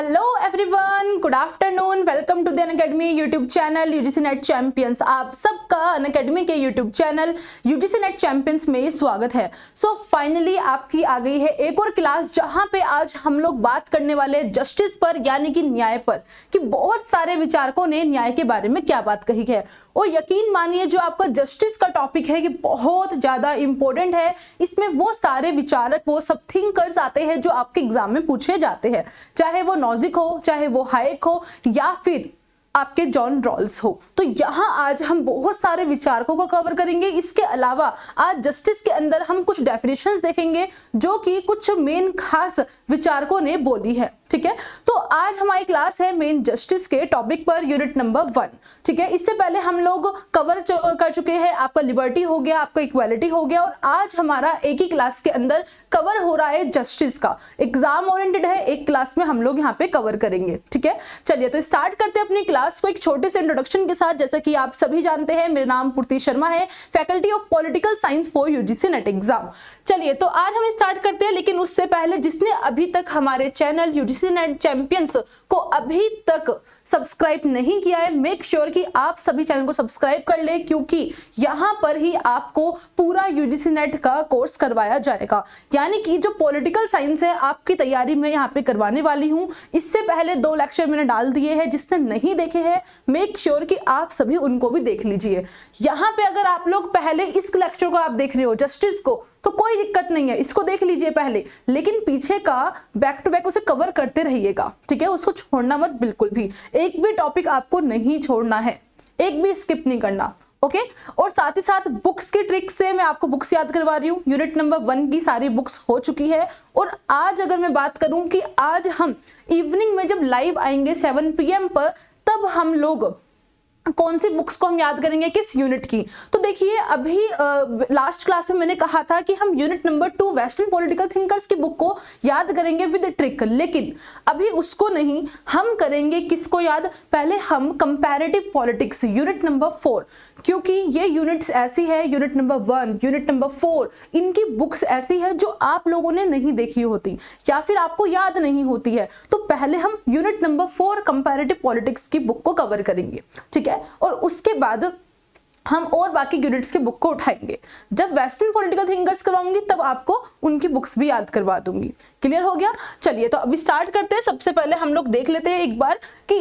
Hello everyone, good afternoon, welcome to the Unacademy YouTube channel UGC NET champions. आप सबका Unacademy के YouTube channel UGC NET champions में स्वागत है। So finally आपकी आ गई है एक और क्लास, जहां पे आज हम लोग बात करने वाले जस्टिस पर, यानी कि न्याय पर, कि बहुत सारे विचारकों ने न्याय के बारे में क्या बात कही है। और यकीन मानिए जो आपका जस्टिस का टॉपिक है ये बहुत ज्यादा इंपॉर्टेंट है। इसमें वो सारे विचारक, वो सब थिंकर्स आते हैं जो आपके एग्जाम में पूछे जाते हैं, चाहे वो नॉजिक हो, चाहे वो हायक हो, या फिर आपके जॉन रॉल्स हो। तो यहाँ आज हम बहुत सारे विचारकों को कवर करेंगे। इसके अलावा आज जस्टिस के अंदर हम कुछ डेफिनेशंस देखेंगे जो कि कुछ मेन खास विचारकों ने बोली है। ठीक है, तो आज हमारी क्लास है मेन जस्टिस के टॉपिक पर, यूनिट नंबर 1। ठीक है, इससे पहले हम लोग कवर कर चुके हैं, आपका लिबर्टी हो गया, आपका इक्वालिटी हो गया, और आज हमारा एक ही क्लास के अंदर कवर हो रहा है जस्टिस का। एग्जाम ओरिएंटेड है, एक क्लास में हम लोग यहाँ पे कवर करेंगे। ठीक है, चलिए तो स्टार्ट करते हैं अपनी क्लास को एक छोटे से इंट्रोडक्शन के साथ। जैसा कि आप सभी जानते हैं, मेरा नाम पूर्ति शर्मा है, faculty of political science for UGC net exam. चलिए तो आज हम स्टार्ट करते हैं, लेकिन उससे पहले जिसने अभी तक हमारे चैनल यूजीसी नेट चैंपियंस को अभी तक सब्सक्राइब नहीं किया है, मेक श्योर कि आप सभी चैनल को सब्सक्राइब कर ले, क्योंकि यहां पर ही आपको पूरा यूजीसी नेट का कोर्स करवाया जाएगा। यानी कि जो पॉलिटिकल साइंस है आपकी तैयारी में यहां पे करवाने वाली हूं। इससे पहले 2 लेक्चर मैंने डाल दिए हैं, जिसने नहीं देखे हैं मेक श्योर कि आप सभी उनको भी देख लीजिए। यहां पे अगर आप लोग पहले इस लेक्चर को आप देख रहे हो जस्टिस को, तो कोई दिक्कत नहीं है, इसको देख लीजिए पहले, लेकिन पीछे का बैक टू बैक उसे कवर करते रहिएगा। ठीक है, उसको छोड़ना मत बिल्कुल भी, एक भी टॉपिक आपको नहीं छोड़ना है, एक भी स्किप नहीं करना। ओके, और साथ ही साथ बुक्स की ट्रिक से मैं आपको बुक्स याद करवा रही हूँ। यूनिट नंबर 1 की सारी बुक्स हो चुकी है, और आज अगर मैं बात करूं कि आज हम इवनिंग में जब लाइव आएंगे 7 PM पर, तब हम लोग कौन सी बुक्स को हम याद करेंगे, किस यूनिट की। तो देखिए, अभी लास्ट क्लास में मैंने कहा था कि हम unit number 2 western political thinkers की बुक को याद करेंगे विद ट्रिक, लेकिन अभी उसको नहीं, हम करेंगे किसको याद, पहले हम कंपैरेटिव पॉलिटिक्स यूनिट नंबर 4, क्योंकि ये यूनिट्स ऐसी है, यूनिट नंबर 1, यूनिट नंबर 4, इनकी बुक्स ऐसी है जो आप लोगों ने नहीं देखी होती या फिर आपको याद नहीं होती है। तो पहले हम यूनिट नंबर 4 कंपैरेटिव पॉलिटिक्स की बुक को कवर करेंगे। ठीक है, और उसके बाद हम और बाकी यूनिट्स के बुक को उठाएंगे। जब वेस्टर्न पॉलिटिकल थिंकर्स करवाऊंगी तब आपको उनकी बुक्स भी याद करवा दूंगी। क्लियर हो गया? चलिए तो अभी स्टार्ट करते हैं। सबसे पहले हम लोग देख लेते हैं एक बार कि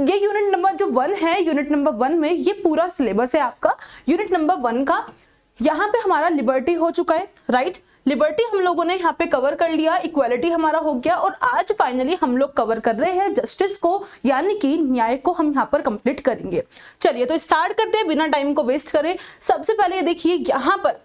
ये यूनिट नंबर जो 1 है, यूनिट नंबर 1 में ये पूरा सिलेबस है आपका यूनिट नंबर 1 का। यहाँ पे हमारा लिबर्टी हो चुका है, राइट। लिबर्टी हम लोगों ने यहाँ पे कवर कर लिया, इक्वालिटी हमारा हो गया, और आज फाइनली हम लोग कवर कर रहे हैं जस्टिस को, यानी कि न्याय को हम यहाँ पर कंप्लीट करेंगे। चलिए तो स्टार्ट करते हैं बिना टाइम को वेस्ट करें। सबसे पहले देखिए, यहाँ पर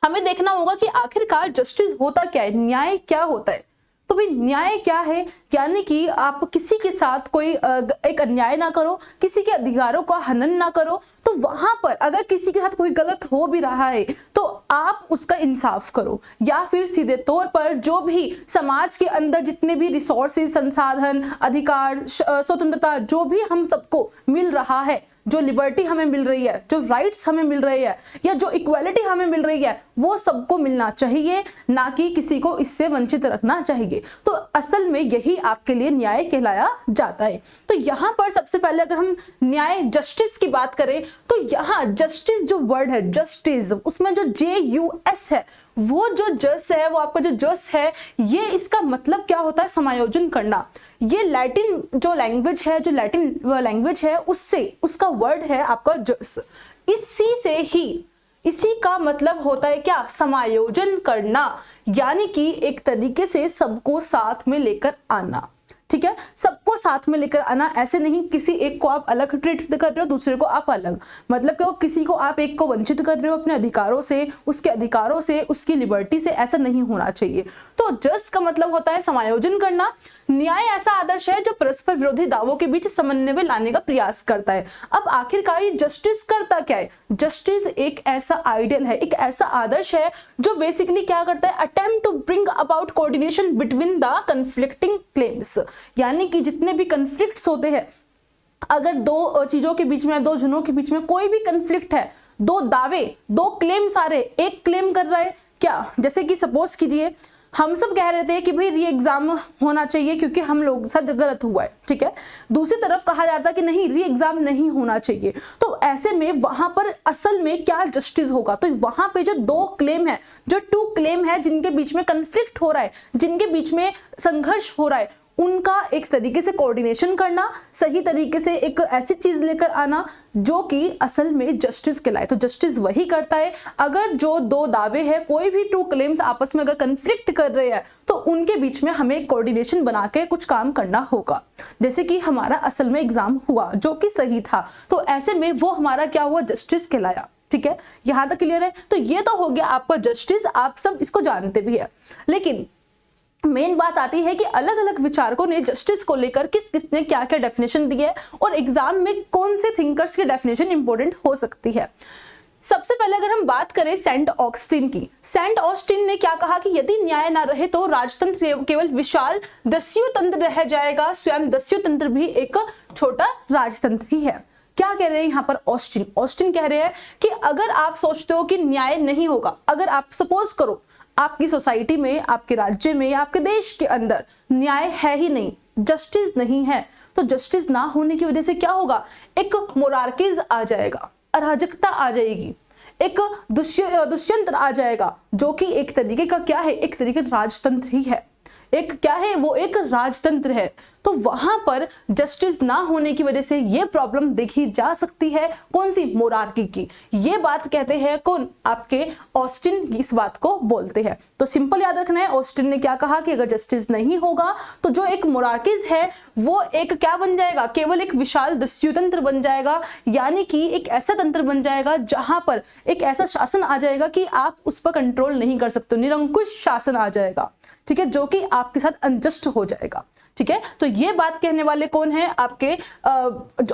हमें देखना होगा कि आखिरकार जस्टिस होता क्या है, न्याय क्या होता है। तो भाई न्याय क्या है, यानी कि आप किसी के साथ कोई एक अन्याय ना करो, किसी के अधिकारों का हनन ना करो। तो वहां पर अगर किसी के साथ कोई गलत हो भी रहा है तो आप उसका इंसाफ करो, या फिर सीधे तौर पर जो भी समाज के अंदर जितने भी रिसोर्सेज, संसाधन, अधिकार, स्वतंत्रता जो भी हम सबको मिल रहा है, जो लिबर्टी हमें मिल रही है, जो राइट्स हमें मिल रही है, या जो इक्वालिटी हमें मिल रही है, वो सबको मिलना चाहिए, ना कि किसी को इससे वंचित रखना चाहिए। तो असल में यही आपके लिए न्याय कहलाया जाता है। तो यहाँ पर सबसे पहले अगर हम न्याय जस्टिस की बात करें, तो यहाँ जस्टिस जो वर्ड है, जस्टिस, उसमें जो JUS है, वो जो जस है, वो आपका जो जस है, ये इसका मतलब क्या होता है, समायोजन करना। ये लैटिन जो लैंग्वेज है, जो लैटिन लैंग्वेज है, उससे उसका वर्ड है आपका जस। इसी का मतलब होता है क्या, समायोजन करना, यानी कि एक तरीके से सबको साथ में लेकर आना। ठीक है, सबको साथ में लेकर आना, ऐसे नहीं किसी एक को आप अलग ट्रीट कर रहे हो, दूसरे को आप अलग, मतलब कि किसी को आप एक को वंचित कर रहे हो अपने अधिकारों से, उसके अधिकारों से, उसकी लिबर्टी से, ऐसा नहीं होना चाहिए। तो जस्ट का मतलब होता है समायोजन करना। न्याय ऐसा आदर्श है जो परस्पर विरोधी दावों के बीच समन्वय लाने का प्रयास करता है। अब आखिरकार ये जस्टिस करता क्या है? जस्टिस एक ऐसा आइडियल है, एक ऐसा आदर्श है जो बेसिकली क्या करता है, attempt to bring about coordination between the conflicting claims, यानी कि जितने भी कन्फ्लिक्ट्स होते हैं, अगर 2 चीजों के बीच में, 2 जनों के बीच में कोई भी कन्फ्लिक्ट है, 2 दावे, 2 क्लेम्स आ रहे, एक क्लेम कर रहा है क्या, जैसे कि सपोज कीजिए हम सब कह रहे थे कि भाई री एग्जाम होना चाहिए क्योंकि हम लोग साथ गलत हुआ है, ठीक है। दूसरी तरफ कहा जाता है कि नहीं, री एग्जाम नहीं होना चाहिए। तो ऐसे में वहां पर असल में क्या जस्टिस होगा? तो वहां पे जो दो क्लेम है, जो टू क्लेम है, जिनके बीच में कन्फ्लिक्ट हो रहा है, जिनके बीच में संघर्ष हो रहा है, उनका एक तरीके से कोऑर्डिनेशन करना, सही तरीके से एक ऐसी चीज लेकर आना जो कि असल में जस्टिस कहलाए। तो जस्टिस वही करता है, अगर जो दो दावे हैं, कोई भी टू क्लेम्स आपस में अगर कन्फ्लिक्ट कर रहे हैं, तो उनके बीच में हमें कोऑर्डिनेशन बना के कुछ काम करना होगा। जैसे कि हमारा असल में एग्जाम हुआ जो कि सही था, तो ऐसे में वो हमारा क्या हुआ? जस्टिस कहलाया, ठीक है। यहां तक क्लियर है? तो ये तो हो गया आपका जस्टिस, आप सब इसको जानते भी है। लेकिन मेन बात आती है कि अलग अलग विचारकों ने जस्टिस को लेकर किस किसने क्या क्या डेफिनेशन दी है और एग्जाम में कौन से थिंकर्स की डेफिनेशन इंपॉर्टेंट हो सकती है। सबसे पहले अगर हम बात करें सेंट ऑगस्टीन की, सेंट ऑगस्टीन ने क्या कहा कि यदि न्याय ना रहे तो राजतंत्र केवल विशाल दस्युतंत्र रह जाएगा, स्वयं दस्युतंत्र भी एक छोटा राजतंत्र ही है। क्या कह रहे हैं यहाँ पर ऑस्टिन? ऑस्टिन कह रहे हैं कि अगर आप सोचते हो कि न्याय नहीं होगा, अगर आप सपोज करो आपकी सोसाइटी में, आपके राज्य में, आपके देश के अंदर न्याय है ही नहीं, जस्टिस नहीं है, तो जस्टिस ना होने की वजह से क्या होगा? एक मोरार्कीज आ जाएगा, अराजकता आ जाएगी, एक दुष्यंत्र आ जाएगा, जो कि एक तरीके का क्या है? एक तरीके राजतंत्र ही है। एक क्या है? वो एक राजतंत्र है। तो वहां पर जस्टिस ना होने की वजह से ये प्रॉब्लम देखी जा सकती है। कौन सी? मोरार्की की। ये बात कहते हैं कौन? आपके ऑस्टिन इस बात को बोलते हैं। तो सिंपल याद रखना है, ऑस्टिन ने क्या कहा कि अगर जस्टिस नहीं होगा तो जो एक मोरार्कीज है वो एक क्या बन जाएगा? केवल एक विशाल दस्युतंत्र बन जाएगा, यानी कि एक ऐसा तंत्र बन जाएगा जहां पर एक ऐसा शासन आ जाएगा कि आप उस पर कंट्रोल नहीं कर सकते, निरंकुश शासन आ जाएगा, ठीक है, जो कि आपके साथ अनजस्ट हो जाएगा, ठीक है। तो ये बात कहने वाले कौन है? आपके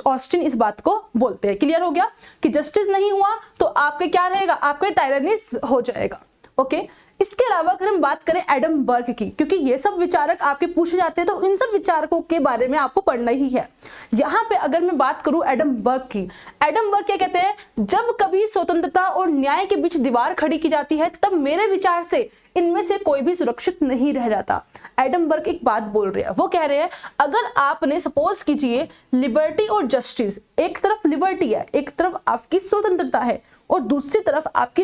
ऑस्टिन इस बात को बोलते हैं। क्लियर हो गया कि जस्टिस नहीं हुआ तो आपके क्या रहेगा? आपके टायरनीस हो जाएगा। ओके। इसके अलावा अगर हम बात करें एडम बर्ग की, क्योंकि ये सब विचारक आपके पूछे जाते हैं तो इन सब विचारकों के बारे में आपको पढ़ना ही है। यहाँ पे अगर मैं बात करूं एडम बर्ग की, एडम बर्ग क्या कहते हैं? जब कभी स्वतंत्रता और न्याय के बीच दीवार खड़ी की जाती है तब मेरे विचार से इनमें से कोई भी सुरक्षित नहीं रह जाता। एडम बर्ग एक बात बोल रहे हैं, वो कह रहे हैं अगर आपने सपोज कीजिए लिबर्टी और जस्टिस, एक तरफ लिबर्टी है, एक तरफ आपकी स्वतंत्रता है और दूसरी तरफ आपकी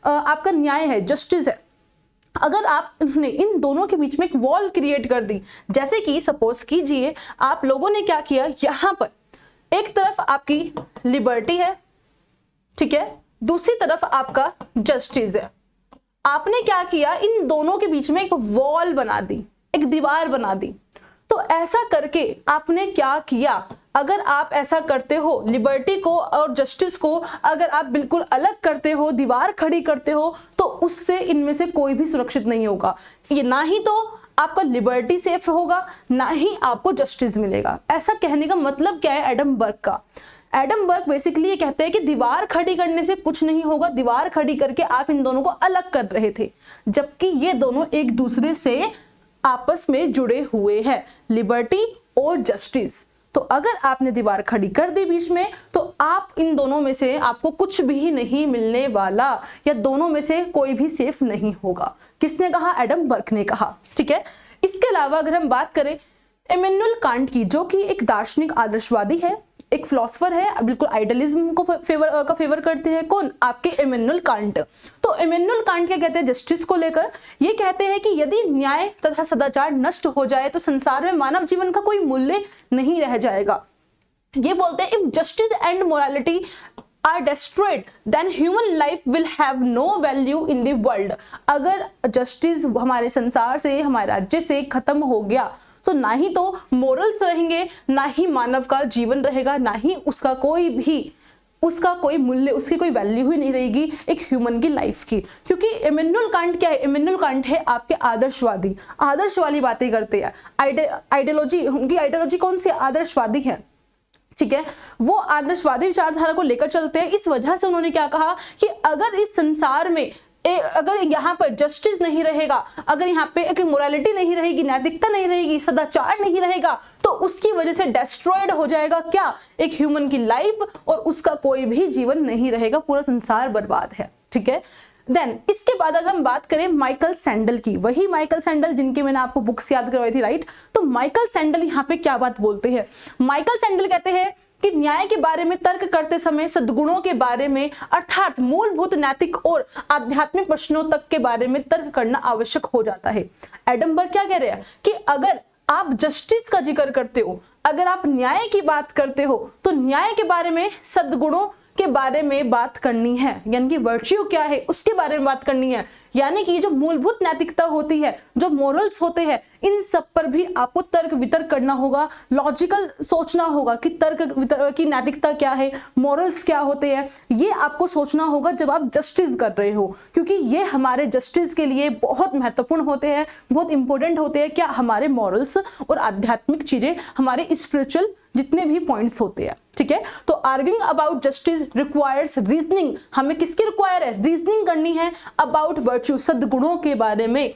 आपका न्याय है, जस्टिस है। अगर आपने इन दोनों के बीच में एक वॉल क्रिएट कर दी, जैसे कि सपोज कीजिए आप लोगों ने क्या किया, यहां पर एक तरफ आपकी लिबर्टी है, ठीक है, दूसरी तरफ आपका जस्टिस है। आपने क्या किया? इन दोनों के बीच में एक वॉल बना दी, एक दीवार बना दी। तो ऐसा करके आपने क्या किया? अगर आप ऐसा करते हो, लिबर्टी को और जस्टिस को अगर आप बिल्कुल अलग करते हो, दीवार खड़ी करते हो, तो उससे इनमें से कोई भी सुरक्षित नहीं होगा। ये ना ही तो आपका लिबर्टी सेफ होगा, ना ही आपको जस्टिस मिलेगा। ऐसा कहने का मतलब क्या है एडम बर्ग का? एडम बर्ग बेसिकली ये कहते हैं कि दीवार खड़ी करने से कुछ नहीं होगा, दीवार खड़ी करके आप इन दोनों को अलग कर रहे थे, जबकि ये दोनों एक दूसरे से आपस में जुड़े हुए हैं, लिबर्टी और जस्टिस। तो अगर आपने दीवार खड़ी कर दी बीच में, तो आप इन दोनों में से आपको कुछ भी नहीं मिलने वाला, या दोनों में से कोई भी सेफ नहीं होगा। किसने कहा? एडम बर्ग ने कहा, ठीक है। इसके अलावा अगर हम बात करें इमैनुअल कांट की, जो कि एक दार्शनिक आदर्शवादी है, एक फिलोसोफर है, बिल्कुल आइडियलिज्म को फेवर करते हैं। कौन? आपके इमैनुअल कांट। तो इमैनुअल कांट क्या कहते हैं जस्टिस को लेकर? ये कहते हैं कि यदि न्याय तथा सदाचार नष्ट हो जाए तो संसार में मानव जीवन का कोई मूल्य नहीं रह जाएगा। ये बोलते हैं if justice and morality are destroyed then human life will have no value in the world। अगर जस्टिस हमारे संसार से, हमारे राज्य से खत्म हो गया तो ना ही तो मोरल्स रहेंगे, ना ही मानव का जीवन रहेगा, ना ही उसका कोई मूल्य, उसकी कोई वैल्यू ही नहीं रहेगी एक ह्यूमन की लाइफ की। क्योंकि इमैनुअल कांट क्या है? इमैनुअल कांट है आपके आदर्शवादी, आदर्श वाली बातें करते हैं। आइडियोलॉजी, उनकी आइडियोलॉजी कौन सी? आदर्शवादी है, ठीक है। वो आदर्शवादी विचारधारा को लेकर चलते हैं। इस वजह से उन्होंने क्या कहा कि अगर इस संसार में अगर यहाँ पर जस्टिस नहीं रहेगा, अगर यहाँ पे एक मोरालिटी नहीं रहेगी, नैतिकता नहीं रहेगी, सदाचार नहीं रहेगा, तो उसकी वजह से डिस्ट्रॉयड हो जाएगा क्या? एक ह्यूमन की लाइफ, और उसका कोई भी जीवन नहीं रहेगा, पूरा संसार बर्बाद है, ठीक है। देन इसके बाद अगर हम बात करें माइकल सैंडल की, वही माइकल सैंडल जिनकी मैंने आपको बुक्स याद करवाई थी, राइट। तो माइकल सैंडल यहाँ पे क्या बात बोलते हैं, माइकल सैंडल कहते हैं कि न्याय के बारे में तर्क करते समय सद्गुणों के बारे में अर्थात मूलभूत नैतिक और आध्यात्मिक प्रश्नों तक के बारे में तर्क करना आवश्यक हो जाता है। एडम बर्ग क्या कह रहे हैं कि अगर आप जस्टिस का जिक्र करते हो, अगर आप न्याय की बात करते हो, तो न्याय के बारे में सद्गुणों के बारे में बात करनी है, यानी कि वर्च्यू क्या है उसके बारे में बात करनी है। यानी कि जो मूलभूत नैतिकता होती है, जो मोरल्स होते हैं, इन सब पर भी आपको तर्क वितर्क करना होगा, लॉजिकल सोचना होगा कि तर्क वितर्क की नैतिकता क्या है, मोरल्स क्या होते हैं, ये आपको सोचना होगा जब आप जस्टिस कर रहे हो, क्योंकि ये हमारे जस्टिस के लिए बहुत महत्वपूर्ण होते हैं, बहुत इंपॉर्टेंट होते हैं। क्या हमारे मोरल्स और आध्यात्मिक चीजें, हमारे स्पिरिचुअल जितने भी पॉइंट्स होते हैं, ठीक है। तो आर्गिंग अबाउट जस्टिस रिक्वायर्स रीजनिंग, हमें किसकी रिक्वायर है, रीजनिंग करनी है अबाउट वर्च्यू, सद्गुणों के बारे में।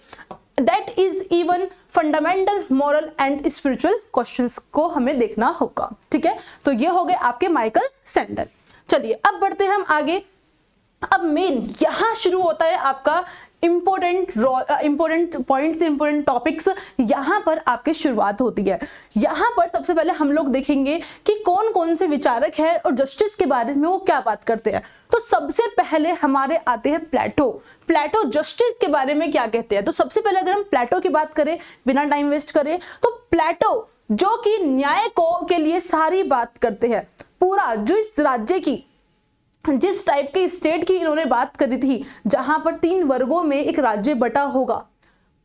That is even fundamental moral and spiritual questions को हमें देखना होगा, ठीक है। तो ये हो गए आपके माइकल सैंडल। चलिए अब बढ़ते हैं हम आगे। अब मेन यहां शुरू होता है आपका इंपॉर्टेंट पॉइंट्स, इंपॉर्टेंट टॉपिक्स, यहां पर आपकी शुरुआत होती है। यहां पर सबसे पहले हम लोग देखेंगे कि कौन कौन से विचारक है और जस्टिस के बारे में वो क्या बात करते हैं। तो सबसे पहले हमारे आते हैं प्लेटो। प्लेटो जस्टिस के बारे में क्या कहते हैं। तो सबसे पहले अगर हम प्लेटो की बात करें, बिना टाइम वेस्ट करें, तो प्लेटो जो कि न्याय को के लिए सारी बात करते हैं, पूरा जो इस राज्य की, जिस टाइप के स्टेट की इन्होंने बात करी थी, जहां पर 3 वर्गों में एक राज्य बटा होगा,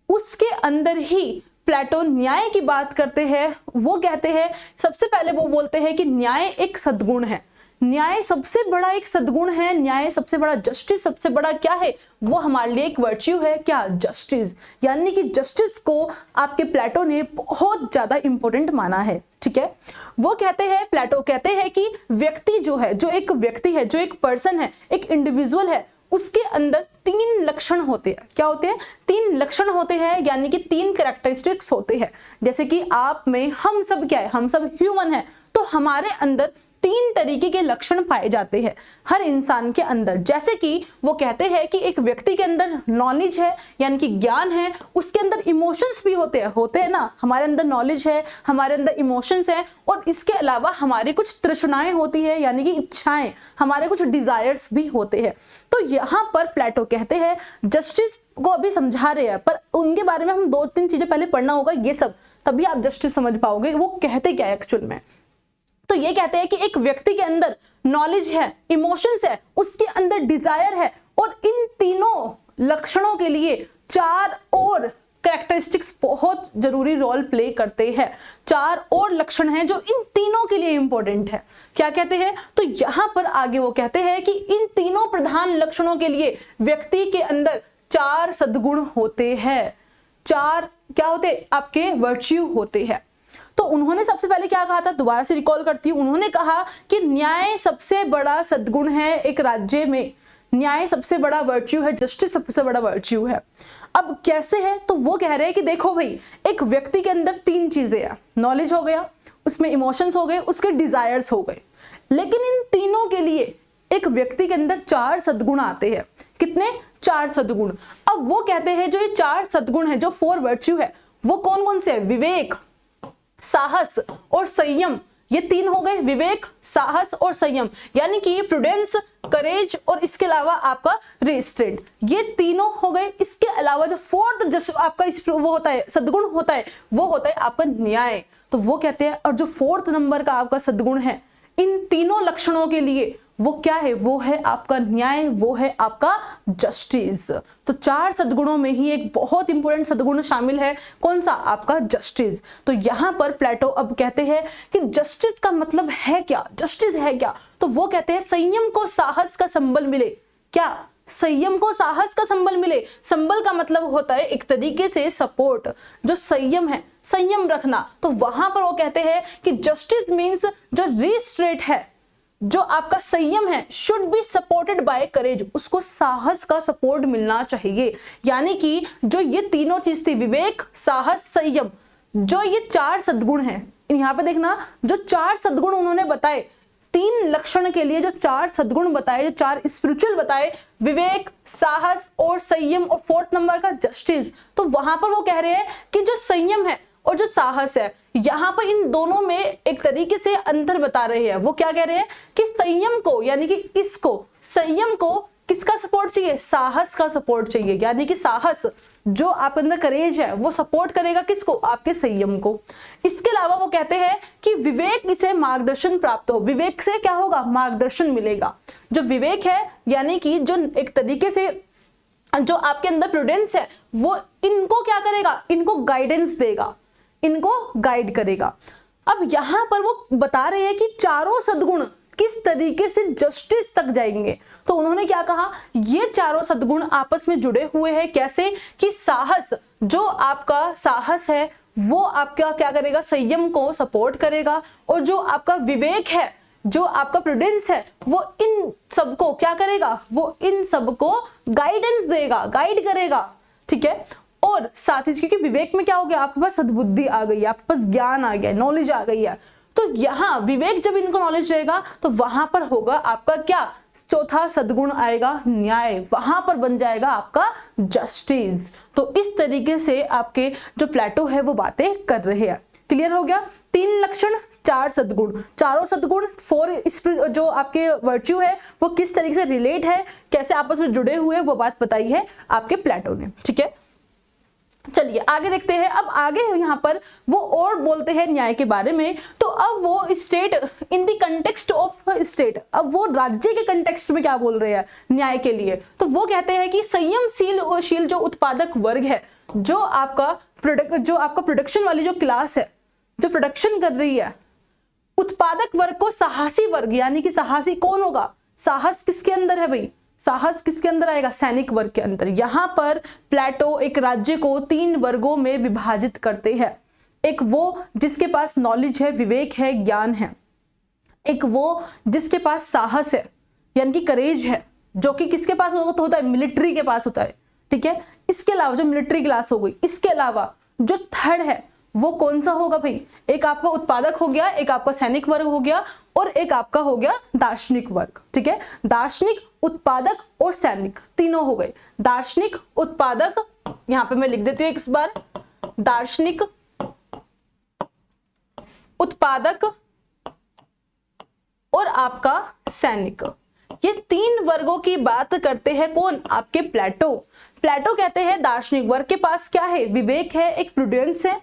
उसके अंदर ही प्लेटो न्याय की बात करते हैं। वो कहते हैं, सबसे पहले वो बोलते हैं कि न्याय एक सद्गुण है, न्याय सबसे बड़ा एक सद्गुण है, न्याय सबसे बड़ा, जस्टिस सबसे बड़ा क्या है, वो हमारे लिए एक वर्च्यू है, क्या, जस्टिस। यानी कि जस्टिस को आपके प्लेटो ने बहुत ज्यादा इंपॉर्टेंट माना है, ठीक है। वो कहते हैं, प्लेटो कहते हैं कि व्यक्ति जो है, जो एक व्यक्ति है, जो एक पर्सन है, एक इंडिविजुअल है, उसके अंदर 3 लक्षण होते हैं। क्या होते हैं, 3 लक्षण होते हैं, यानी कि 3 कैरेक्टरिस्टिक्स होते हैं। जैसे कि आप में, हम सब क्या है, हम सब ह्यूमन है, तो हमारे अंदर 3 तरीके के लक्षण पाए जाते हैं हर इंसान के अंदर। जैसे कि वो कहते हैं कि एक व्यक्ति के अंदर नॉलेज है, यानी कि ज्ञान है, उसके अंदर इमोशंस भी होते हैं ना, हमारे अंदर नॉलेज है, हमारे अंदर इमोशंस है, और इसके अलावा हमारी कुछ तृष्णाएं होती है, यानी कि इच्छाएं, हमारे कुछ डिजायर्स भी होते हैं। तो यहाँ पर प्लेटो कहते हैं, जस्टिस को अभी समझा रहे हैं, पर उनके बारे में हम 2-3 चीजें पहले पढ़ना होगा, ये सब, तभी आप जस्टिस समझ पाओगे वो कहते क्या है एक्चुअल में। तो ये कहते हैं कि एक व्यक्ति के अंदर नॉलेज है, इमोशंस है, उसके अंदर डिजायर है, और इन तीनों लक्षणों के लिए 4 और कैरेक्टरिस्टिक्स बहुत जरूरी रोल प्ले करते हैं। 4 और लक्षण हैं जो इन तीनों के लिए इंपॉर्टेंट है। क्या कहते हैं, तो यहां पर आगे वो कहते हैं कि इन तीनों प्रधान लक्षणों के लिए व्यक्ति के अंदर 4 सद्गुण होते हैं। 4 क्या होते हैं, आपके वर्च्यू होते हैं। तो उन्होंने सबसे पहले क्या कहा था, दोबारा से रिकॉल करती हूं, उन्होंने कहा कि न्याय सबसे बड़ा सद्गुण है एक राज्य में, न्याय सबसे बड़ा वर्च्यू है, जस्टिस सबसे बड़ा वर्च्यू है। अब कैसे है, तो वो कह रहे हैं कि देखो भाई, एक व्यक्ति के अंदर 3 चीजें हैं, नॉलेज हो गया, उसमें इमोशंस हो गए, उसके डिजायर्स हो गए, लेकिन इन तीनों के लिए एक व्यक्ति के अंदर 4 सद्गुण आते हैं। कितने, 4 सद्गुण। अब वो कहते हैं जो ये 4 सद्गुण है, जो 4 वर्च्यू है, वो कौन कौन से है, विवेक, साहस और संयम। ये 3 हो गए, विवेक, साहस और संयम, यानी कि प्रूडेंस, करेज, और इसके अलावा आपका रेस्ट्रेंट, ये तीनों हो गए। इसके अलावा जो 4th जस्ट आपका वो होता है, सद्गुण होता है, वो होता है आपका न्याय। तो वो कहते हैं, और जो 4th नंबर का आपका सद्गुण है इन तीनों लक्षणों के लिए, वो क्या है, वो है आपका न्याय, वो है आपका जस्टिस। तो 4 सद्गुणों में ही एक बहुत इंपॉर्टेंट सद्गुण शामिल है, कौन सा, आपका जस्टिस। तो यहां पर प्लेटो अब कहते हैं कि जस्टिस का मतलब है क्या, जस्टिस है क्या, तो वो कहते हैं संयम को साहस का संबल मिले। क्या, संयम को साहस का संबल मिले। संबल का मतलब होता है एक तरीके से सपोर्ट, जो संयम है, संयम रखना। तो वहां पर वो कहते हैं कि जस्टिस मीन्स जो रिस्ट्रेट है, जो आपका संयम है, शुड बी सपोर्टेड बाय करेज, उसको साहस का सपोर्ट मिलना चाहिए। यानी कि जो ये तीनों चीज थी, विवेक, साहस, संयम, जो ये 4 सद्गुण हैं, यहाँ पे देखना, जो 4 सद्गुण उन्होंने बताए, तीन लक्षण के लिए जो 4 सद्गुण बताए, जो 4 स्पिरिचुअल बताए, विवेक, साहस और संयम, और 4th नंबर का जस्टिस। तो वहां पर वो कह रहे हैं कि जो संयम है और जो साहस है, यहां पर इन दोनों में एक तरीके से अंतर बता रहे हैं। वो क्या कह रहे हैं कि संयम को, यानी कि किसको, संयम को किसका सपोर्ट चाहिए, साहस का सपोर्ट चाहिए। यानी कि साहस, जो आप अंदर करेज है, वो सपोर्ट करेगा किसको, आपके संयम को। इसके अलावा वो कहते हैं कि विवेक इसे मार्गदर्शन प्राप्त हो, विवेक से क्या होगा, मार्गदर्शन मिलेगा। जो विवेक है यानी कि जो एक तरीके से जो आपके अंदर प्रूडेंस है, वो इनको क्या करेगा, इनको गाइडेंस देगा, इनको गाइड करेगा। अब यहां पर वो बता रहे हैं कि चारों सद्गुण किस तरीके से जस्टिस तक जाएंगे। तो उन्होंने क्या कहा, ये चारों सद्गुण आपस में जुड़े हुए हैं। कैसे कि साहस, जो आपका साहस है वो आपका क्या करेगा, संयम को सपोर्ट करेगा, और जो आपका विवेक है, जो आपका प्रूडेंस है, वो इन सबको क्या करेगा, वो इन सबको गाइडेंस देगा, गाइड करेगा। ठीक है। और साथ ही क्योंकि विवेक में क्या हो गया, आपके पास सद्बुद्धि आ गई है, आपके पास ज्ञान आ गया, नॉलेज आ गई है। तो यहाँ विवेक जब इनको नॉलेज देगा तो वहां पर होगा आपका क्या, चौथा सद्गुण आएगा न्याय, वहां पर बन जाएगा आपका जस्टिस। तो इस तरीके से आपके जो प्लेटो है वो बातें कर रहे हैं। क्लियर हो गया। 3 लक्षण, 4 सद्गुण, चारों सद्गुण 4 जो आपके वर्च्यू है वो किस तरीके से रिलेट है, कैसे आपस में जुड़े हुए, वो बात बताई है आपके प्लेटो ने। ठीक है, चलिए आगे देखते हैं। अब आगे यहाँ पर वो और बोलते हैं न्याय के बारे में। तो अब वो state in the context of state, अब वो राज्य के कंटेक्स्ट में क्या बोल रहे हैं न्याय के लिए। तो वो कहते हैं कि संयमशील जो उत्पादक वर्ग है, जो आपका प्रोडक्शन वाली जो क्लास है, जो प्रोडक्शन कर रही है, उत्पादक वर्ग को साहसी वर्ग, यानी कि साहसी कौन होगा, साहस किसके अंदर है भाई, साहस किसके अंदर आएगा, सैनिक वर्ग के अंदर। यहां पर प्लेटो एक राज्य को 3 वर्गों में विभाजित करते हैं। एक वो जिसके पास नॉलेज है, विवेक है, ज्ञान है। एक वो जिसके पास साहस है, यानी कि करेज है, जो कि किसके पास होता है, मिलिट्री के पास होता है। ठीक है। इसके अलावा जो मिलिट्री क्लास हो गई, इसके अलावा जो थर्ड है वो कौन सा होगा भाई, एक आपका उत्पादक हो गया, एक आपका सैनिक वर्ग हो गया, और एक आपका हो गया दार्शनिक वर्ग। ठीक है। दार्शनिक, उत्पादक और सैनिक तीनों हो गए। दार्शनिक, उत्पादक, यहां पे मैं लिख देती हूं एक बार, दार्शनिक, उत्पादक और आपका सैनिक। ये 3 वर्गों की बात करते हैं कौन, आपके प्लेटो। प्लेटो कहते हैं दार्शनिक वर्ग के पास क्या है, विवेक है, एक प्रूडेंस है।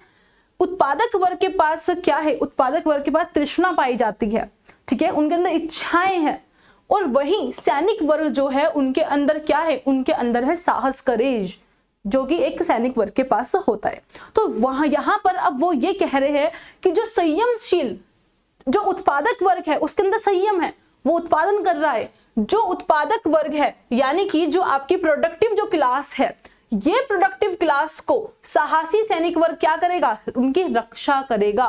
उत्पादक वर्ग के पास क्या है, उत्पादक वर्ग के पास तृष्णा पाई जाती है। ठीक है, उनके अंदर इच्छाएं हैं। और वहीं सैनिक वर्ग जो है उनके अंदर क्या है, उनके अंदर है साहस, करेज, जो कि एक सैनिक वर्ग के पास होता है। तो वहां यहां पर अब वो ये कह रहे हैं कि जो संयमशील, जो उत्पादक वर्ग है उसके अंदर संयम है, वो उत्पादन कर रहा है। जो उत्पादक वर्ग है यानी कि जो आपकी प्रोडक्टिव जो क्लास है, ये प्रोडक्टिव क्लास को साहसी सैनिक वर्ग क्या करेगा, उनकी रक्षा करेगा।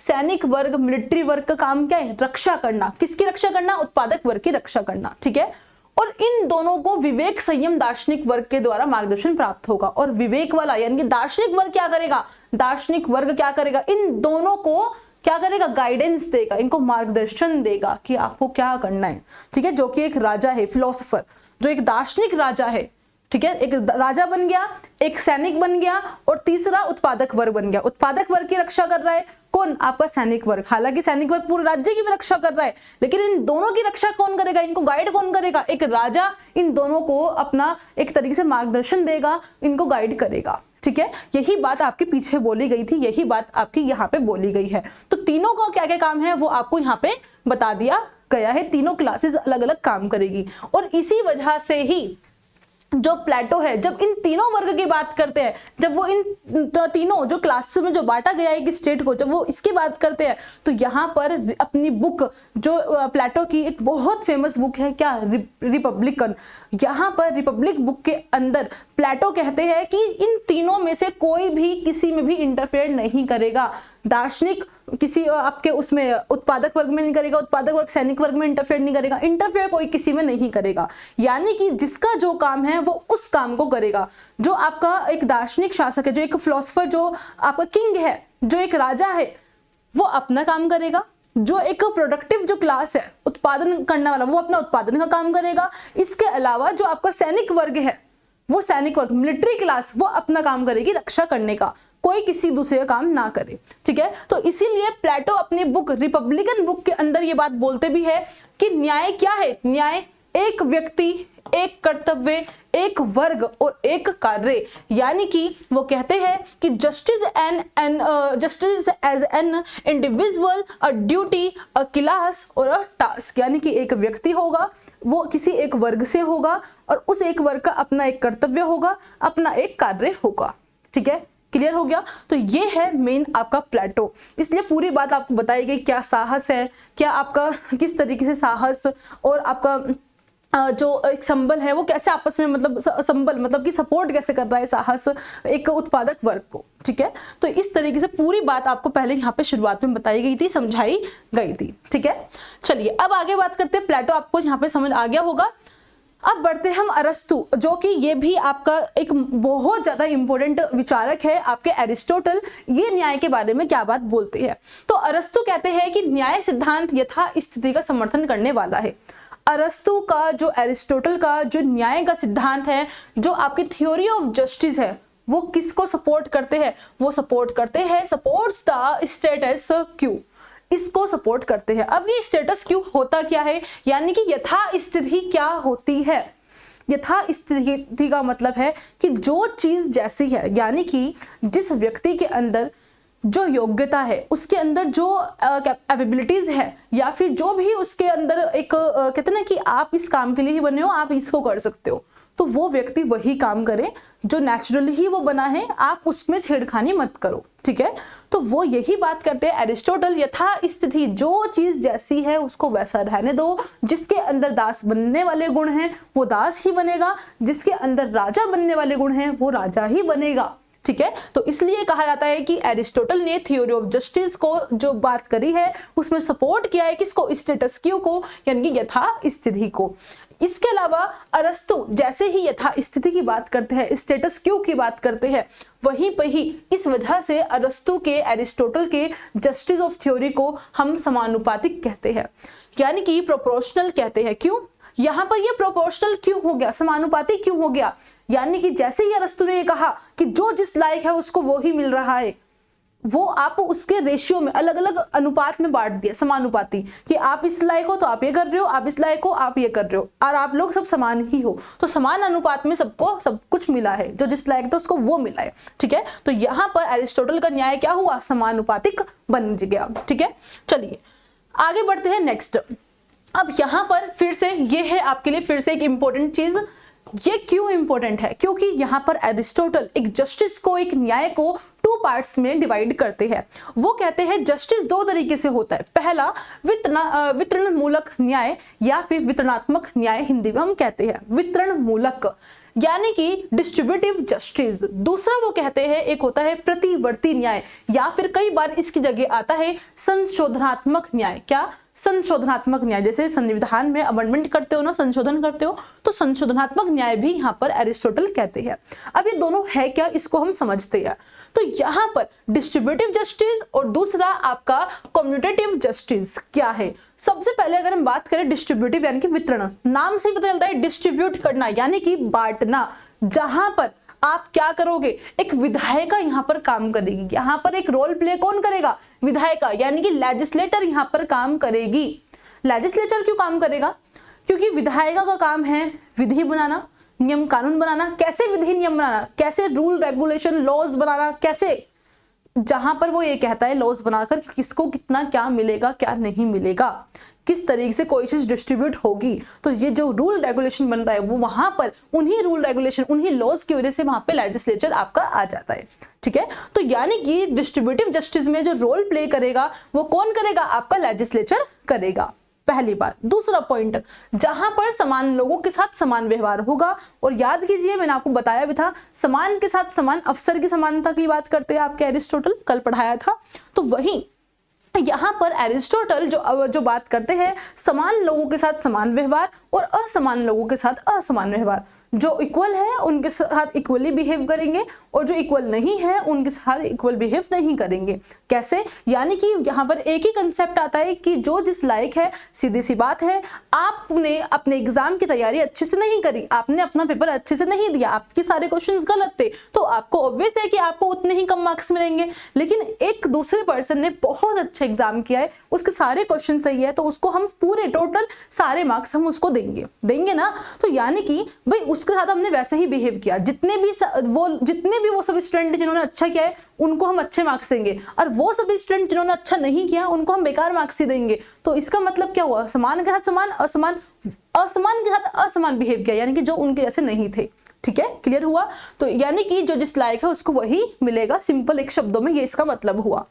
सैनिक वर्ग, मिलिट्री वर्ग का काम क्या है, रक्षा करना। किसकी रक्षा करना, उत्पादक वर्ग की रक्षा करना। ठीक है। और इन दोनों को विवेक, संयम, दार्शनिक वर्ग के द्वारा मार्गदर्शन प्राप्त होगा। और विवेक वाला यानी कि दार्शनिक वर्ग क्या करेगा, दार्शनिक वर्ग क्या करेगा, इन दोनों को क्या करेगा, गाइडेंस देगा, इनको मार्गदर्शन देगा कि आपको क्या करना है। ठीक है। जो कि एक राजा है, फिलोसोफर, जो एक दार्शनिक राजा है। ठीक है, एक राजा बन गया, एक सैनिक बन गया, और तीसरा उत्पादक वर्ग बन गया। उत्पादक वर्ग की रक्षा कर रहा है कौन, आपका सैनिक वर्ग। हालांकि सैनिक वर्ग पूरे राज्य की भी रक्षा कर रहा है, लेकिन इन दोनों की रक्षा कौन करेगा, इनको गाइड कौन करेगा, एक राजा इन दोनों को अपना एक तरीके से मार्गदर्शन देगा, इनको गाइड करेगा। ठीक है। यही बात आपके पीछे बोली गई थी, यही बात आपकी यहाँ पे बोली गई है। तो तीनों का क्या क्या काम है वो आपको यहाँ पे बता दिया गया है। तीनों क्लासेस अलग अलग काम करेगी। और इसी वजह से ही जो प्लेटो है, जब इन तीनों वर्ग की बात करते हैं, जब वो इन तीनों जो क्लास में जो बांटा गया है एक स्टेट को, जब वो इसकी बात करते हैं, तो यहाँ पर अपनी बुक जो प्लेटो की एक बहुत फेमस बुक है क्या, रिपब्लिकन। यहाँ पर रिपब्लिक बुक के अंदर प्लेटो कहते हैं कि इन तीनों में से कोई भी किसी में भी इंटरफेयर नहीं करेगा। दार्शनिक किसी आपके उसमें उत्पादक वर्ग में नहीं करेगा, उत्पादक वर्ग सैनिक वर्ग में इंटरफेयर नहीं करेगा, इंटरफेयर कोई किसी में नहीं करेगा। यानी कि जिसका जो काम है वो उस काम को करेगा। जो आपका एक दार्शनिक शासक है, जो एक फिलोसोफर, जो आपका किंग है, जो एक राजा है, वो अपना काम करेगा। जो एक प्रोडक्टिव जो क्लास है, उत्पादन करने वाला, वो अपना उत्पादन का काम करेगा। इसके अलावा जो आपका सैनिक वर्ग है, वो सैनिक वर्ग, मिलिट्री क्लास, वो अपना काम करेगी रक्षा करने का, कोई किसी दूसरे का काम ना करे। ठीक है, तो इसीलिए प्लेटो अपनी बुक रिपब्लिकन बुक के अंदर ये बात बोलते भी है कि न्याय क्या है? न्याय एक व्यक्ति, एक कर्तव्य, एक वर्ग और एक कार्य, यानी कि वो कहते हैं कि justice justice as an individual, a duty, a class और अ टास्क, यानी कि एक व्यक्ति होगा, वो किसी एक वर्ग से होगा और उस एक वर्ग का अपना एक कर्तव्य होगा, अपना एक कार्य होगा। ठीक है, क्लियर हो गया? तो ये है मेन आपका प्लेटो। इसलिए पूरी बात आपको बताई गई, क्या साहस है, क्या आपका किस तरीके से साहस और आपका जो एक संबल है वो कैसे आपस में, मतलब संबल मतलब कि सपोर्ट कैसे कर रहा है साहस एक उत्पादक वर्ग को। ठीक है, तो इस तरीके से पूरी बात आपको पहले यहाँ पे शुरुआत में बताई गई थी, समझाई गई थी। ठीक है, चलिए अब आगे बात करते हैं। प्लेटो आपको यहाँ पे समझ आ गया होगा। अब बढ़ते हैं हम अरस्तु, जो कि ये भी आपका एक बहुत ज्यादा इंपॉर्टेंट विचारक है, आपके एरिस्टोटल। ये न्याय के बारे में क्या बात बोलते हैं? तो अरस्तु कहते हैं कि न्याय सिद्धांत यथा स्थिति का समर्थन करने वाला है। अरस्तु का जो एरिस्टोटल का जो न्याय का सिद्धांत है, जो आपकी थ्योरी ऑफ जस्टिस है, वो किसको सपोर्ट करते हैं? वो सपोर्ट करते हैं, सपोर्ट्स द स्टेटस क्यू, इसको सपोर्ट करते हैं। अब ये स्टेटस क्यू होता क्या है, यानी कि यथा स्थिति क्या होती है? यथा स्थिति का मतलब है कि जो चीज जैसी है, यानी कि जिस व्यक्ति के अंदर जो योग्यता है, उसके अंदर जो कैपेबिलिटीज है, या फिर जो भी उसके अंदर एक कहते हैं ना कि आप इस काम के लिए ही बने हो, आप इसको कर सकते हो, तो वो व्यक्ति वही काम करे जो नेचुरली ही वो बना है, आप उसमें छेड़खानी मत करो। ठीक है, तो वो यही बात करते हैं एरिस्टोटल, यथा स्थिति, जो चीज जैसी है उसको वैसा रहने दो। जिसके अंदर दास बनने वाले गुण हैं वो दास ही बनेगा, जिसके अंदर राजा बनने वाले गुण हैं वो राजा ही बनेगा। ठीक है, तो इसलिए कहा जाता है कि एरिस्टोटल ने थ्योरी ऑफ जस्टिस को जो बात करी है उसमें सपोर्ट किया है किसको? स्टेटस क्यू को, यानी कि यथा स्थिति को। इसके अलावा अरस्तु जैसे ही यथा स्थिति की बात करते हैं, स्टेटस क्यू की बात करते हैं, वहीं पर ही इस वजह से अरस्तु के, एरिस्टोटल के जस्टिस ऑफ थ्योरी को हम समानुपातिक कहते हैं, यानी कि प्रोपोर्शनल कहते हैं। क्यों यहाँ पर ये प्रोपोर्शनल क्यों हो गया, समानुपातिक क्यों हो गया? यानी कि जैसे ही अरस्तु ने कहा कि जो जिस लायक है उसको वो ही मिल रहा है, वो आप उसके रेशियो में अलग अलग अनुपात में बांट दिया, समानुपाती, कि आप इस लायक हो तो आप ये कर रहे हो, आप इस लायक हो आप ये कर रहे हो, और आप लोग सब समान ही हो, तो समान अनुपात में सबको सब कुछ मिला है, जो जिस लायक था उसको वो मिला है। ठीक है, तो यहाँ पर एरिस्टोटल का न्याय क्या हुआ? समानुपातिक बन गया। ठीक है, चलिए आगे बढ़ते हैं नेक्स्ट। अब यहाँ पर फिर से ये है आपके लिए फिर से एक इंपॉर्टेंट चीज। ये क्यों इंपॉर्टेंट है? क्योंकि यहाँ पर एरिस्टोटल एक जस्टिस को, एक न्याय को टू पार्ट्स में डिवाइड करते हैं। वो कहते हैं जस्टिस दो तरीके से होता है। पहला वितरण मूलक न्याय, या फिर वितरणात्मक न्याय हिंदी में हम कहते हैं वितरण मूलक, यानी कि डिस्ट्रीब्यूटिव जस्टिस। दूसरा वो कहते हैं एक होता है प्रतिवर्ती न्याय, या फिर कई बार इसकी जगह आता है संशोधनात्मक न्याय। क्या? संशोधनात्मक न्याय। जैसे संविधान में अमेंडमेंट करते हो ना, संशोधन करते हो, तो संशोधनात्मक न्याय भी यहाँ पर एरिस्टोटल कहते हैं। अब ये दोनों है क्या, इसको हम समझते हैं। तो यहाँ पर डिस्ट्रीब्यूटिव जस्टिस और दूसरा आपका कम्यूटेटिव जस्टिस क्या है? सबसे पहले अगर हम बात करें डिस्ट्रीब्यूटिव, यानी कि वितरण, नाम से ही पता चलता है डिस्ट्रीब्यूट करना, यानी कि बांटना। जहां पर आप क्या करोगे, एक विधायिका यहाँ पर काम करेगी। यहाँ पर एक रोल प्ले कौन करेगा? विधायिका, यानी कि लेजिस्लेटर यहाँ पर काम करेगी। लेजिस्लेचर क्यों काम करेगा? क्योंकि विधायिका का काम है विधि बनाना, नियम कानून बनाना। कैसे विधि नियम बनाना? कैसे रूल रेगुलेशन लॉज बनाना? कैसे? जहां पर वो ये कहता है लॉज बनाकर किसको कितना क्या मिलेगा, क्या नहीं मिलेगा, किस तरीके से कोई चीज डिस्ट्रीब्यूट होगी। तो ये जो रूल रेगुलेशन बन रहा है वो वहां पर उन्हीं रूल रेगुलेशन, उन्हीं लॉज की वजह से वहां पे लेजिस्लेचर आपका आ जाता है। ठीक है, तो यानी कि डिस्ट्रीब्यूटिव जस्टिस में जो रोल प्ले करेगा वो कौन करेगा? आपका लेजिस्लेचर करेगा। पहली बात। दूसरा पॉइंट, जहां पर समान लोगों के साथ समान व्यवहार होगा। और याद कीजिए मैंने आपको बताया भी था, समान के साथ समान अवसर की समानता की बात करते हैं आपके एरिस्टोटल, कल पढ़ाया था। तो वही यहाँ पर एरिस्टोटल जो बात करते हैं समान लोगों के साथ समान व्यवहार और असमान लोगों के साथ असमान व्यवहार। जो इक्वल है उनके साथ इक्वली बिहेव करेंगे और जो इक्वल नहीं है उनके साथ इक्वल बिहेव नहीं करेंगे। कैसे? यानी कि यहाँ पर एक ही कंसेप्ट आता है कि जो जिस लायक है, सीधी सी बात है, आपने अपने एग्जाम की तैयारी अच्छे से नहीं करी, आपने अपना पेपर अच्छे से नहीं दिया, आपके सारे क्वेश्चंस गलत थे, तो आपको ऑब्वियस है कि आपको उतने ही कम मार्क्स मिलेंगे। लेकिन एक दूसरे पर्सन ने बहुत अच्छा एग्जाम किया है, उसके सारे क्वेश्चन सही है, तो उसको हम पूरे टोटल सारे मार्क्स हम उसको देंगे ना। तो यानी कि भाई उसके साथ हमने वैसे ही बिहेव किया, जितने भी वो सब स्टूडेंट जिन्होंने अच्छा किया है उनको हम अच्छे मार्क्स देंगे, और वो सब स्टूडेंट जिन्होंने अच्छा नहीं किया उनको हम बेकार मार्क्स ही देंगे। तो इसका मतलब क्या हुआ? समान के साथ समान, असमान के साथ असमान बिहेव किया, यानी कि जो उनके जैसे नहीं थे। ठीक है, क्लियर हुआ? तो यानी कि जो जिस लायक है उसको वही मिलेगा, सिंपल एक शब्दों में ये इसका मतलब हुआ।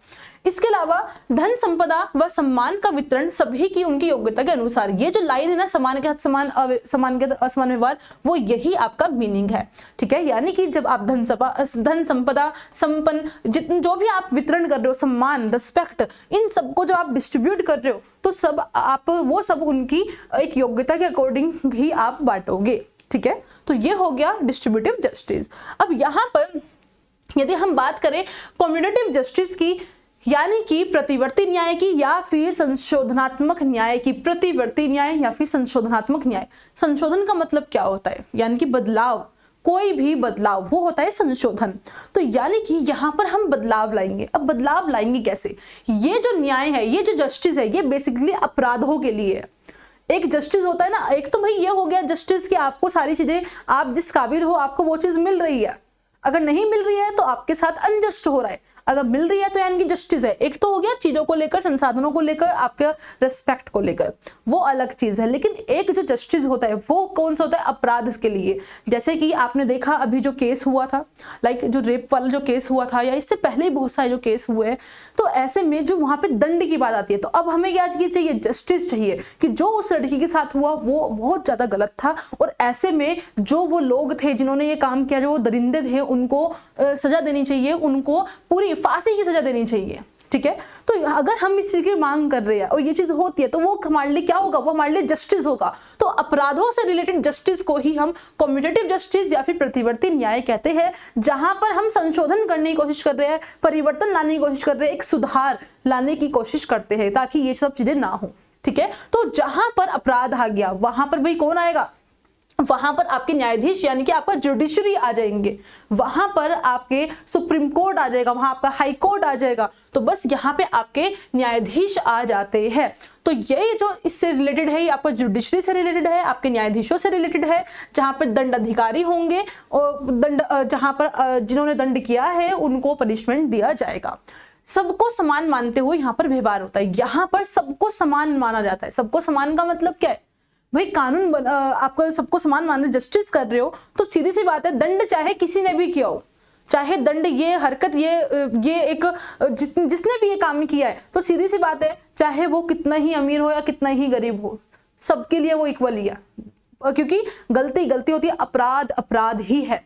इसके अलावा धन संपदा व सम्मान का वितरण सभी की उनकी योग्यता के अनुसार, ये जो लाइन है ना, समान के साथ समान, समान के साथ असमान व्यवहार, वो यही आपका मीनिंग है। ठीक है, यानी कि जब आप धन संपदा, संपन्न, जो भी आप वितरण कर रहे हो, सम्मान, रिस्पेक्ट, इन सबको जो आप डिस्ट्रीब्यूट कर रहे हो, तो सब आप वो सब उनकी एक योग्यता के अकॉर्डिंग ही आप बांटोगे। ठीक है, तो ये हो गया डिस्ट्रीब्यूटिव जस्टिस। अब यहाँ पर यदि हम बात करें कम्युनिटिव जस्टिस की, यानी कि प्रतिवर्ती न्याय की या फिर संशोधनात्मक न्याय की, प्रतिवर्ती न्याय या फिर संशोधनात्मक न्याय। संशोधन का मतलब क्या होता है? यानी कि बदलाव, कोई भी बदलाव, वो होता है संशोधन। तो यानी कि यहाँ पर हम बदलाव लाएंगे। अब बदलाव लाएंगे कैसे? ये जो न्याय है, ये जो जस्टिस है, ये बेसिकली अपराधों के लिए है। एक जस्टिस होता है ना, एक तो भाई ये हो गया जस्टिस कि आपको सारी चीजें, आप जिस काबिल हो आपको वो चीज मिल रही है, अगर नहीं मिल रही है तो आपके साथ अनजस्ट हो रहा है, अगर मिल रही है तो यानी कि जस्टिस है। एक तो हो गया चीजों को लेकर, संसाधनों को लेकर, आपके रिस्पेक्ट को लेकर, वो अलग चीज है। लेकिन एक जो जस्टिस होता है वो कौन सा होता है? अपराध के लिए। जैसे कि आपने देखा अभी जो केस हुआ था, लाइक जो रेप वाला जो केस हुआ था, या इससे पहले बहुत सारे जो केस हुए हैं, तो ऐसे में जो वहां पे दंड की बात आती है, तो अब हमें क्या चाहिए? जस्टिस चाहिए कि जो उस लड़की के साथ हुआ वो बहुत ज्यादा गलत था, और ऐसे में जो वो लोग थे जिन्होंने ये काम किया, जो वो दरिंदे थे, उनको सजा देनी चाहिए, उनको पूरी फांसी की सजा देनी चाहिए। ठीक है, तो अगर हम इस चीज की मांग कर रहे हैं और ये चीज होती है, तो वो हमारे लिए क्या होगा? वो हमारे लिए जस्टिस होगा। तो अपराधों से रिलेटेड जस्टिस को ही हम कम्युनिटिव जस्टिस या फिर प्रतिवर्ती न्याय कहते हैं, जहां पर हम संशोधन करने की कोशिश कर रहे हैं, परिवर्तन लाने की कोशिश कर रहे हैं, एक सुधार लाने की कोशिश करते हैं ताकि ये सब चीजें ना हो। ठीक है, तो जहां पर अपराध आ गया वहां पर भाई कौन आएगा? वहां पर आपके न्यायाधीश, यानी कि आपका जुडिशरी आ जाएंगे, वहां पर आपके सुप्रीम कोर्ट आ जाएगा, वहां आपका हाई कोर्ट आ जाएगा। तो बस यहाँ पे आपके न्यायाधीश आ जाते हैं। तो ये जो इससे रिलेटेड है, ये आपका जुडिशरी से रिलेटेड है, आपके न्यायाधीशों से रिलेटेड है, जहां पर दंड अधिकारी होंगे और दंड, जहां पर जिन्होंने दंड किया है उनको पनिशमेंट दिया जाएगा। सबको समान मानते हुए यहाँ पर व्यवहार होता है। यहाँ पर सबको समान माना जाता है। सबको समान का मतलब क्या है? भाई कानून आपको सबको समान मानने, जस्टिस कर रहे हो, तो सीधी सी बात है, दंड चाहे किसी ने भी किया हो, चाहे दंड, ये हरकत, ये एक जिसने भी ये काम किया है, तो सीधी सी बात है, चाहे वो कितना ही अमीर हो या कितना ही गरीब हो, सबके लिए वो इक्वल ही है, क्योंकि गलती गलती होती है, अपराध अपराध ही है।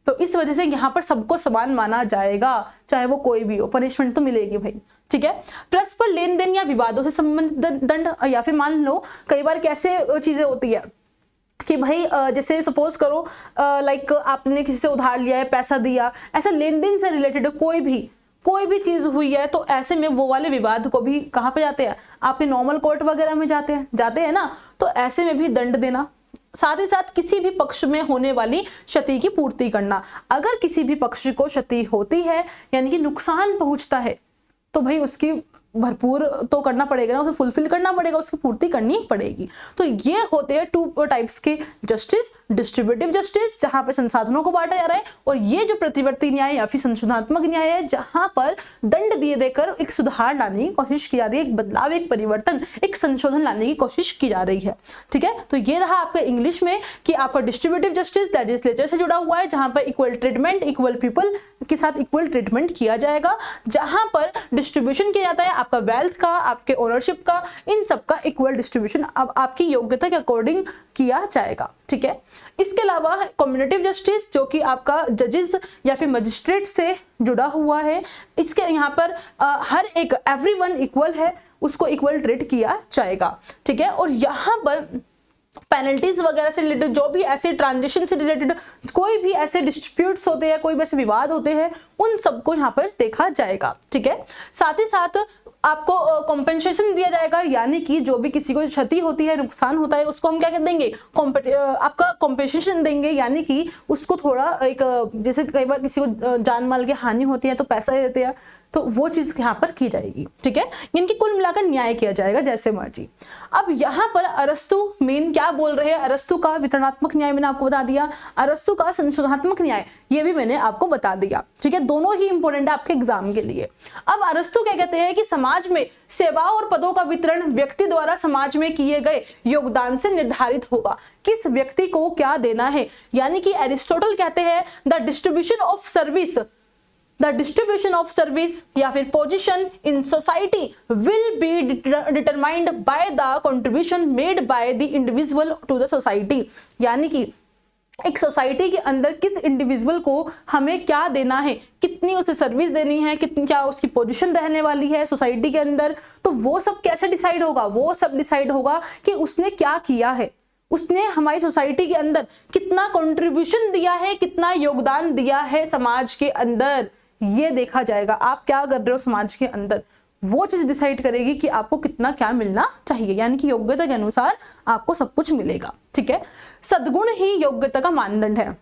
तो इस वजह से यहाँ पर सबको समान माना जाएगा, चाहे वो कोई भी हो, पनिशमेंट तो मिलेगी भाई। ठीक है, परस्पर लेन देन या विवादों से संबंधित दंड, या फिर मान लो कई बार कैसे चीजें होती है कि भाई जैसे सपोज करो लाइक आपने किसी से उधार लिया है, पैसा दिया, ऐसा लेन देन से रिलेटेड कोई भी चीज हुई है, तो ऐसे में वो वाले विवाद को भी कहाँ पे जाते हैं? आपके नॉर्मल कोर्ट वगैरह में जाते हैं ना। तो ऐसे में भी दंड देना, साथ ही साथ किसी भी पक्ष में होने वाली क्षति की पूर्ति करना। अगर किसी भी पक्ष को क्षति होती है, यानी कि नुकसान पहुंचता है, तो भाई उसकी भरपूर तो करना पड़ेगा ना, उसे फुलफिल करना पड़ेगा, उसकी पूर्ति करनी पड़ेगी। तो ये होते हैं टू टाइप्स के जस्टिस, डिस्ट्रीब्यूटिव जस्टिस जहां पे संसाधनों को बांटा जा रहा है, और ये जो प्रतिवर्ती न्याय या फिर संशोधनात्मक न्याय है, जहां पर दंड दिए देकर एक सुधार लाने की कोशिश की जा रही है, एक बदलाव, एक परिवर्तन, एक संशोधन लाने की कोशिश की जा रही है। ठीक है, तो ये रहा आपका इंग्लिश में कि आपका डिस्ट्रीब्यूटिव जस्टिस लेजिस्लेचर से जुड़ा हुआ है, जहां पर इक्वल ट्रीटमेंट, इक्वल पीपल के साथ इक्वल ट्रीटमेंट किया जाएगा, जहां पर डिस्ट्रीब्यूशन किया जाता है आपका वेल्थ का, आपके ओनरशिप का, इन सब का इक्वल डिस्ट्रीब्यूशन अब आपकी योग्यता के अकॉर्डिंग किया जाएगा। ठीक है, इसके अलावा कम्युनिटिव जस्टिस जो कि आपका जजेस या फिर मजिस्ट्रेट से जुड़ा हुआ है, इसके यहाँ पर हर एक एवरीवन इक्वल है, उसको इक्वल ट्रीट किया जाएगा। ठीक है, और यहाँ पर पेनल्टीज वगैरह से रिलेटेड, जो भी ऐसे ट्रांजेक्शन से रिलेटेड कोई भी ऐसे डिस्प्यूट्स होते हैं, कोई भी ऐसे विवाद होते हैं, उन सबको यहाँ पर देखा जाएगा। ठीक है, साथ ही साथ आपको कॉम्पेंसेशन दिया जाएगा, यानी कि जो भी किसी को क्षति होती है, नुकसान होता है, उसको हम क्या कर देंगे, आपका कॉम्पेंसेशन देंगे, यानी कि उसको थोड़ा एक, जैसे कई बार किसी को जान माल की हानि होती है तो पैसा देते हैं, तो वो चीज यहाँ पर की जाएगी। ठीक है, यानी कि कुल मिलाकर न्याय किया जाएगा जैसे मर्जी। अब यहाँ पर अरस्तु मेन क्या बोल रहे हैं, अरस्तु का वितरणात्मक न्याय मैंने आपको बता दिया, अरस्तु का संशोधनात्मक न्याय ये भी मैंने आपको बता दिया। ठीक है, दोनों ही इंपॉर्टेंट है आपके एग्जाम के लिए। अब अरस्तु क्या कहते हैं कि समाज में सेवा और पदों का वितरण व्यक्ति द्वारा समाज में किए गए योगदान से निर्धारित होगा, किस व्यक्ति को क्या देना है, यानी कि एरिस्टोटल कहते हैं द डिस्ट्रीब्यूशन ऑफ सर्विस या फिर position in society will be determined by the contribution made by the individual to the society, यानी कि एक सोसाइटी के अंदर किस इंडिविजुअल को हमें क्या देना है, कितनी उसे सर्विस देनी है, कितनी क्या उसकी पोजीशन रहने वाली है सोसाइटी के अंदर, तो वो सब कैसे डिसाइड होगा, वो सब डिसाइड होगा कि उसने क्या किया है, उसने हमारी सोसाइटी के अंदर कितना कंट्रीब्यूशन दिया है, कितना योगदान दिया है समाज के अंदर, ये देखा जाएगा। आप क्या कर रहे हो समाज के अंदर, वो चीज डिसाइड करेगी कि आपको कितना क्या मिलना चाहिए, यानी कि योग्यता के अनुसार आपको सब कुछ मिलेगा। ठीक है, सद्गुण ही योग्यता का मानदंड है।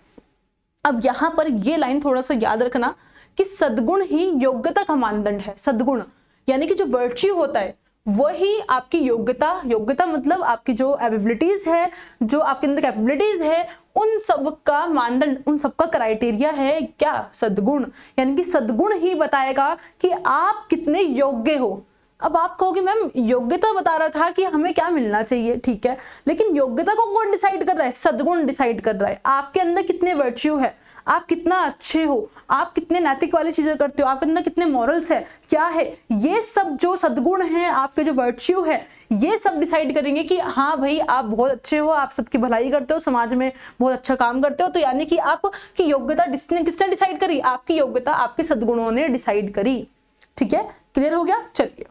अब यहां पर ये लाइन थोड़ा सा याद रखना कि सद्गुण ही योग्यता का मानदंड है। सद्गुण यानी कि जो वर्च्यू होता है वही आपकी योग्यता मतलब आपकी जो एबिलिटीज है, जो आपके अंदर कैपेबिलिटीज है, उन सब का मानदंड, उन सब का क्राइटेरिया है क्या, सद्गुण। यानी कि सद्गुण ही बताएगा कि आप कितने योग्य हो। अब आप कहोगे मैम योग्यता बता रहा था कि हमें क्या मिलना चाहिए, ठीक है, लेकिन योग्यता को कौन डिसाइड कर रहा है, सद्गुण डिसाइड कर रहा है। आपके अंदर कितने वर्च्यू है, आप कितना अच्छे हो, आप कितने नैतिक वाली चीजें करते हो, आपके अंदर कितने मॉरल्स है, क्या है, ये सब जो सद्गुण है, आपके जो वर्च्यू है, ये सब डिसाइड करेंगे कि हाँ भाई आप बहुत अच्छे हो, आप सबकी भलाई करते हो, समाज में बहुत अच्छा काम करते हो। तो यानी कि आपकी योग्यता किसने डिसाइड करी, आपकी योग्यता आपके सद्गुणों ने डिसाइड करी। ठीक है, क्लियर हो गया। चलिए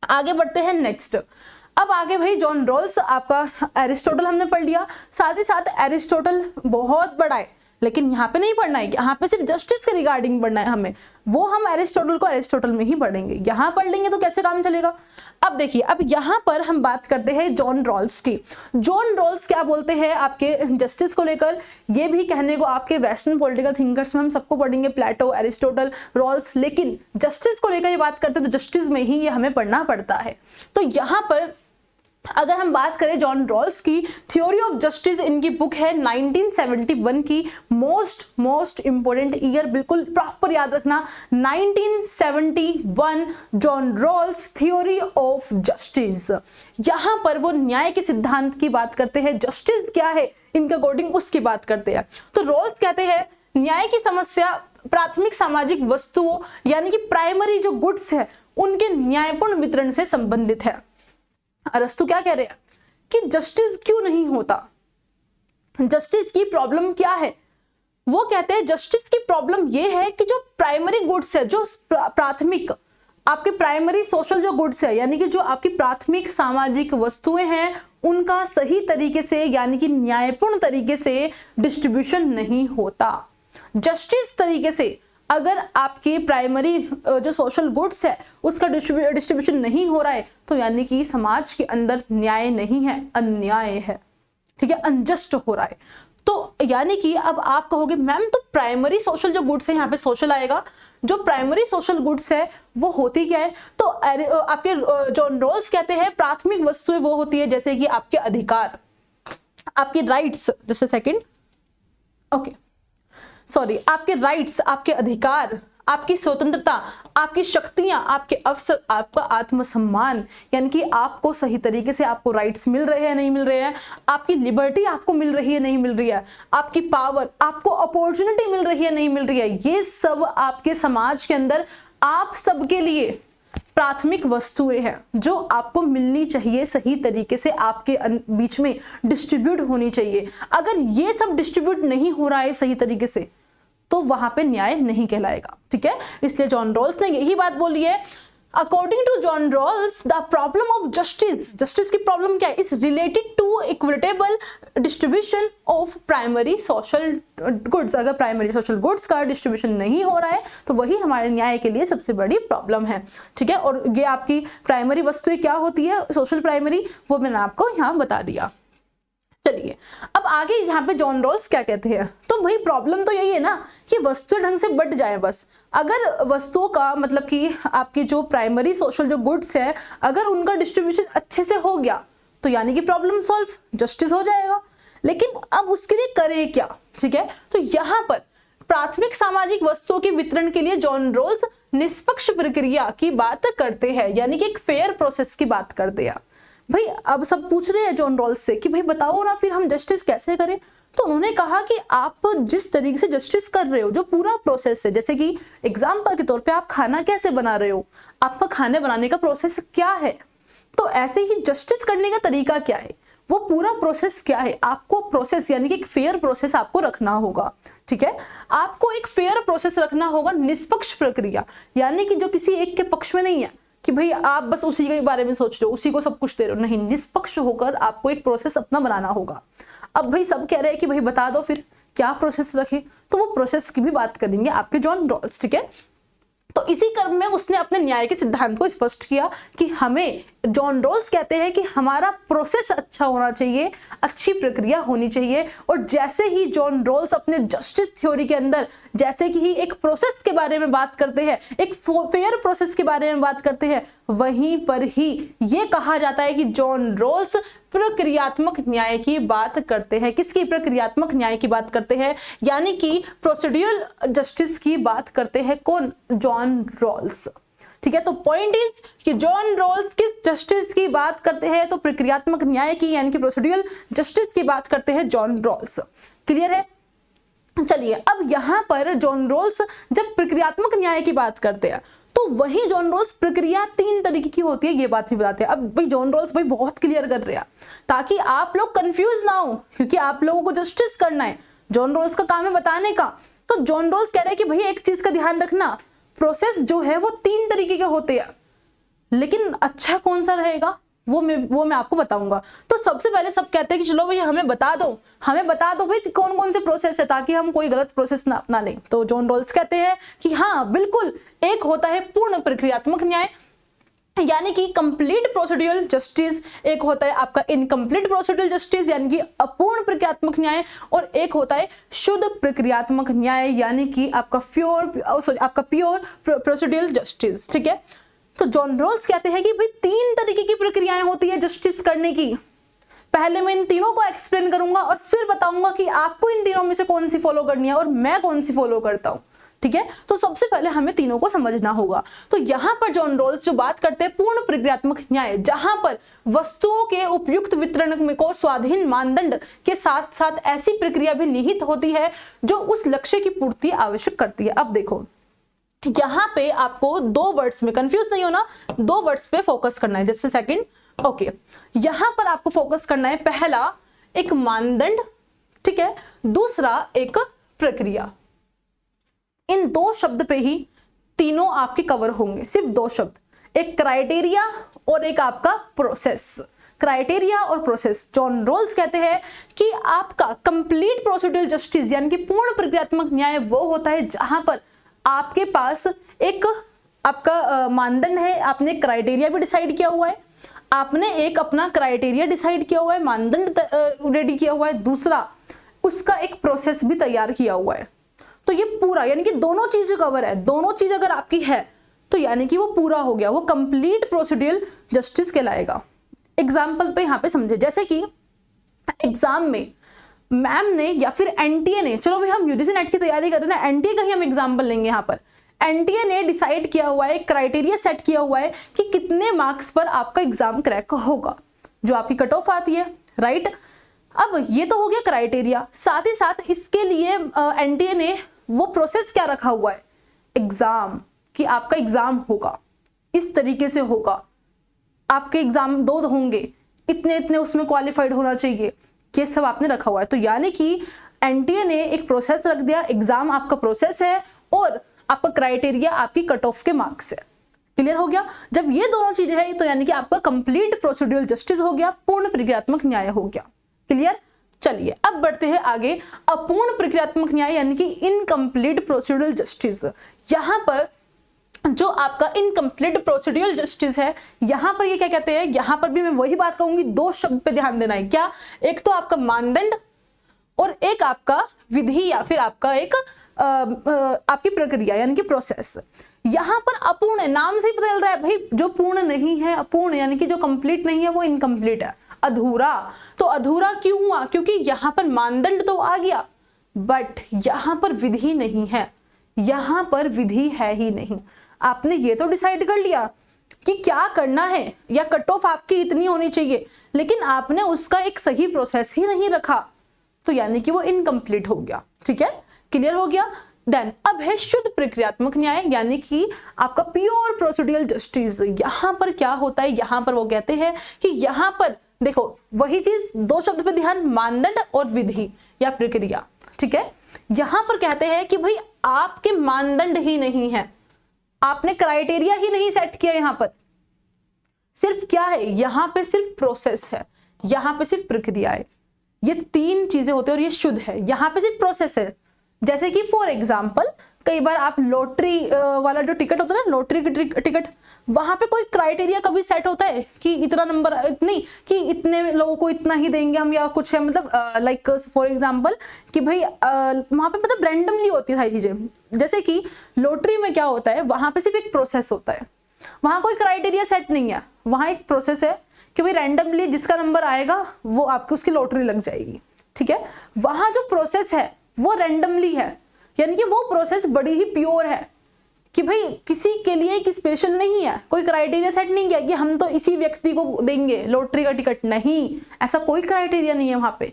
आगे बढ़ते हैं नेक्स्ट। अब आगे भाई जॉन रॉल्स, आपका एरिस्टोटल हमने पढ़ लिया, साथ ही साथ एरिस्टोटल बहुत बड़ा है, लेकिन यहाँ पे नहीं पढ़ना है, यहाँ पे सिर्फ जस्टिस के रिगार्डिंग पढ़ना है हमें, वो हम एरिस्टोटल को एरिस्टोटल में ही पढ़ेंगे। यहाँ पढ़ लेंगे तो कैसे काम चलेगा। अब देखिए, अब यहाँ पर हम बात करते हैं जॉन रॉल्स की। जॉन रॉल्स क्या बोलते हैं आपके जस्टिस को लेकर, ये भी कहने को आपके वेस्टर्न पॉलिटिकल थिंकर्स में हम सबको पढ़ेंगे, प्लेटो, एरिस्टोटल, रॉल्स, लेकिन जस्टिस को लेकर ये बात करते हैं तो जस्टिस में ही ये हमें पढ़ना पड़ता है। तो यहाँ पर अगर हम बात करें जॉन रॉल्स की, थ्योरी ऑफ जस्टिस इनकी बुक है 1971 की, मोस्ट इंपोर्टेंट ईयर, बिल्कुल प्रॉपर याद रखना, 1971 John Rawls theory of justice. यहां पर वो न्याय के सिद्धांत की बात करते हैं, जस्टिस क्या है इनके अकॉर्डिंग उसकी बात करते हैं। तो रॉल्स कहते हैं न्याय की समस्या प्राथमिक सामाजिक वस्तुओं यानी कि प्राइमरी जो गुड्स है उनके न्यायपूर्ण वितरण से संबंधित है। अरस्तु क्या कह रहे हैं कि जस्टिस क्यों नहीं होता, जस्टिस की प्रॉब्लम क्या है। वो कहते हैं जस्टिस की प्रॉब्लम ये है कि जो प्राइमरी गुड्स है, जो प्राथमिक आपके प्राइमरी सोशल जो गुड्स है, यानी कि जो आपकी प्राथमिक सामाजिक वस्तुएं हैं, उनका सही तरीके से यानी कि न्यायपूर्ण तरीके से डिस्ट्रीब्यूशन नहीं होता। जस्टिस तरीके से अगर आपकी प्राइमरी जो सोशल गुड्स है उसका डिस्ट्रीब्यूशन नहीं हो रहा है, तो यानी कि समाज के अंदर न्याय नहीं है, अन्याय है। ठीक है, अनजस्ट हो रहा है। तो यानी कि अब आप कहोगे मैम तो प्राइमरी सोशल जो गुड्स है, यहाँ पे सोशल आएगा, जो प्राइमरी सोशल गुड्स है वो होती क्या है। तो आपके जॉन रॉल्स कहते हैं प्राथमिक वस्तुएं वो होती है जैसे कि आपके अधिकार, आपके rights, just a second, okay sorry, आपके राइट्स, आपके अधिकार, आपकी स्वतंत्रता, आपकी शक्तियां, आपके अवसर, आपका आत्मसम्मान, यानी कि आपको सही तरीके से आपको राइट्स मिल रहे हैं नहीं मिल रहे हैं, आपकी लिबर्टी आपको मिल रही है नहीं मिल रही है, आपकी पावर, आपको अपॉर्चुनिटी मिल रही है नहीं मिल रही है, ये सब आपके समाज के अंदर आप सबके लिए प्राथमिक वस्तुएं हैं जो आपको मिलनी चाहिए, सही तरीके से आपके बीच में डिस्ट्रीब्यूट होनी चाहिए। अगर ये सब डिस्ट्रीब्यूट नहीं हो रहा है सही तरीके से तो वहां पे न्याय नहीं कहलाएगा। ठीक है, इसलिए जॉन रॉल्स ने यही बात बोली है according to John Rawls the problem of justice की प्रॉब्लम क्या है, is related to equitable distribution of primary social goods. अगर प्राइमरी सोशल गुड्स का डिस्ट्रीब्यूशन नहीं हो रहा है तो वही हमारे न्याय के लिए सबसे बड़ी प्रॉब्लम है, ठीक है। और ये आपकी प्राइमरी वस्तुएं क्या होती है, सोशल प्राइमरी, वो मैंने आपको यहाँ बता दिया। चलिए अब आगे यहाँ पे जॉन रॉल्स क्या कहते हैं, तो भाई प्रॉब्लम तो यही है ना कि वस्तुएं ढंग से बट जाए। बस अगर वस्तुओं का मतलब कि आपकी जो प्राइमरी सोशल जो गुड्स है अगर उनका डिस्ट्रीब्यूशन अच्छे से हो गया तो यानी कि प्रॉब्लम सॉल्व, जस्टिस हो जाएगा। लेकिन अब उसके लिए करें क्या, ठीक है। तो यहाँ पर प्राथमिक सामाजिक वस्तुओं के वितरण के लिए जॉन रॉल्स निष्पक्ष प्रक्रिया की बात करते हैं, यानी कि एक फेयर प्रोसेस की बात करते हैं। भाई अब सब पूछ रहे हैं जॉन रॉल्स से कि भाई बताओ ना फिर हम जस्टिस कैसे करें। तो उन्होंने कहा कि आप जिस तरीके से जस्टिस कर रहे हो, जो पूरा प्रोसेस है, जैसे कि एग्जाम्पल के तौर पे आप खाना कैसे बना रहे हो, आपका खाने बनाने का प्रोसेस क्या है, तो ऐसे ही जस्टिस करने का तरीका क्या है, वो पूरा प्रोसेस क्या है, आपको प्रोसेस यानी कि एक फेयर प्रोसेस आपको रखना होगा, ठीक है। आपको एक फेयर प्रोसेस रखना होगा, निष्पक्ष प्रक्रिया, यानी कि जो किसी एक के पक्ष में नहीं है कि भाई आप बस उसी के बारे में सोच रहे हो, उसी को सब कुछ दे रहे हो, नहीं, निष्पक्ष होकर आपको एक प्रोसेस अपना बनाना होगा। अब भाई सब कह रहे हैं कि भाई बता दो फिर क्या प्रोसेस रखे, तो वो प्रोसेस की भी बात करेंगे आपके जॉन रॉल्स, ठीक है। तो इसी क्रम में उसने अपने न्याय के सिद्धांत को स्पष्ट किया कि हमें, जॉन रॉल्स कहते हैं कि हमारा प्रोसेस अच्छा होना चाहिए, अच्छी प्रक्रिया होनी चाहिए। और जैसे ही जॉन रॉल्स अपने जस्टिस थ्योरी के अंदर जैसे कि ही एक प्रोसेस के बारे में बात करते हैं, एक फेयर प्रोसेस के बारे में बात करते हैं, वहीं पर ही ये कहा जाता है कि जॉन रॉल्स प्रक्रियात्मक न्याय की बात करते हैं। किसकी प्रक्रियात्मक न्याय की बात करते हैं, यानी कि प्रोसीड्यूरल जस्टिस की बात करते हैं। कौन, जॉन रॉल्स, ठीक है। तो पॉइंट इज कि जॉन रॉल्स किस जस्टिस की बात करते हैं, तो प्रक्रियात्मक न्याय की यानी कि प्रोसीड्यूरल जस्टिस की बात करते हैं जॉन रॉल्स। क्लियर है। चलिए अब यहां पर जॉन रॉल्स जब प्रक्रियात्मक न्याय की बात करते हैं तो वही जॉन रॉल्स प्रक्रिया 3 तरीके की होती है, ये बात भी बताते हैं। अब भाई जॉन रॉल्स भाई बहुत क्लियर कर रहे हैं ताकि आप लोग कंफ्यूज ना हो, क्योंकि आप लोगों को जस्टिस करना है, जॉन रॉल्स का काम है बताने का। तो जॉन रॉल्स कह रहे हैं कि भाई एक चीज का ध्यान रखना, प्रोसेस जो है वो 3 तरीके के होते हैं, लेकिन अच्छा कौन सा रहेगा वो मैं आपको बताऊंगा। तो सबसे पहले सब कहते हैं कि चलो भाई हमें बता दो भाई कौन कौन से प्रोसेस है, ताकि हम कोई गलत प्रोसेस ना अपना लें। तो जॉन रॉल्स कहते हैं कि हाँ बिल्कुल, एक होता है पूर्ण प्रक्रियात्मक न्याय यानी कि कंप्लीट प्रोसीड्यूरल जस्टिस, एक होता है आपका इनकम्प्लीट प्रोसीड्यूरल जस्टिस यानी कि अपूर्ण प्रक्रियात्मक न्याय, और एक होता है शुद्ध प्रक्रियात्मक न्याय यानी कि आपका प्योर प्रोसीड्यूरल जस्टिस, ठीक है। तो जॉन रॉल्स कहते हैं कि भाई 3 तरीके की प्रक्रियाएं होती है जस्टिस करने की। पहले मैं इन तीनों को एक्सप्लेन करूंगा और फिर बताऊंगा कि आपको इन तीनों में से कौन सी फॉलो करनी है और मैं कौन सी फॉलो करता हूं, ठीक है। तो सबसे पहले हमें तीनों को समझना होगा। तो यहां पर जॉन रॉल्स जो बात करते हैं पूर्ण प्रक्रियात्मक न्याय, जहां पर वस्तुओं के उपयुक्त वितरण में को स्वाधीन मानदंड के साथ साथ ऐसी प्रक्रिया भी निहित होती है जो उस लक्ष्य की पूर्ति आवश्यक करती है। अब देखो यहां पे आपको 2 वर्ड्स में कंफ्यूज नहीं होना, 2 वर्ड्स पे फोकस करना है। जैसे सेकंड, ओके, यहां पर आपको फोकस करना है, पहला एक मानदंड, ठीक है, दूसरा एक प्रक्रिया। इन 2 शब्द पे ही तीनों आपके कवर होंगे, सिर्फ 2 शब्द, एक क्राइटेरिया और एक आपका प्रोसेस। क्राइटेरिया और प्रोसेस, जॉन रॉल्स कहते हैं कि आपका कंप्लीट प्रोसीड्यूरल जस्टिस यानी कि पूर्ण प्रक्रियात्मक न्याय वो होता है जहां पर आपके पास एक आपका मानदंड है, आपने क्राइटेरिया भी डिसाइड किया हुआ है, आपने एक अपना क्राइटेरिया डिसाइड किया हुआ है, मानदंड रेडी किया हुआ है, दूसरा उसका एक प्रोसेस भी तैयार किया हुआ है। तो ये पूरा यानी कि दोनों चीज कवर है, दोनों चीज अगर आपकी है तो यानी कि वो पूरा हो गया, वो कंप्लीट प्रोसीड्यूरल जस्टिस कहलाएगा। एग्जाम्पल पे यहाँ पे समझे, जैसे कि एग्जाम में मैम ने या फिर एनटीए ने, चलो भाई हम यूजीसी नेट की तैयारी कर रहे हैं ना, एनटीए का ही हम एग्जाम्पल लेंगे। यहाँ पर एनटीए ने डिसाइड किया हुआ है, क्राइटेरिया सेट किया हुआ है कि कितने मार्क्स पर आपका एग्जाम क्रैक होगा, जो आपकी कट ऑफ आती है, राइट। अब ये तो हो गया क्राइटेरिया, साथ ही साथ इसके लिए एनटीए ने वो प्रोसेस क्या रखा हुआ है, एग्जाम, कि आपका एग्जाम होगा इस तरीके से होगा, आपके एग्जाम 2 होंगे, इतने इतने उसमें क्वालिफाइड होना चाहिए, ये सब आपने रखा हुआ है। तो यानी कि एनटीए ने एक प्रोसेस रख दिया, एग्जाम आपका प्रोसेस है और आपका क्राइटेरिया आपकी कट ऑफ के मार्क्स है। क्लियर हो गया। जब ये दोनों चीजें है तो यानी कि आपका कंप्लीट प्रोसीड्यूरल जस्टिस हो गया, पूर्ण प्रक्रियात्मक न्याय हो गया। क्लियर। चलिए अब बढ़ते हैं आगे। अपूर्ण प्रक्रियात्मक न्याय यानी कि इनकम्प्लीट प्रोसीड्यूरल जस्टिस। यहां पर जो आपका इनकम्प्लीट प्रोसीड्यूरल जस्टिस है, यहां पर ये क्या कहते हैं, यहां पर भी मैं वही बात कहूंगी, दो शब्द पे ध्यान देना है। क्या? एक तो आपका मानदंड और एक आपका विधि या फिर आपका एक आपकी प्रक्रिया यानी कि प्रोसेस। यहां पर अपूर्ण है, नाम से ही पता चल रहा है भाई, जो पूर्ण नहीं है अपूर्ण, यानी कि जो कंप्लीट नहीं है वो इनकम्प्लीट है, अधूरा। तो अधूरा क्यों हुआ? क्योंकि यहां पर मानदंड तो आ गया बट यहां पर विधि नहीं है, यहां पर विधि है ही नहीं। आपने ये तो डिसाइड कर लिया कि क्या करना है या कट ऑफ आपकी इतनी होनी चाहिए, लेकिन आपने उसका एक सही प्रोसेस ही नहीं रखा, तो यानी कि वो इनकम्प्लीट हो गया। ठीक है, क्लियर हो गया। देन अब है शुद्ध प्रक्रियात्मक न्याय यानी कि आपका प्योर प्रोसीड्यूरल जस्टिस। यहां पर क्या होता है, यहां पर वो कहते हैं कि यहां पर देखो वही चीज, दो शब्द पे ध्यान, मानदंड और विधि या प्रक्रिया। ठीक है, यहां पर कहते हैं कि भाई आपके मानदंड ही नहीं है, आपने क्राइटेरिया ही नहीं सेट किया। यहां पर सिर्फ क्या है, यहां पे सिर्फ प्रोसेस है, यहां पे सिर्फ प्रक्रिया है, ये तीन चीजें होती है और ये शुद्ध है। यहां पे सिर्फ प्रोसेस है। जैसे कि फॉर एग्जांपल कई बार आप लॉटरी वाला जो टिकट होता है ना, लॉटरी की टिकट, वहां पे कोई क्राइटेरिया कभी सेट होता है कि इतना नंबर, इतनी कि इतने लोगों को इतना ही देंगे हम, या कुछ है मतलब लाइक फॉर एग्जांपल कि भाई वहां पे मतलब रैंडमली होती है सारी चीजें। जैसे कि लॉटरी में क्या होता है, वहां पे सिर्फ एक प्रोसेस होता है, वहां कोई क्राइटेरिया सेट नहीं है, वहां एक प्रोसेस है कि भाई रैंडमली जिसका नंबर आएगा वो आपकी उसकी लॉटरी लग जाएगी। ठीक है, वहां जो प्रोसेस है वो रैंडमली है, यानी कि वो प्रोसेस बड़ी ही प्योर है कि भाई किसी के लिए एक स्पेशल नहीं है, कोई क्राइटेरिया सेट नहीं किया कि हम तो इसी व्यक्ति को देंगे लॉटरी का टिकट, नहीं, ऐसा कोई क्राइटेरिया नहीं है वहां पे।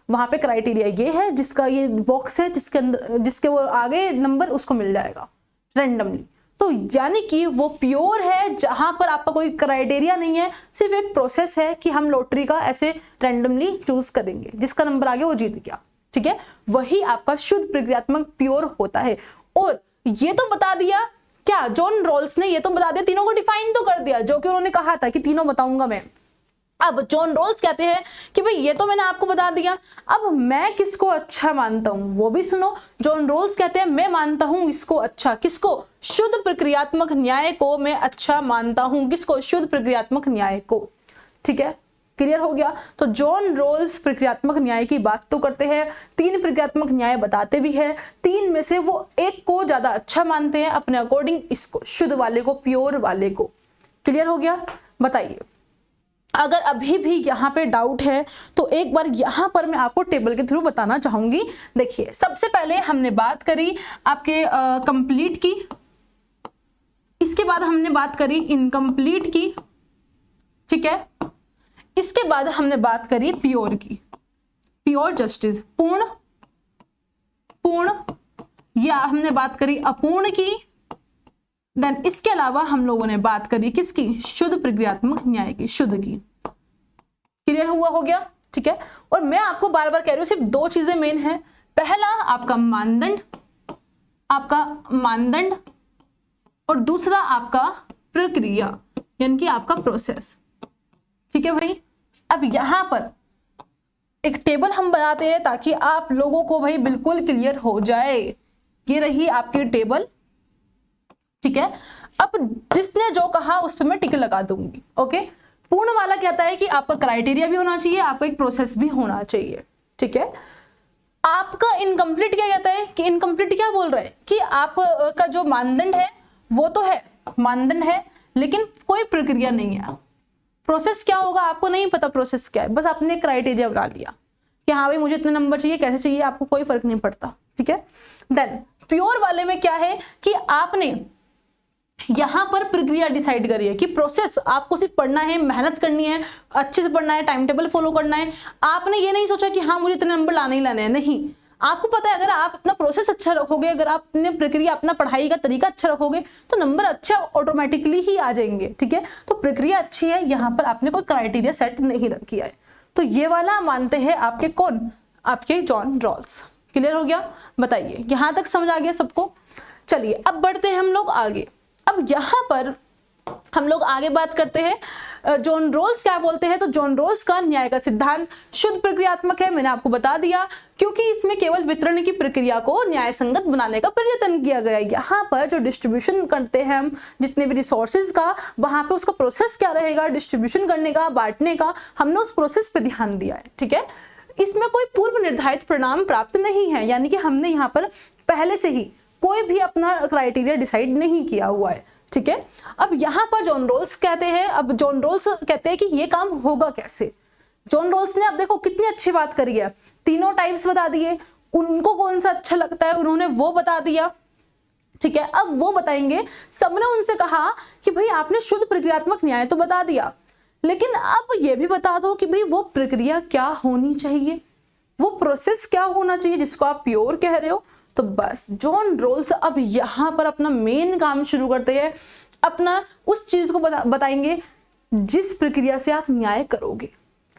वहां पे क्राइटेरिया ये है जिसका ये बॉक्स है, जिसके अंदर जिसके वो आगे नंबर उसको मिल जाएगा रैंडमली। तो यानी कि वो प्योर है, जहां पर आपका कोई क्राइटेरिया नहीं है, सिर्फ एक प्रोसेस है कि हम लॉटरी का ऐसे रैंडमली चूज करेंगे, जिसका नंबर आ गया वो जीत गया। ठीक है, वही आपका शुद्ध प्रक्रियात्मक प्योर होता है। और ये तो बता दिया क्या, जॉन रॉल्स ने ये तो बता दिया, तीनों को डिफाइन तो कर दिया, जो कि उन्होंने कहा था कि तीनों बताऊंगा मैं। अब जॉन रॉल्स कहते हैं कि भाई ये तो मैंने आपको बता दिया, अब मैं किसको अच्छा मानता हूं वो भी सुनो। जॉन रॉल्स कहते हैं मैं मानता हूं इसको अच्छा, किसको? शुद्ध प्रक्रियात्मक न्याय को मैं अच्छा मानता हूं, किसको? शुद्ध प्रक्रियात्मक न्याय को। ठीक है, क्लियर हो गया। तो जॉन रॉल्स प्रक्रियात्मक न्याय की बात तो करते हैं, तीन प्रक्रियात्मक न्याय बताते भी हैं, तीन में से वो एक को ज्यादा अच्छा मानते हैं अपने अकॉर्डिंग, इसको शुद्ध वाले को, प्योर वाले को। क्लियर हो गया। बताइए अगर अभी भी यहाँ पे डाउट है तो एक बार यहाँ पर मैं आपको टेबल के थ्रू बताना चाहूंगी। देखिए सबसे पहले हमने बात करी आपके कंप्लीट की, इसके बाद हमने बात करी इनकम्प्लीट की। ठीक है, इसके बाद हमने बात करी प्योर की, प्योर जस्टिस, पूर्ण, पूर्ण, या हमने बात करी अपूर्ण की। देन इसके अलावा हम लोगों ने बात करी किसकी? शुद्ध प्रक्रियात्मक न्याय की, शुद्ध की। क्लियर हुआ, हो गया। ठीक है, और मैं आपको बार बार कह रही हूं सिर्फ दो चीजें मेन है, पहला आपका मानदंड, आपका मानदंड, और दूसरा आपका प्रक्रिया यानी कि आपका प्रोसेस। ठीक है भाई, अब यहां पर एक टेबल हम बनाते हैं ताकि आप लोगों को भाई बिल्कुल क्लियर हो जाए। ये रही आपकी टेबल। ठीक है, अब जिसने जो कहा उस पर मैं टिक लगा दूंगी। ओके, पूर्ण वाला कहता है कि आपका क्राइटेरिया भी होना चाहिए, आपका एक प्रोसेस भी होना चाहिए। ठीक है, आपका इनकम्प्लीट क्या कहता है कि इनकम्प्लीट क्या बोल रहा है कि आपका जो मानदंड है वो तो है, मानदंड है लेकिन कोई प्रक्रिया नहीं है। प्रोसेस क्या होगा आपको नहीं पता, प्रोसेस क्या है, बस आपने क्राइटेरिया बना लिया कि हाँ भाई मुझे इतने नंबर चाहिए, कैसे चाहिए, आपको कोई फर्क नहीं पड़ता। ठीक है, देन प्योर वाले में क्या है कि आपने यहां पर प्रक्रिया डिसाइड करी है कि प्रोसेस आपको सिर्फ पढ़ना है, मेहनत करनी है, अच्छे से पढ़ना है, टाइम टेबल फॉलो करना है। आपने ये नहीं सोचा कि हाँ मुझे इतने नंबर लाने ही लाने हैं, नहीं। आपको पता है अगर आप अपना प्रोसेस अच्छा रखोगे, अगर आप अपने प्रक्रिया, अपना पढ़ाई का तरीका अच्छा रखोगे तो नंबर अच्छे ऑटोमेटिकली ही आ जाएंगे। ठीक है, तो प्रक्रिया अच्छी है, यहाँ पर आपने कोई क्राइटेरिया सेट नहीं किया है। तो ये वाला मानते हैं आपके कौन? आपके जॉन रॉल्स। क्लियर हो गया। बताइए यहां तक समझ आ गया सबको। चलिए अब बढ़ते हैं हम लोग आगे। अब यहां पर हम लोग आगे बात करते हैं। जॉन रोल्स क्या बोलते हैं, तो जॉन रोल्स का न्याय का सिद्धांत शुद्ध प्रक्रियात्मक है, मैंने आपको बता दिया, क्योंकि इसमें केवल वितरण की प्रक्रिया को न्याय संगत बनाने का प्रयत्न किया गया है। यहाँ पर जो डिस्ट्रीब्यूशन करते हैं हम जितने भी रिसोर्सेज का, वहां पे उसका प्रोसेस क्या रहेगा, डिस्ट्रीब्यूशन करने का, बांटने का, हमने उस प्रोसेस पे ध्यान दिया है। ठीक है, इसमें कोई पूर्व निर्धारित परिणाम प्राप्त नहीं है, यानी कि हमने यहाँ पर पहले से ही कोई भी अपना क्राइटेरिया डिसाइड नहीं किया हुआ है। ठीक है, अब यहाँ पर जॉन रोल्स कहते हैं, अब जॉन रोल्स कहते हैं कि ये काम होगा कैसे। जॉन रोल्स ने अब देखो कितनी अच्छी बात करी है, तीनों टाइप्स बता दिए, उनको कौन सा अच्छा लगता है उन्होंने वो बता दिया। ठीक है, अब वो बताएंगे। सबने उनसे कहा कि भाई आपने शुद्ध प्रक्रियात्मक न्याय तो बता दिया, लेकिन अब ये भी बता दो कि भाई वो प्रक्रिया क्या होनी चाहिए, वो प्रोसेस क्या होना चाहिए जिसको आप प्योर कह रहे हो। तो बस जॉन रोल्स अब यहाँ पर अपना मेन काम शुरू करते हैं, अपना उस चीज को बताएंगे जिस प्रक्रिया से आप न्याय करोगे।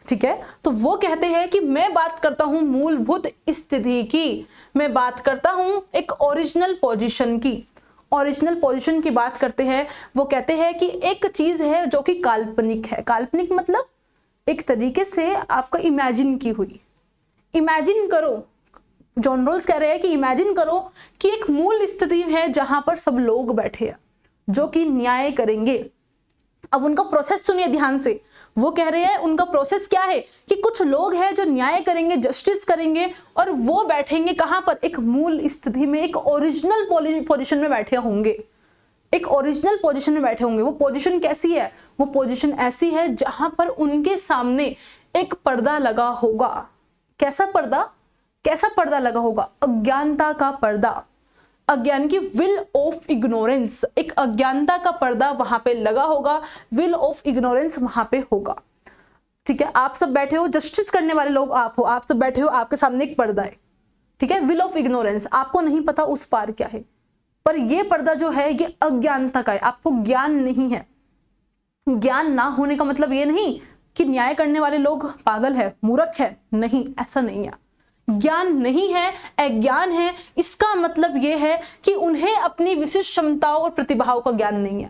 ठीक है, तो वो कहते हैं कि मैं बात करता हूं मूलभूत स्थिति की, मैं बात करता हूं एक ओरिजिनल पोजीशन की। ओरिजिनल पोजीशन की बात करते हैं, वो कहते हैं कि एक चीज है जो कि काल्पनिक है। काल्पनिक मतलब एक तरीके से आपका इमेजिन की हुई। इमेजिन करो, जॉन रोल्स कह रहे हैं कि इमेजिन करो कि एक मूल स्थिति है जहां पर सब लोग बैठे हैं जो कि न्याय करेंगे। अब उनका प्रोसेस सुनिए ध्यान से, वो कह रहे हैं उनका प्रोसेस क्या है कि कुछ लोग हैं जो न्याय करेंगे, जस्टिस करेंगे, और वो बैठेंगे कहां पर, एक मूल स्थिति में, एक ओरिजिनल पोजीशन में बैठे होंगे, एक ओरिजिनल पोजीशन में बैठे होंगे। वो पोजीशन कैसी है, वो पोजीशन ऐसी है जहां पर उनके सामने एक पर्दा लगा होगा। कैसा पर्दा, कैसा पर्दा लगा होगा, अज्ञानता का पर्दा, अज्ञान की विल ऑफ इग्नोरेंस, एक अज्ञानता का पर्दा वहां पे लगा होगा, विल ऑफ इग्नोरेंस वहां पे होगा। ठीक है, आप सब बैठे हो, जस्टिस करने वाले लोग आप हो, आप सब बैठे हो, आपके सामने एक पर्दा है। ठीक है, विल ऑफ इग्नोरेंस, आपको नहीं पता उस पार क्या है, पर ये पर्दा जो है ये अज्ञानता का है, आपको ज्ञान नहीं है। ज्ञान ना होने का मतलब ये नहीं कि न्याय करने वाले लोग पागल है, मूर्ख है, नहीं, ऐसा नहीं है। ज्ञान नहीं है, अज्ञान है, इसका मतलब यह है कि उन्हें अपनी विशिष्ट क्षमताओं और प्रतिभाओं का ज्ञान नहीं है।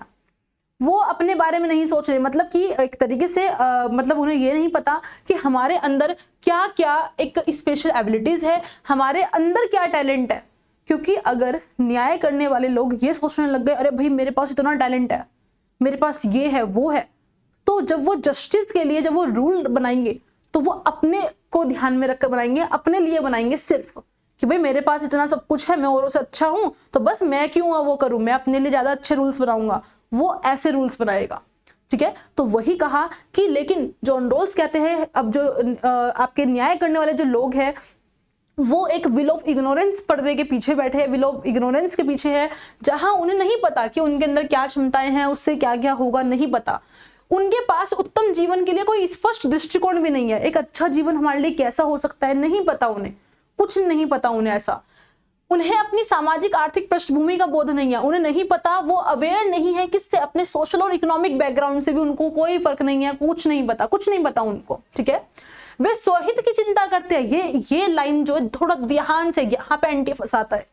वो अपने बारे में नहीं सोच रहे, मतलब कि एक तरीके से मतलब उन्हें ये नहीं पता कि हमारे अंदर क्या क्या एक स्पेशल एबिलिटीज है, हमारे अंदर क्या टैलेंट है। क्योंकि अगर न्याय करने वाले लोग ये सोचने लग गए, अरे भाई मेरे पास इतना टैलेंट है, मेरे पास ये है वो है, तो जब वो जस्टिस के लिए जब वो रूल बनाएंगे तो वो अपने को ध्यान में रखकर बनाएंगे, अपने लिए बनाएंगे सिर्फ कि भाई मेरे पास इतना सब कुछ है, मैं औरों से अच्छा हूं, तो बस मैं क्यों वो करूं, मैं अपने लिए ज्यादा अच्छे रूल्स बनाऊंगा, वो ऐसे रूल्स बनाएगा। ठीक है, तो वही कहा कि लेकिन जॉन रोल्स कहते हैं अब जो आपके न्याय करने वाले जो लोग हैं वो एक विल ऑफ इग्नोरेंस पर्दे के पीछे बैठे हैं, विल ऑफ इग्नोरेंस के पीछे है, जहां उन्हें नहीं पता कि उनके अंदर क्या क्षमताएं हैं, उससे क्या क्या होगा, नहीं पता। उनके पास उत्तम जीवन के लिए कोई स्पष्ट दृष्टिकोण भी नहीं है, एक अच्छा जीवन हमारे लिए कैसा हो सकता है नहीं पता, उन्हें कुछ नहीं पता। उन्हें ऐसा, उन्हें अपनी सामाजिक आर्थिक पृष्ठभूमि का बोध नहीं है, उन्हें नहीं पता, वो अवेयर नहीं है किससे, अपने सोशल और इकोनॉमिक बैकग्राउंड से भी उनको कोई फर्क नहीं है, कुछ नहीं पता, कुछ नहीं पता उनको। ठीक है, वे स्वहित की चिंता करते हैं। ये लाइन जो है थोड़ा ध्यान से यहाँ पे एंटी फंसाता है।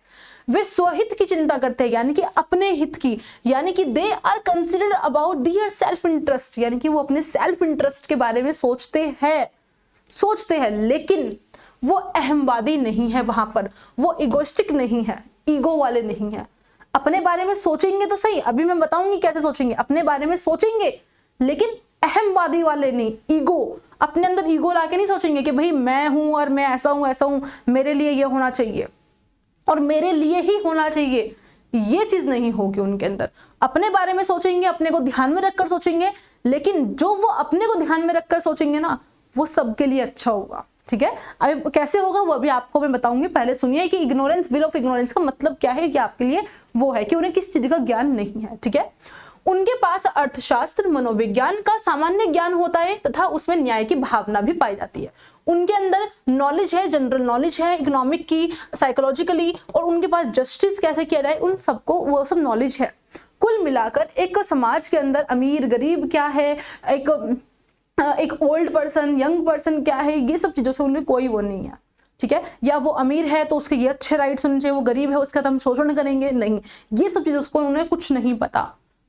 वे स्वहित की चिंता करते हैं, यानी कि अपने हित की, यानी कि they are considered about their self interest, यानी कि वो अपने सेल्फ इंटरेस्ट के बारे में सोचते हैं, लेकिन वो अहमवादी नहीं है, वहां पर वो इगोइस्टिक नहीं है, ईगो वाले नहीं है। अपने बारे में सोचेंगे तो सही, अभी मैं बताऊंगी कैसे सोचेंगे, अपने बारे में सोचेंगे लेकिन अहमवादी वाले नहीं, ईगो, अपने अंदर ईगो लाके नहीं सोचेंगे कि भाई मैं हूं और मैं ऐसा हूं, मेरे लिए ये होना चाहिए और मेरे लिए ही होना चाहिए, ये चीज नहीं होगी उनके अंदर। अपने बारे में सोचेंगे, अपने को ध्यान में रखकर सोचेंगे, लेकिन जो वो अपने को ध्यान में रखकर सोचेंगे ना, वो सबके लिए अच्छा होगा। ठीक है, अब कैसे होगा वो अभी आपको मैं बताऊंगी, पहले सुनिए कि इग्नोरेंस, विल ऑफ इग्नोरेंस का मतलब क्या है, कि आपके लिए वो है कि उन्हें किस चीज का ज्ञान नहीं है। ठीक है, उनके पास अर्थशास्त्र, मनोविज्ञान का सामान्य ज्ञान होता है तथा उसमें न्याय की भावना भी पाई जाती है। उनके अंदर नॉलेज है, जनरल नॉलेज है, इकोनॉमिक की, साइकोलॉजिकली, और उनके पास जस्टिस कैसे किया जाए उन सबको वो सब नॉलेज है। कुल मिलाकर एक समाज के अंदर अमीर गरीब क्या है, एक ओल्ड पर्सन यंग पर्सन क्या है, ये सब चीजों से उन्हें कोई वो नहीं है। ठीक है, या वो अमीर है तो उसके ये अच्छे राइट्स होने चाहिए, वो गरीब है उसका तो हम शोषण करेंगे, नहीं, ये सब चीजों को उन्हें कुछ नहीं पता।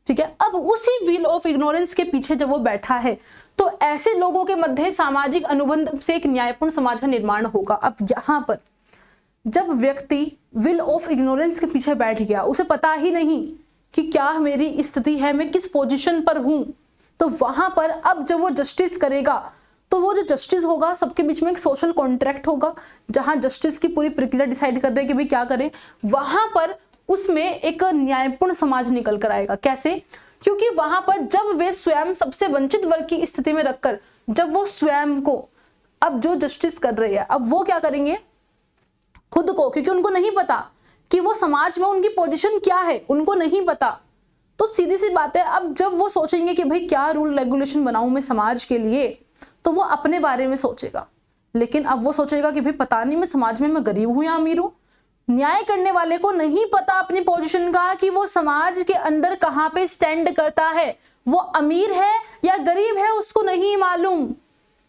ठीक है। अब उसी व्हील ऑफ इग्नोरेंस के पीछे जब वो बैठा है तो ऐसे लोगों के मध्य सामाजिक अनुबंध से एक न्यायपूर्ण समाज का निर्माण होगा। अब यहाँ पर जब व्यक्ति व्हील ऑफ इग्नोरेंस के पीछे बैठ गया, उसे पता ही नहीं कि क्या मेरी स्थिति है, मैं किस पोजीशन पर हूं, तो वहां पर अब जब वो जस्टिस करेगा तो वो जो जस्टिस होगा सबके बीच में एक सोशल कॉन्ट्रैक्ट होगा, जहां जस्टिस की पूरी प्रक्रिया डिसाइड कर रहे हैं कि भाई क्या करें। वहां पर उसमें एक न्यायपूर्ण समाज निकल कर आएगा। कैसे? क्योंकि वहां पर जब वे स्वयं सबसे वंचित वर्ग की स्थिति में रखकर जब वो स्वयं को अब जो जस्टिस कर रहे हैं, अब वो क्या करेंगे, खुद को, क्योंकि उनको नहीं पता कि वो समाज में उनकी पोजीशन क्या है, उनको नहीं पता, तो सीधी सी बात है अब जब वो सोचेंगे कि भाई क्या रूल रेगुलेशन बनाऊं मैं समाज के लिए, तो वो अपने बारे में सोचेगा। लेकिन अब वो सोचेगा कि भाई पता नहीं मैं समाज में मैं गरीब हूं या अमीर हूं। न्याय करने वाले को नहीं पता अपनी पोजीशन का कि वो समाज के अंदर कहां पे स्टैंड करता है, वो अमीर है या गरीब है उसको नहीं मालूम,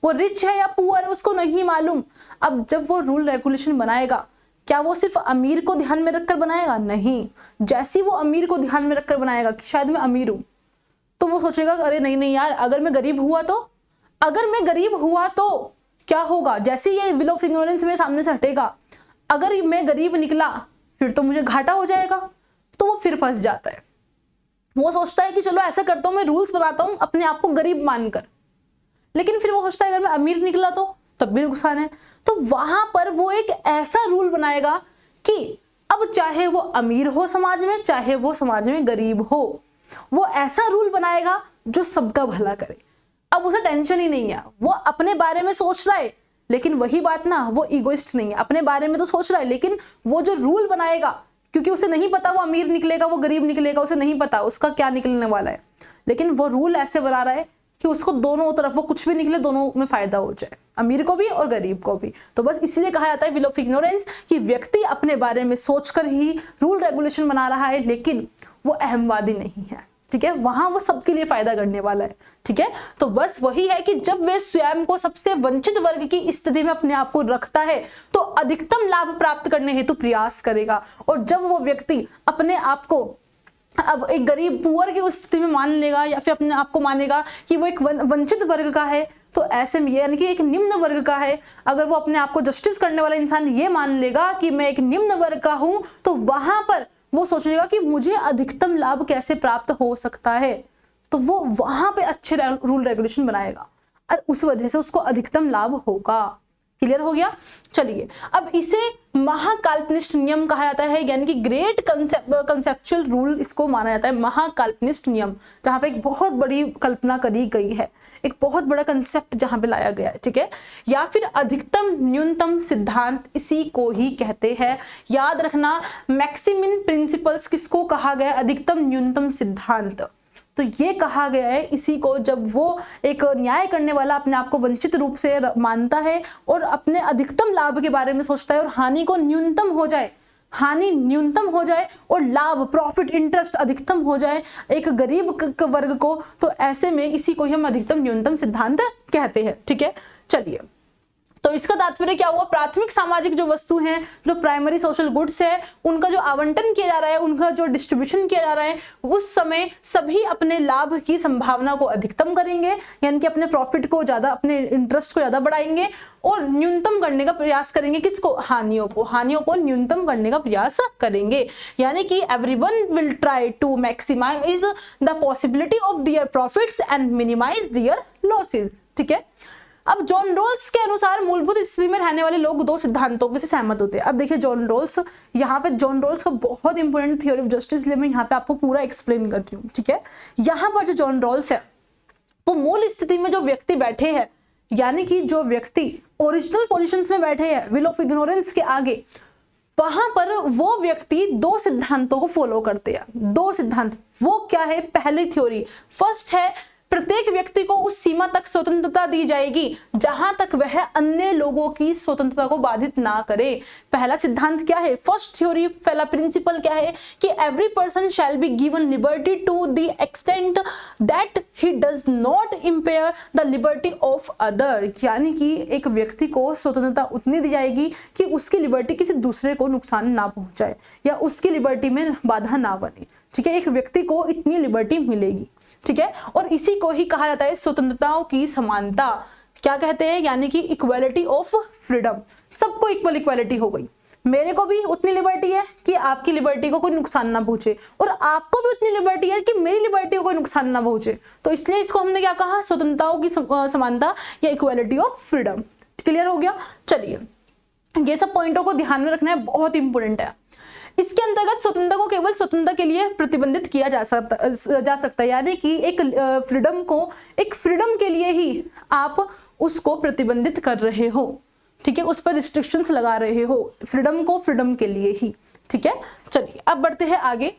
वो रिच है या पुअर है उसको नहीं मालूम। अब जब वो रूल रेगुलेशन बनाएगा, क्या वो सिर्फ अमीर को ध्यान में रखकर बनाएगा? नहीं। जैसे वो अमीर को ध्यान में रखकर बनाएगा कि शायद मैं अमीर हूं, तो वो सोचेगा अरे नहीं नहीं यार, अगर मैं गरीब हुआ तो क्या होगा। जैसे ये व्हील ऑफ इग्नोरेंस मेरे सामने से हटेगा, अगर मैं गरीब निकला फिर तो मुझे घाटा हो जाएगा, तो वो फिर फंस जाता है। वो सोचता है कि चलो ऐसा करता हूं, मैं रूल्स बनाता हूं अपने आप को गरीब मानकर, लेकिन फिर वो सोचता है अगर मैं अमीर निकला तो तब भी नुकसान है। तो वहां पर वो एक ऐसा रूल बनाएगा कि अब चाहे वो अमीर हो समाज में, चाहे वो समाज में गरीब हो, वो ऐसा रूल बनाएगा जो सबका भला करे। अब उसे टेंशन ही नहीं है, वो अपने बारे में सोच रहा है, लेकिन वही बात ना, वो इगोइस्ट नहीं है, अपने बारे में तो सोच रहा है, लेकिन वो जो रूल बनाएगा, क्योंकि उसे नहीं पता वो अमीर निकलेगा वो गरीब निकलेगा, उसे नहीं पता उसका क्या निकलने वाला है, लेकिन वो रूल ऐसे बना रहा है कि उसको दोनों तरफ वो कुछ भी निकले, दोनों में फायदा हो जाए, अमीर को भी और गरीब को भी। तो बस इसलिए कहा जाता है व्हील ऑफ इग्नोरेंस कि व्यक्ति अपने बारे में सोचकर ही रूल रेगुलेशन बना रहा है, लेकिन वो अहमवादी नहीं है। ठीक है, वहां वो सबके लिए फायदा करने वाला है। ठीक है, तो बस वही है कि जब वे स्वयं को सबसे वंचित वर्ग की स्थिति में अपने आप को रखता है तो अधिकतम लाभ प्राप्त करने हेतु प्रयास करेगा, और जब वो व्यक्ति अपने आप को अब एक गरीब पुअर की उस स्थिति में मान लेगा या फिर अपने आप को मानेगा कि वो एक वंचित वर्ग का है, तो ऐसे में यानी कि एक निम्न वर्ग का है, अगर वो अपने आप को जस्टिस करने वाला इंसान ये मान लेगा कि मैं एक निम्न वर्ग का हूं, तो वहां पर वो सोचेगा कि मुझे अधिकतम लाभ कैसे प्राप्त हो सकता है, तो वो वहां पे अच्छे रूल रेगुलेशन बनाएगा और उस वजह से उसको अधिकतम लाभ होगा। क्लियर हो गया? चलिए, अब इसे महाकाल्पनिक नियम कहा जाता है, यानी कि ग्रेट कंसेप्चुअल रूल इसको माना जाता है, महाकाल्पनिक नियम, जहां पे एक बहुत बड़ी कल्पना करी गई है, एक बहुत बड़ा कंसेप्ट जहां पे लाया गया है। ठीक है, या फिर अधिकतम न्यूनतम सिद्धांत इसी को ही कहते हैं। याद रखना, मैक्सिमिन प्रिंसिपल्स किसको कहा गया? अधिकतम न्यूनतम सिद्धांत। तो ये कहा गया है इसी को, जब वो एक न्याय करने वाला अपने आप को वंचित रूप से मानता है और अपने अधिकतम लाभ के बारे में सोचता है और हानि को न्यूनतम हो जाए, हानि न्यूनतम हो जाए और लाभ प्रॉफिट इंटरेस्ट अधिकतम हो जाए एक गरीब वर्ग को, तो ऐसे में इसी को ही हम अधिकतम न्यूनतम सिद्धांत कहते हैं। ठीक है, चलिए, तो इसका तात्पर्य क्या हुआ? प्राथमिक सामाजिक जो वस्तु हैं, जो प्राइमरी सोशल गुड्स है, उनका जो आवंटन किया जा रहा है, उनका जो डिस्ट्रीब्यूशन किया जा रहा है, उस समय सभी अपने लाभ की संभावना को अधिकतम करेंगे, यानी कि अपने प्रॉफिट को ज्यादा, अपने इंटरेस्ट को ज्यादा बढ़ाएंगे और न्यूनतम करने का प्रयास करेंगे। किसको? हानियों को, हानियों को न्यूनतम करने का प्रयास करेंगे, यानी कि everyone will try to maximise the possibility of their profits and minimise their losses. ठीक है, अब जॉन रॉल्स के अनुसार मूलभूत स्थिति में रहने वाले लोग दो सिद्धांतों से सहमत होते हैं। अब देखिए जॉन रॉल्स, यहाँ पे जॉन रॉल्स का बहुत इंपॉर्टेंट थ्योरी ऑफ जस्टिस, इसलिए मैं यहाँ पे आपको पूरा एक्सप्लेन कर रही हूँ। ठीक है, यहाँ पर जो जॉन रॉल्स है वो मूल स्थिति में जो व्यक्ति बैठे हैं, यानी कि जो व्यक्ति ओरिजिनल पोजिशंस में बैठे हैं व्हील ऑफ इग्नोरेंस के आगे, वहां पर वो व्यक्ति दो सिद्धांतों को फॉलो करते हैं। दो सिद्धांत, वो क्या है? पहली थ्योरी, फर्स्ट है प्रत्येक व्यक्ति को उस सीमा तक स्वतंत्रता दी जाएगी जहां तक वह अन्य लोगों की स्वतंत्रता को बाधित ना करे। पहला सिद्धांत क्या है? फर्स्ट थ्योरी, पहला प्रिंसिपल क्या है कि every person shall be given liberty to the extent that he does not impair the liberty of other, यानी कि एक व्यक्ति को स्वतंत्रता उतनी दी जाएगी कि उसकी लिबर्टी किसी दूसरे को नुकसान ना पहुंचाए या उसकी लिबर्टी में बाधा ना बने। ठीक है, एक व्यक्ति को इतनी लिबर्टी मिलेगी, ठीक है, और इसी को ही कहा जाता है स्वतंत्रताओं की समानता। क्या कहते हैं, यानी कि इक्वालिटी ऑफ फ्रीडम, सबको इक्वल इक्वालिटी हो गई। मेरे को भी उतनी लिबर्टी है कि आपकी लिबर्टी को कोई नुकसान ना पहुंचे, और आपको भी उतनी लिबर्टी है कि मेरी लिबर्टी को कोई नुकसान ना पहुंचे। तो इसलिए इसको हमने क्या कहा, स्वतंत्रताओं की समानता या इक्वालिटी ऑफ फ्रीडम। क्लियर हो गया। चलिए, ये सब पॉइंटों को ध्यान में रखना है, बहुत इंपॉर्टेंट है। इसके अंतर्गत स्वतंत्रता को केवल स्वतंत्रता के लिए प्रतिबंधित किया जा सकता है, यानी कि एक फ्रीडम को एक फ्रीडम के लिए ही आप उसको प्रतिबंधित कर रहे हो, ठीक है, उस पर रिस्ट्रिक्शंस लगा रहे हो, फ्रीडम को फ्रीडम के लिए ही, ठीक है। चलिए अब बढ़ते हैं आगे।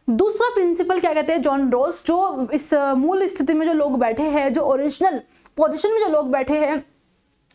दूसरा प्रिंसिपल क्या कहते हैं, जॉन रॉल्स, जो इस मूल स्थिति में जो लोग बैठे हैं, जो ओरिजिनल पोजीशन में जो लोग बैठे हैं,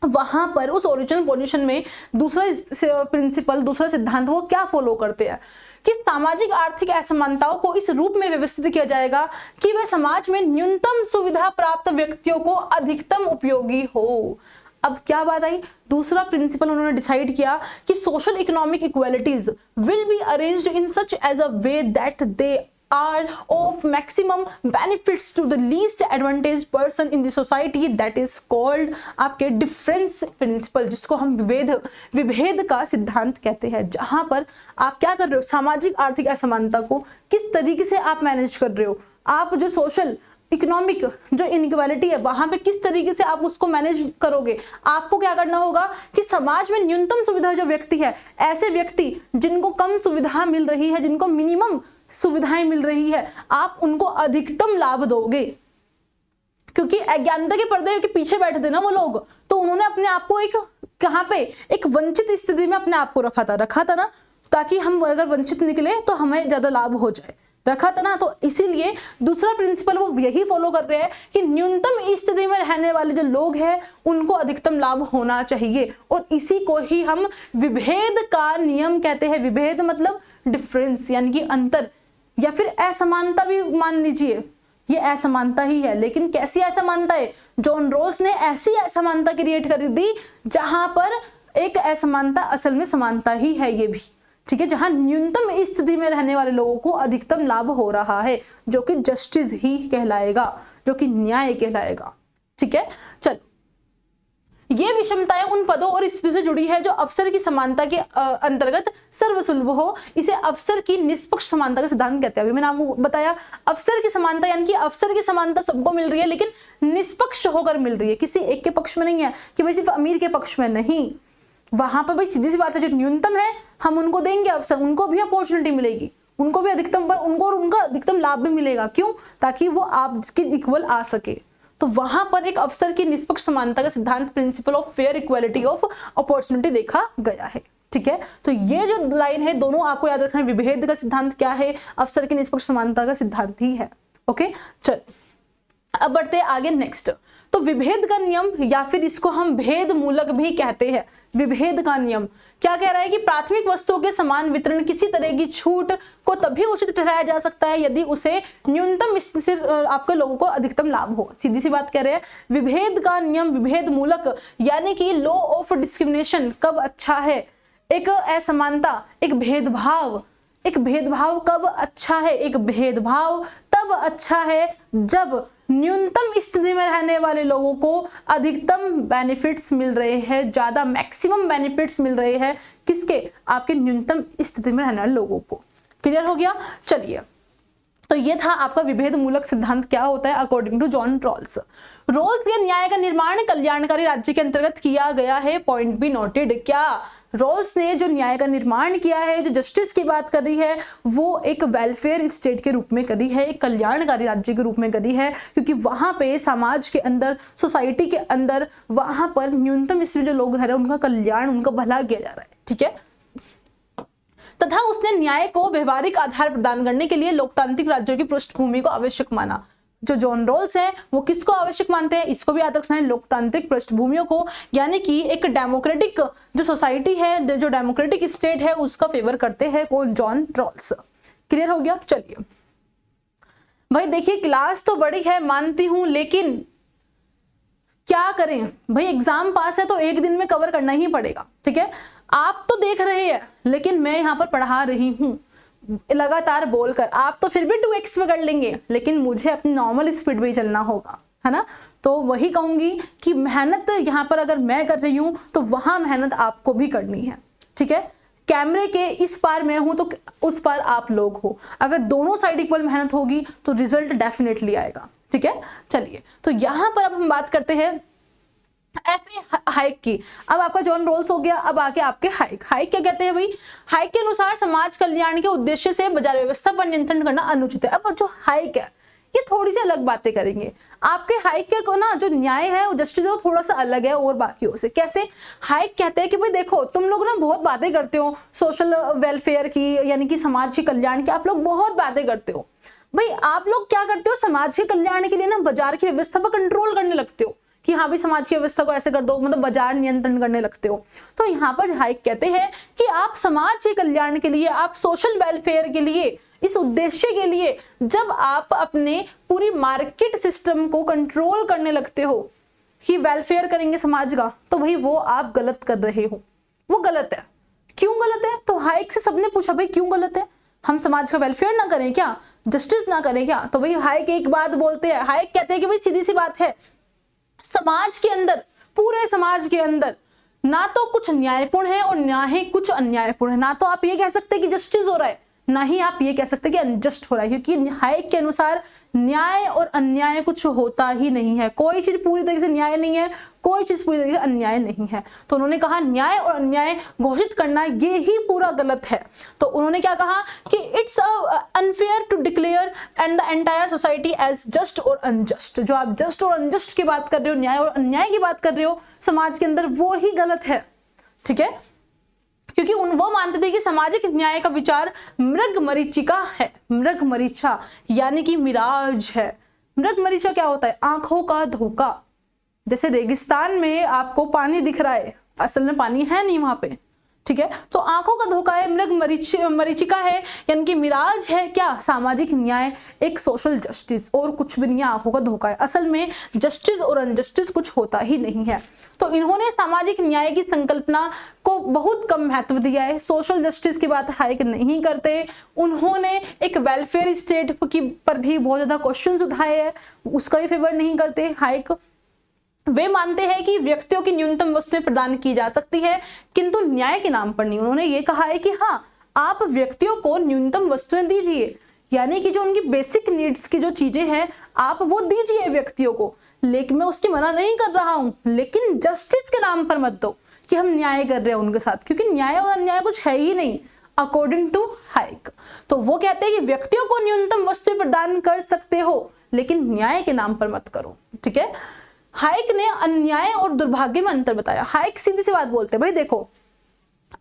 वहां पर उस ओरिजिनल पोजीशन में दूसरा प्रिंसिपल, दूसरा सिद्धांत वो क्या फॉलो करते हैं कि सामाजिक आर्थिक असमानताओं को इस रूप में व्यवस्थित किया जाएगा कि वह समाज में न्यूनतम सुविधा प्राप्त व्यक्तियों को अधिकतम उपयोगी हो। अब क्या बात आई, दूसरा प्रिंसिपल उन्होंने डिसाइड किया कि social economic equalities will be arranged in such as a way that they are of maximum benefits to the least advantaged person in the society, that is called आपके डिफरेंस प्रिंसिपल, जिसको हम विभेद का सिद्धांत कहते हैं। जहां पर आप क्या कर रहे हो, सामाजिक आर्थिक असमानता को किस तरीके से आप मैनेज कर रहे हो, आप जो सोशल इकोनॉमिक जो इनइक्वालिटी है वहां पे किस तरीके से आप उसको मैनेज करोगे। आपको क्या करना होगा कि समाज में न्यूनतम सुविधा जो व्यक्ति है, ऐसे व्यक्ति जिनको कम सुविधा मिल रही है, जिनको मिनिमम सुविधाएं मिल रही है, आप उनको अधिकतम लाभ दोगे। क्योंकि अज्ञानता के पर्दे के पीछे बैठे थे ना वो लोग, तो उन्होंने अपने आप को एक कहां पे, एक वंचित स्थिति में अपने आप को रखा था ना, ताकि हम अगर वंचित निकले तो हमें ज्यादा लाभ हो जाए, रखा था ना। तो इसीलिए दूसरा प्रिंसिपल वो यही फॉलो कर रहे हैं कि न्यूनतम स्थिति में रहने वाले जो लोग हैं उनको अधिकतम लाभ होना चाहिए, और इसी को ही हम विभेद का नियम कहते हैं। विभेद मतलब डिफरेंस, यानी कि अंतर, या फिर असमानता भी मान लीजिए, ये असमानता ही है। लेकिन कैसी असमानता है, जॉन रॉल्स ने ऐसी असमानता क्रिएट कर दी जहां पर एक असमानता असल में समानता ही है ये भी, ठीक है, जहां न्यूनतम स्थिति में रहने वाले लोगों को अधिकतम लाभ हो रहा है, जो कि जस्टिस ही कहलाएगा, जो कि न्याय कहलाएगा, ठीक है। चलो, ये विषमताएं उन पदों और स्थितियों से जुड़ी है जो अवसर की समानता के अंतर्गत सर्वसुलभ हो। इसे अवसर की निष्पक्ष समानता का सिद्धांत कहते हैं। अभी मैंने आपको बताया, अवसर की समानता यानी कि अवसर की समानता सबको मिल रही है, लेकिन निष्पक्ष होकर मिल रही है, किसी एक के पक्ष में नहीं है कि भाई सिर्फ अमीर के पक्ष में नहीं। वहां पर भाई सीधी सी बात है, जो न्यूनतम है हम उनको देंगे अवसर, उनको भी अपॉर्चुनिटी मिलेगी, उनको भी अधिकतम पर उनका अधिकतम लाभ भी मिलेगा। क्यों? ताकि वो आपके इक्वल आ सके। तो वहां पर एक अवसर की निष्पक्ष समानता का सिद्धांत, principle of fair equality of opportunity देखा गया है, ठीक है। तो ये जो लाइन है दोनों आपको याद रखना है, विभेद का सिद्धांत क्या है, अवसर की निष्पक्ष समानता का सिद्धांत ही है। ओके, चल अब बढ़ते हैं आगे नेक्स्ट। तो विभेद का नियम, या फिर इसको हम भेद मूलक भी कहते हैं। विभेद का नियम क्या कह रहा है कि प्राथमिक वस्तुओं के समान वितरण किसी तरह की छूट को तभी उचित ठहराया जा सकता है यदि उसे न्यूनतम से आपके लोगों को अधिकतम लाभ हो। सीधी सी बात कह रहे हैं, विभेद का नियम विभेद मूलक यानी कि लॉ ऑफ डिस्क्रिमिनेशन कब अच्छा है, एक असमानता, एक भेदभाव कब अच्छा है, एक भेदभाव तब अच्छा है जब न्यूनतम स्थिति में रहने वाले लोगों को अधिकतम बेनिफिट्स मिल रहे हैं, ज्यादा मैक्सिमम बेनिफिट्स मिल रहे हैं, किसके, आपके न्यूनतम स्थिति में रहने वाले लोगों को। क्लियर हो गया। चलिए, तो ये था आपका विभेद मूलक सिद्धांत क्या होता है according to John Rawls. Rawls के न्याय का निर्माण कल्याणकारी राज्य के अंतर्गत किया गया है। Point be noted. क्या रॉल्स ने जो न्याय का निर्माण किया है, जो जस्टिस की बात करी है, वो एक वेलफेयर स्टेट के रूप में करी है, एक कल्याणकारी राज्य के रूप में करी है, क्योंकि वहां पे समाज के अंदर, सोसाइटी के अंदर, वहां पर न्यूनतम स्थिति जो लोग रह रहे हैं उनका कल्याण, उनका भला किया जा रहा है, ठीक है। तथा उसने न्याय को व्यवहारिक आधार प्रदान करने के लिए लोकतांत्रिक राज्यों की पृष्ठभूमि को आवश्यक माना। जो जॉन रॉल्स हैं वो किसको आवश्यक मानते हैं, इसको भी याद रखना है, लोकतांत्रिक पृष्ठभूमियों को, यानी कि एक डेमोक्रेटिक जो सोसाइटी है, जो डेमोक्रेटिक स्टेट है, उसका फेवर करते हैं कौन, जॉन रॉल्स। क्लियर हो गया। चलिए भाई देखिए, क्लास तो बड़ी है मानती हूं, लेकिन क्या करें भाई, एग्जाम पास है तो एक दिन में कवर करना ही पड़ेगा, ठीक है। आप तो देख रहे हैं लेकिन मैं यहाँ पर पढ़ा रही हूँ, लगातार बोलकर आप तो फिर भी 2x में कर लेंगे, लेकिन मुझे अपनी नॉर्मल स्पीड में ही चलना होगा, है ना। तो वही कहूंगी कि मेहनत यहाँ पर अगर मैं कर रही हूँ तो वहां मेहनत आपको भी करनी है, ठीक है। कैमरे के इस पार मैं हूं तो उस पार आप लोग हो, अगर दोनों साइड इक्वल मेहनत होगी तो रिजल्ट डेफिनेटली आएगा, ठीक है। चलिए, तो यहां पर अब हम बात करते हैं एफ हाइक की। अब आपका जॉन रोल्स हो गया, अब आके आपके हाइक। हाइक क्या कहते हैं भाई? हाइक के अनुसार समाज कल्याण के उद्देश्य से बाजार व्यवस्था पर नियंत्रण करना अनुचित है। अब जो हाइक है ये थोड़ी सी अलग बातें करेंगे। आपके हाइक के को ना जो न्याय है वो जस्टिस है वो थोड़ा सा अलग है और बाकियों से। कैसे? हाइक कहते हैं कि भाई देखो तुम लोग ना बहुत बातें करते हो सोशल वेलफेयर की, यानी कि समाज के कल्याण की, आप लोग बहुत बातें करते हो। भाई आप लोग क्या करते हो, समाज के कल्याण के लिए ना बाजार की व्यवस्था पर कंट्रोल करने लगते हो कि हाँ भाई समाज की व्यवस्था को ऐसे कर दो, मतलब बाजार नियंत्रण करने लगते हो। तो यहाँ पर हाइक कहते हैं कि आप समाज के कल्याण के लिए, आप सोशल वेलफेयर के लिए, इस उद्देश्य के लिए जब आप अपने पूरी मार्केट सिस्टम को कंट्रोल करने लगते हो कि वेलफेयर करेंगे समाज का, तो भाई वो आप गलत कर रहे हो, वो गलत है। क्यों गलत है? तो हाइक से सबने पूछा भाई क्यों गलत है, हम समाज का वेलफेयर ना करें क्या, जस्टिस ना करें क्या? तो भाई हाइक एक बात बोलते हैं, हाइक कहते हैं कि भाई सीधी सी बात है, समाज के अंदर, पूरे समाज के अंदर ना तो कुछ न्यायपूर्ण है और ना ही कुछ अन्यायपूर्ण है। ना तो आप ये कह सकते कि जस्टिस हो रहा है, ना ही आप ये कह सकते कि अनजस्ट हो रहा है, क्योंकि हाइक के अनुसार न्याय और अन्याय कुछ होता ही नहीं है। कोई चीज पूरी तरीके से न्याय नहीं है, कोई चीज पूरी तरीके से अन्याय नहीं है। तो उन्होंने कहा न्याय और अन्याय घोषित करना ये ही पूरा गलत है। तो उन्होंने क्या कहा कि it's unfair to declare and the entire society as just और अनजस्ट। जो आप जस्ट और अनजस्ट की बात कर रहे हो, न्याय और अन्याय की बात कर रहे हो समाज के अंदर, वो ही गलत है, ठीक है। क्योंकि वो मानते थे कि सामाजिक न्याय का विचार मृग मरीचिका है। मृग मरीचा यानी कि मिराज है। मृग मरीचा क्या होता है? आंखों का धोखा। जैसे रेगिस्तान में आपको पानी दिख रहा है, असल में पानी है नहीं वहां पे, ठीक है। तो आंखों का धोखा है, मृग मरीचिका है, यानी कि मिराज है क्या? सामाजिक न्याय, एक सोशल जस्टिस, और कुछ भी नहीं है, आंखों का धोखा है। असल में जस्टिस और अनजस्टिस कुछ होता ही नहीं है। तो इन्होंने सामाजिक न्याय की संकल्पना को बहुत कम महत्व दिया है। सोशल जस्टिस की बात हाइक नहीं करते। उन्होंने एक वेलफेयर स्टेट की पर भी बहुत ज्यादा क्वेश्चंस उठाए हैं, उसका भी फेवर नहीं करते हाइक। वे मानते हैं कि व्यक्तियों की न्यूनतम वस्तुएं प्रदान की जा सकती है, किंतु न्याय के नाम पर नहीं। उन्होंने ये कहा है कि हाँ, आप व्यक्तियों को न्यूनतम वस्तुएं दीजिए, यानी कि जो उनकी बेसिक नीड्स की जो चीजें हैं आप वो दीजिए व्यक्तियों को, लेकिन मैं उसकी मना नहीं कर रहा हूं, लेकिन जस्टिस के नाम पर मत दो कि हम न्याय कर रहे हैं उनके साथ, क्योंकि न्याय और अन्याय कुछ है ही नहीं अकॉर्डिंग टू हाइक। तो वो कहते हैं कि व्यक्तियों को न्यूनतम वस्तुएं प्रदान कर सकते हो, लेकिन न्याय के नाम पर मत करो, ठीक है। हाइक ने अन्याय और दुर्भाग्य में अंतर बताया। हाइक सीधी सी बात बोलते हैं, भाई देखो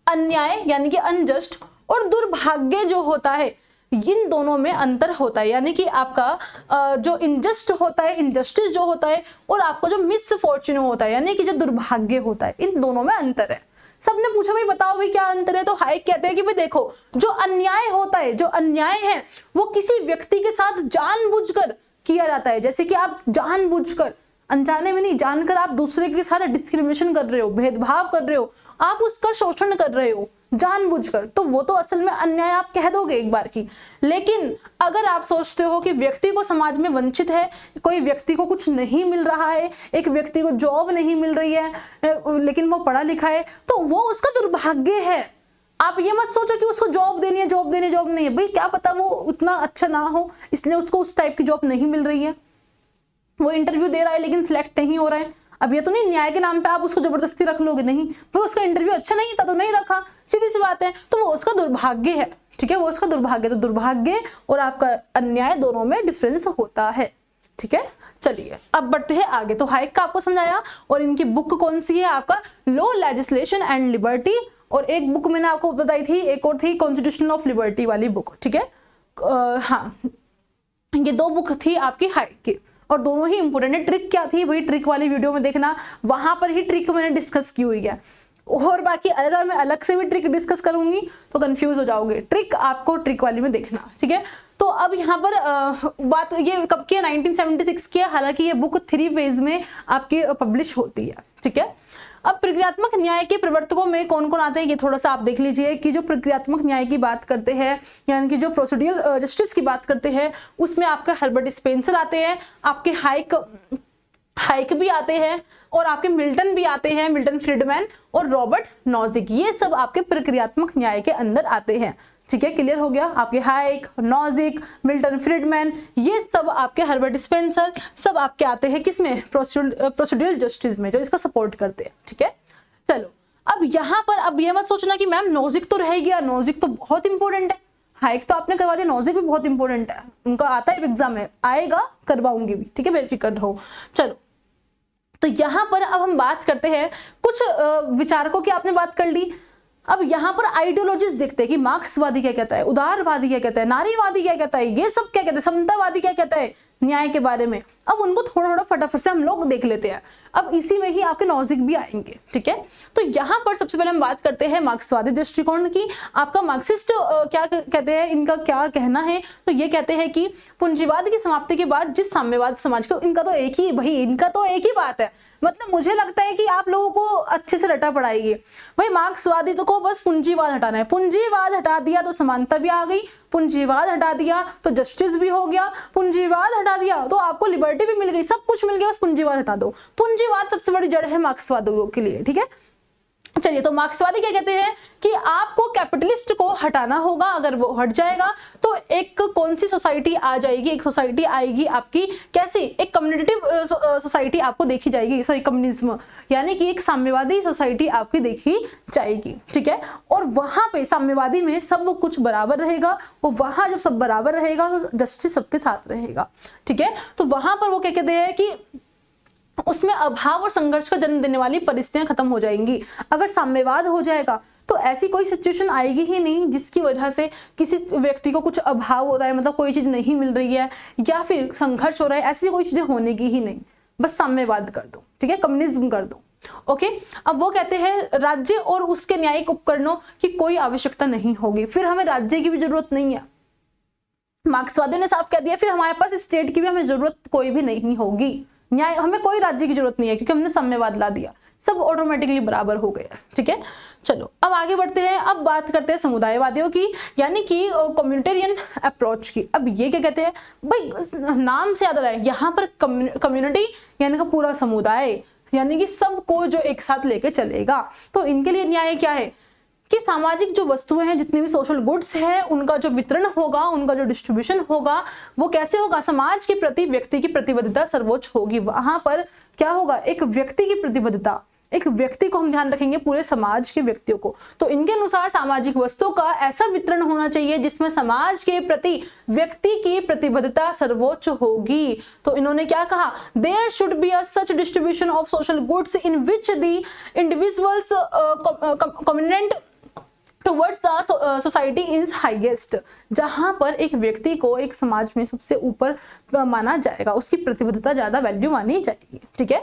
अन्याय यानी कि अनजस्ट और दुर्भाग्य जो होता है, इन दोनों में अंतर होता है। यानी कि आपका जो इनजस्ट होता है, इनजस्टिस जो होता है, और आपका जो मिसफॉर्च्यून होता है, यानी कि जो दुर्भाग्य होता है, इन दोनों में अंतर है। सबने पूछा भाई बताओ भाई क्या अंतर है? तो हाइक कहते हैं कि भाई देखो, जो अन्याय होता है, जो अन्याय है वो किसी व्यक्ति के साथ जानबूझकर किया जाता है। जैसे कि आप जानबूझकर, अनजाने में नहीं, जानकर आप दूसरे के साथ डिस्क्रिमिनेशन कर रहे हो, भेदभाव कर रहे हो, आप उसका शोषण कर रहे हो जानबूझकर, तो वो तो असल में अन्याय आप कह दोगे एक बार की। लेकिन अगर आप सोचते हो कि व्यक्ति को समाज में वंचित है, कोई व्यक्ति को कुछ नहीं मिल रहा है, एक व्यक्ति को जॉब नहीं मिल रही है लेकिन वो पढ़ा लिखा है, तो वो उसका दुर्भाग्य है। आप ये मत सोचो कि उसको जॉब देनी है, जॉब नहीं है। भाई क्या पता वो उतना अच्छा ना हो इसलिए उसको उस टाइप की जॉब नहीं मिल रही है, वो इंटरव्यू दे रहा है लेकिन सिलेक्ट नहीं हो रहा है। अब ये तो नहीं न्याय के नाम पे आप उसको जबरदस्ती रख लोगे, नहीं, वो उसका इंटरव्यू अच्छा नहीं था तो नहीं रखा, सीधी सी बात है। तो वो उसका दुर्भाग्य है, ठीक है, वो उसका दुर्भाग्य। तो दुर्भाग्य और आपका अन्याय दोनों में डिफरेंस होता है, ठीक है। चलिए अब बढ़ते हैं आगे। तो हाइक का आपको समझाया, और इनकी बुक कौन सी है? आपका लॉ, लेजिस्लेशन एंड लिबर्टी, और एक बुक मैंने आपको बताई थी, एक और थी कॉन्स्टिट्यूशन ऑफ लिबर्टी वाली बुक, ठीक है। हाँ, ये दो बुक थी आपकी हाइक की, और दोनों ही इंपोर्टेंट है। ट्रिक क्या थी भाई? ट्रिक वाली वीडियो में देखना, वहां पर ही ट्रिक मैंने डिस्कस की हुई है। और बाकी अगर मैं अलग से भी ट्रिक डिस्कस करूंगी तो कंफ्यूज हो जाओगे। ट्रिक आपको ट्रिक वाली में देखना, ठीक है। तो अब यहाँ पर बात ये कब की है? 1976 की है। हालांकि ये बुक 3 फेज में आपकी पब्लिश होती है, ठीक है। अब प्रक्रियात्मक न्याय के प्रवर्तकों में कौन कौन आते हैं ये थोड़ा सा आप देख लीजिए कि जो प्रक्रियात्मक न्याय की बात करते हैं, यानी कि जो प्रोसीड्यूरल जस्टिस की बात करते हैं, उसमें आपके हर्बर्ट स्पेंसर आते हैं, आपके हाइक भी आते हैं, और आपके मिल्टन भी आते हैं, मिल्टन फ्रीडमैन और रॉबर्ट नॉजिक, ये सब आपके प्रक्रियात्मक न्याय के अंदर आते हैं। ठीक है, क्लियर हो गया। आपके हाइक, नॉजिक, मिल्टन फ्रीडमैन, ये सब आपके हर्बर्ट स्पेंसर, सब आपके आते हैं किसमें, प्रोसीड्यूरल जस्टिस में, जो इसका सपोर्ट करते हैं। ठीक है, चलो अब यहाँ पर अब ये मत सोचना कि मैम नॉजिक तो रह गया, नॉजिक तो बहुत इंपॉर्टेंट है, हाइक तो आपने करवा दिया, नॉजिक भी बहुत इंपॉर्टेंट है, उनका आता है एग्जाम में, आएगा, करवाऊंगी भी। ठीक है, बेफिक्र रहो। चलो, तो यहाँ पर अब हम बात करते हैं कुछ विचारकों की, आपने बात कर ली। अब यहाँ पर आइडियोलॉजीज देखते हैं कि मार्क्सवादी क्या कहता है, उदारवादी क्या कहता है, नारीवादी क्या कहता है, ये सब क्या कहते हैं, समतावादी क्या कहता है न्याय के बारे में। अब उनको थोड़ा थोड़ा फटाफट से हम लोग देख लेते हैं। अब इसी में ही आपके लॉजिक भी आएंगे। ठीक है, तो यहाँ पर सबसे पहले हम बात करते हैं मार्क्सवादी दृष्टिकोण की। आपका मार्क्सिस्ट क्या कहते हैं, इनका क्या कहना है, तो ये कहते हैं कि पूंजीवाद की समाप्ति के बाद जिस साम्यवाद समाज को, इनका तो एक ही भाई, इनका तो एक ही बात है, मतलब मुझे लगता है कि आप लोगों को अच्छे से रटा पड़ाएगी भाई। मार्क्सवादी तो को बस पूंजीवाद हटाना है, पूंजीवाद हटा दिया तो समानता भी आ गई, पूंजीवाद हटा दिया तो जस्टिस भी हो गया, पूंजीवाद हटा दिया तो आपको लिबर्टी भी मिल गई, सब कुछ मिल गया, बस पूंजीवाद हटा दो। पूंजीवाद सबसे बड़ी जड़ है मार्क्सवादियों के लिए। ठीक है, चलिए, तो मार्क्सवादी क्या कहते हैं कि आपको कैपिटलिस्ट को हटाना होगा, अगर वो हट जाएगा तो एक कौन सी सोसाइटी आ जाएगी, एक सोसाइटी आएगी आपकी कैसी, एक कम्युनिटेटिव सोसाइटी आपको देखी जाएगी, सॉरी कम्युनिज्म, यानी कि एक साम्यवादी सोसाइटी आपकी देखी जाएगी। ठीक है, और वहां पे साम्यवादी में सब कुछ बराबर रहेगा, और वहां जब सब बराबर रहेगा तो जस्टिस सबके साथ रहेगा। ठीक है, तो वहां पर वो क्या कहते हैं कि उसमें अभाव और संघर्ष का जन्म देने वाली परिस्थितियां खत्म हो जाएंगी। अगर साम्यवाद हो जाएगा तो ऐसी कोई सिचुएशन आएगी ही नहीं जिसकी वजह से किसी व्यक्ति को कुछ अभाव हो रहा है, मतलब कोई चीज नहीं मिल रही है या फिर संघर्ष हो रहा है, ऐसी कोई चीजें होने की ही नहीं, बस साम्यवाद कर दो। ठीक है, कम्युनिज्म कर दो। ओके, अब वो कहते हैं राज्य और उसके न्यायिक उपकरणों की कोई आवश्यकता नहीं होगी, फिर हमें राज्य की भी जरूरत नहीं है। मार्क्सवादियों ने साफ कह दिया फिर हमारे पास स्टेट की भी हमें जरूरत कोई भी नहीं होगी, न्याय, हमें कोई राज्य की जरूरत नहीं है, क्योंकि हमने साम्यवाद ला दिया, सब ऑटोमेटिकली बराबर हो गया। ठीक है, चलो अब आगे बढ़ते हैं। अब बात करते हैं समुदायवादियों की, यानी कि कम्युनिटेरियन अप्रोच की। अब ये क्या कहते हैं भाई, नाम से याद आ रहा है, यहाँ पर कम्युनिटी यानी कि पूरा समुदाय, यानी कि सबको जो एक साथ लेके चलेगा। तो इनके लिए न्याय क्या है कि सामाजिक जो वस्तुएं हैं, जितनी भी सोशल गुड्स हैं, उनका जो वितरण होगा, उनका जो डिस्ट्रीब्यूशन होगा, वो कैसे होगा, समाज के प्रति व्यक्ति की प्रतिबद्धता सर्वोच्च होगी। वहां पर क्या होगा, एक व्यक्ति की प्रतिबद्धता, एक व्यक्ति को हम ध्यान रखेंगे, पूरे समाज के व्यक्तियों को। तो इनके अनुसार सामाजिक वस्तुओं का ऐसा वितरण होना चाहिए जिसमें समाज के प्रति व्यक्ति की प्रतिबद्धता सर्वोच्च होगी। तो इन्होंने क्या कहा, there should be a such distribution of social goods in which the individuals commitment towards the society is highest, जहां पर एक व्यक्ति को एक समाज में सबसे ऊपर माना जाएगा, उसकी प्रतिबद्धता ज्यादा वैल्यू मानी जाएगी। ठीक है,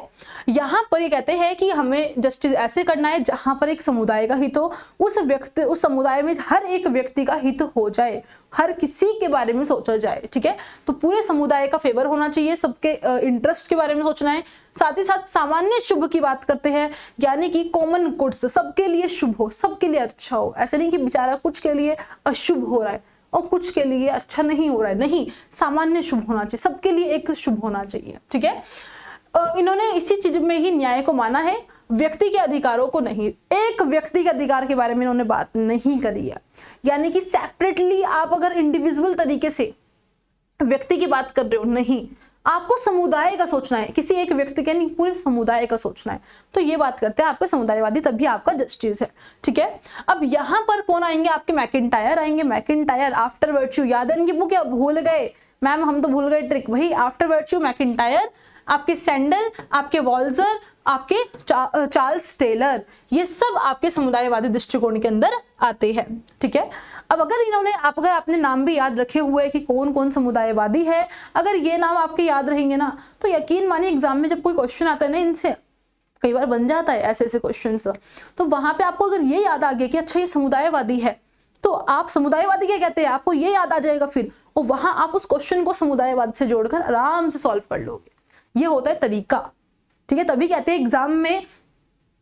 यहाँ पर ये कहते हैं कि हमें जस्टिस ऐसे करना है जहां पर एक समुदाय का हित हो, उस समुदाय में हर एक व्यक्ति का हित हो जाए, हर किसी के बारे में सोचा जाए। ठीक है, तो पूरे समुदाय का फेवर होना चाहिए, सबके इंटरेस्ट के बारे में सोचना है। साथ ही साथ सामान्य शुभ की बात करते हैं, यानी कि कॉमन गुड्स, सबके लिए शुभ हो, सबके लिए अच्छा हो, ऐसे नहीं कि बेचारा कुछ के लिए अशुभ हो रहा है और कुछ के लिए अच्छा नहीं हो रहा है, नहीं, सामान्य शुभ होना चाहिए, सबके लिए एक शुभ होना चाहिए। ठीक है, इन्होंने इसी चीज में ही न्याय को माना है, व्यक्ति के अधिकारों को नहीं। एक व्यक्ति के अधिकार के बारे में इन्होंने बात नहीं करी है, यानी कि सेपरेटली आप अगर इंडिविजुअल तरीके से व्यक्ति की बात कर रहे हो, नहीं, आपको समुदाय का सोचना है, किसी एक व्यक्ति के नहीं, पूरे समुदाय का सोचना है। तो ये बात करते हैं आपके समुदायवादी, तभी आपका जस्टिस है। ठीक है, अब यहाँ पर कौन आएंगे, आपके मैकिंटायर आएंगे। मैकिंटायर आफ्टर वर्च्यू, याद है इनकी बुक, क्या भूल गए मैम, हम तो भूल गए ट्रिक, वही आफ्टर वर्च्यू मैकिंटायर, आपके सैंडल, आपके वॉल्जर, आपके चार्ल्स टेलर, ये सब आपके समुदायवादी दृष्टिकोण के अंदर आते हैं। ठीक है, अब अगर आपने नाम भी याद रखे हुए हैं कि कौन कौन समुदायवादी है, अगर ये नाम आपके याद रहेंगे ना, तो यकीन मानिए एग्जाम में जब कोई क्वेश्चन आता है ना, इनसे कई बार बन जाता है ऐसे ऐसे क्वेश्चंस, तो वहां पे आपको अगर ये याद आ गया कि अच्छा ये समुदायवादी है, तो आप समुदायवादी क्या कहते हैं, आपको ये याद आ जाएगा फिर, और वहां आप उस क्वेश्चन को समुदायवाद से जोड़कर आराम से सॉल्व कर लोगे। ये होता है तरीका। ठीक है, तभी कहते हैं एग्जाम में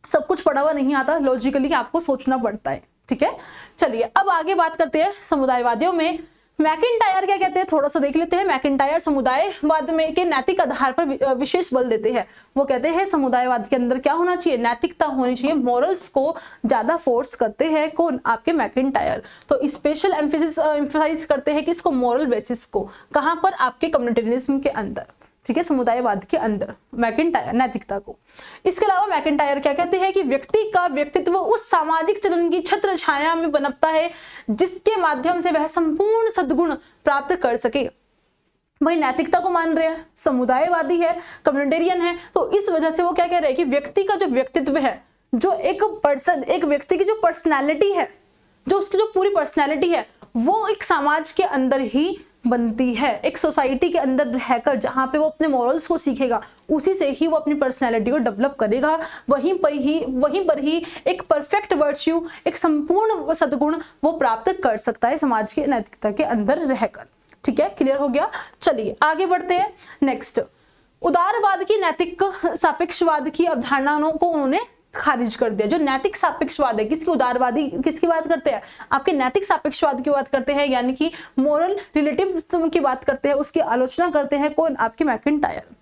सब कुछ पढ़ा हुआ नहीं आता, लॉजिकली आपको सोचना पड़ता है। ठीक है, चलिए अब आगे बात करते हैं समुदायवादियों में। मैकिंटायर क्या कहते हैं, थोड़ा सा देख लेते हैं। मैकिंटायर समुदायवाद में के नैतिक आधार पर विशेष बल देते हैं। वो कहते हैं समुदायवाद के अंदर क्या होना चाहिए, नैतिकता होनी चाहिए, मॉरल्स को ज्यादा फोर्स करते हैं। कौन, आपके मैकिंटायर। तो स्पेशल एम्फेसाइज करते हैं कि इसको मोरल बेसिस को, कहां पर, आपके कम्युनिटेरियनिज्म के अंदर। ठीक है, समुदायवाद के अंदर मैकिंटायर नैतिकता को। इसके अलावा मैकिंटायर क्या कहते हैं कि व्यक्ति का व्यक्तित्व उस सामाजिक चलन की छत्र छाया में पनपता है जिसके माध्यम से वह संपूर्ण सद्गुण प्राप्त कर सके। वही नैतिकता को मान रहे हैं, समुदायवादी है, कम्युनिटेरियन है, तो इस वजह से वो क्या कह रहे हैं कि व्यक्ति का जो व्यक्तित्व है, जो एक पर्सन, एक व्यक्ति की जो पर्सनैलिटी है, जो उसकी जो पूरी पर्सनैलिटी है, वो एक समाज के अंदर ही बनती है, एक सोसाइटी के अंदर रहकर, जहां पे वो अपने मॉरल्स को सीखेगा, उसी से ही वो अपनी पर्सनैलिटी को डेवलप करेगा। वहीं पर ही एक परफेक्ट वर्च्यू, एक संपूर्ण सद्गुण वो प्राप्त कर सकता है समाज के नैतिकता के अंदर रहकर। ठीक है, क्लियर हो गया। चलिए आगे बढ़ते हैं। नेक्स्ट, उदारवाद की नैतिक सापेक्षवाद की अवधारणाओं को उन्होंने खारिज कर दिया। जो नैतिक सापेक्षवाद है, किसकी, उदारवादी किसकी बात करते हैं, आपके नैतिक सापेक्षवाद की बात करते हैं, यानी कि मोरल रिलेटिविज्म की बात करते हैं, उसकी आलोचना करते हैं। कौन, आपके मैकिंटायर।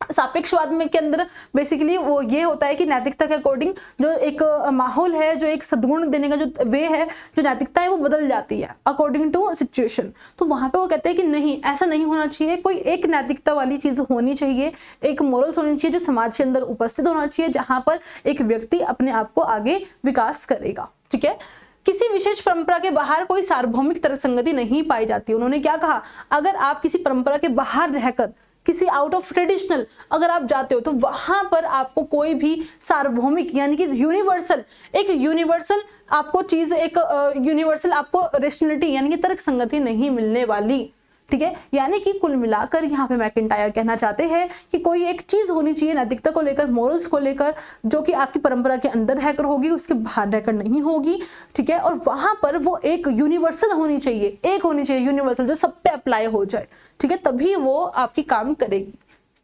सापेक्षवाद में के अंदर बेसिकली वो ये होता है कि नैतिकता के अकॉर्डिंग जो एक माहौल है, जो एक सद्गुण देने का जो वे है, जो नैतिकता है, वो बदल जाती है अकॉर्डिंग टू सिचुएशन। तो वहां पे वो कहते हैं कि नहीं, ऐसा नहीं होना चाहिए, कोई एक नैतिकता वाली चीज होनी चाहिए, एक मोरल्स होनी चाहिए जो समाज के अंदर उपस्थित होना चाहिए, जहां पर एक व्यक्ति अपने आप को आगे विकास करेगा। ठीक है, किसी विशेष परंपरा के बाहर कोई सार्वभौमिक तर्कसंगति नहीं पाई जाती। उन्होंने क्या कहा, अगर आप किसी परंपरा के बाहर रहकर, किसी आउट ऑफ ट्रेडिशनल अगर आप जाते हो, तो वहां पर आपको कोई भी सार्वभौमिक यानी कि यूनिवर्सल, एक यूनिवर्सल आपको चीज, एक यूनिवर्सल आपको रेशनलिटी यानी कि तर्क संगति नहीं मिलने वाली। ठीक है, यानी कि कुल मिलाकर यहाँ पे मैकिंटायर कहना चाहते हैं कि कोई एक चीज होनी चाहिए नैतिकता को लेकर, मोरल्स को लेकर, जो कि आपकी परंपरा के अंदर रहकर होगी, उसके बाहर रहकर नहीं होगी। ठीक है, और वहां पर वो एक यूनिवर्सल होनी चाहिए, एक होनी चाहिए यूनिवर्सल जो सब पे अप्लाई हो जाए। ठीक है, तभी वो आपकी काम करेगी।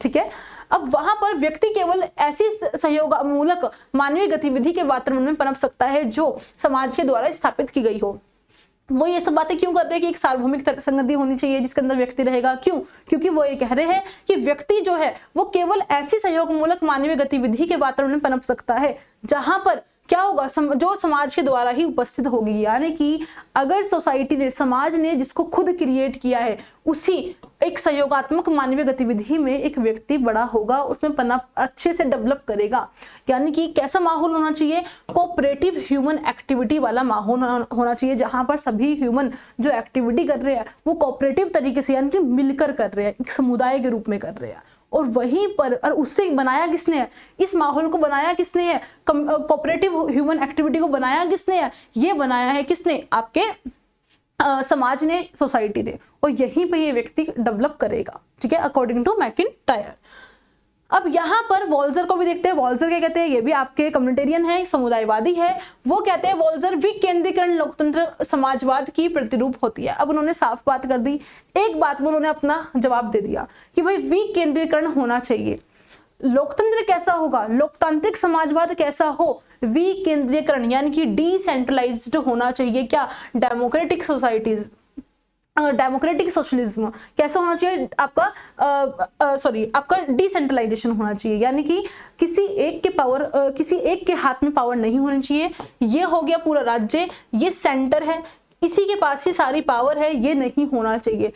ठीक है, अब वहां पर व्यक्ति केवल ऐसी सहयोगमूलक मानवीय गतिविधि के वातावरण में पनप सकता है जो समाज के द्वारा स्थापित की गई हो। वो ये सब बातें क्यों कर रहे हैं कि एक सार्वभौमिक संगति होनी चाहिए जिसके अंदर व्यक्ति रहेगा। क्यों, क्योंकि वो ये कह रहे हैं कि व्यक्ति जो है वो केवल ऐसी सहयोगमूलक मानवीय गतिविधि के वातावरण में पनप सकता है जहां पर क्या होगा, जो समाज के द्वारा ही उपस्थित होगी। यानी कि अगर सोसाइटी ने, समाज ने जिसको खुद क्रिएट किया है, उसी एक सहयोगात्मक मानवीय गतिविधि में एक व्यक्ति बड़ा होगा, उसमें पना अच्छे से डेवलप करेगा। यानी कि कैसा माहौल होना चाहिए, कोऑपरेटिव ह्यूमन एक्टिविटी वाला माहौल होना चाहिए, जहां पर सभी ह्यूमन जो एक्टिविटी कर रहे हैं वो कोऑपरेटिव तरीके से यानी कि मिलकर कर रहे हैं, एक समुदाय के रूप में कर रहे हैं। और वहीं पर, और उससे बनाया किसने है, इस माहौल को बनाया किसने है, कोऑपरेटिव ह्यूमन एक्टिविटी को बनाया किसने है, ये बनाया है किसने, आपके समाज ने, सोसाइटी ने। और यहीं पे ये व्यक्ति डेवलप करेगा। ठीक है, अकॉर्डिंग टू मैकिंटायर। अब यहाँ पर वॉल्जर को भी देखते हैं। वॉल्जर क्या कहते हैं, ये भी आपके कम्युनिटेरियन है, समुदायवादी है। वो कहते हैं वॉल्जर विकेंद्रीकरण लोकतंत्र समाजवाद की प्रतिरूप होती है। अब उन्होंने साफ बात कर दी, एक बात वो उन्होंने अपना जवाब दे दिया कि भाई विकेंद्रीकरण होना चाहिए। लोकतंत्र कैसा होगा, लोकतांत्रिक समाजवाद कैसा हो, विकेंद्रीकरण यानी कि डिसेंट्रलाइज्ड होना चाहिए। क्या, डेमोक्रेटिक सोसाइटीज, डेमोक्रेटिक सोशलिज्म कैसा होना चाहिए, आपका डिसेंट्रलाइजेशन होना चाहिए। यानी कि किसी एक के पावर, किसी एक के हाथ में पावर नहीं होनी चाहिए। ये हो गया पूरा राज्य, ये सेंटर है, इसी के पास ही सारी पावर है, ये नहीं होना चाहिए।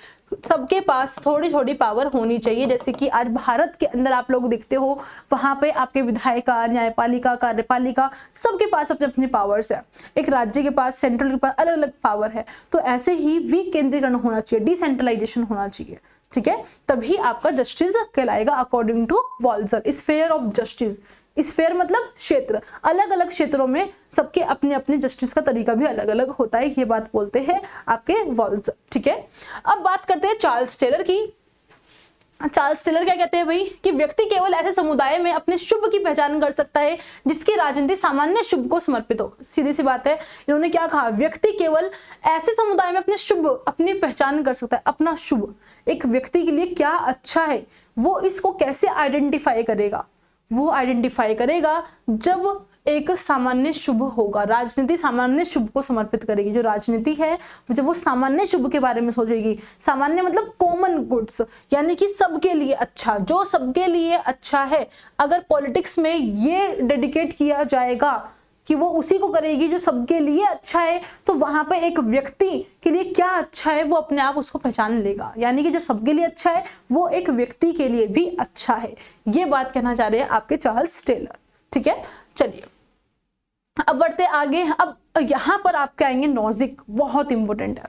सबके पास थोड़ी थोड़ी पावर होनी चाहिए। जैसे कि आज भारत के अंदर आप लोग देखते हो, वहां पे आपके विधायिका, न्यायपालिका, कार्यपालिका, सबके पास अपने अपने पावर्स है। एक राज्य के पास, सेंट्रल के पास अलग अलग पावर है। तो ऐसे ही विकेंद्रीकरण होना चाहिए, डिसेंट्रलाइजेशन होना चाहिए। ठीक है, तभी आपका जस्टिस कहलाएगा according to Walzer. Sphere of justice, sphere मतलब क्षेत्र, अलग अलग क्षेत्रों में सबके अपने अपने जस्टिस का तरीका भी अलग अलग होता है, ये बात बोलते हैं आपके वॉल्जर। ठीक है, अब बात करते हैं चार्ल्स टेलर की। चार्ल्स टेलर क्या कहते हैं भाई कि व्यक्ति केवल ऐसे समुदाय में अपने शुभ की पहचान कर सकता है जिसकी राजनीति सामान्य शुभ को समर्पित हो। सीधी सी बात है, इन्होंने क्या कहा, व्यक्ति केवल ऐसे समुदाय में अपने शुभ, अपनी पहचान कर सकता है, अपना शुभ, एक व्यक्ति के लिए क्या अच्छा है वो इसको कैसे आइडेंटिफाई करेगा, वो आइडेंटिफाई करेगा जब एक सामान्य शुभ होगा। राजनीति सामान्य शुभ को समर्पित करेगी। जो राजनीति है जब वो सामान्य शुभ के बारे में सोचेगी, सामान्य मतलब कॉमन गुड्स, यानी कि सबके लिए अच्छा, जो सबके लिए अच्छा है, अगर पॉलिटिक्स में ये डेडिकेट किया जाएगा कि वो उसी को करेगी जो सबके लिए अच्छा है, तो वहां पे एक व्यक्ति के लिए क्या अच्छा है वो अपने आप उसको पहचान लेगा। यानी कि जो सबके लिए अच्छा है वो एक व्यक्ति के लिए भी अच्छा है। ये बात कहना चाह रहे हैं आपके चार्ल्स टेलर। ठीक है, चलिए अब बढ़ते आगे। अब यहाँ पर आपके आएंगे नॉजिक, बहुत इंपॉर्टेंट है,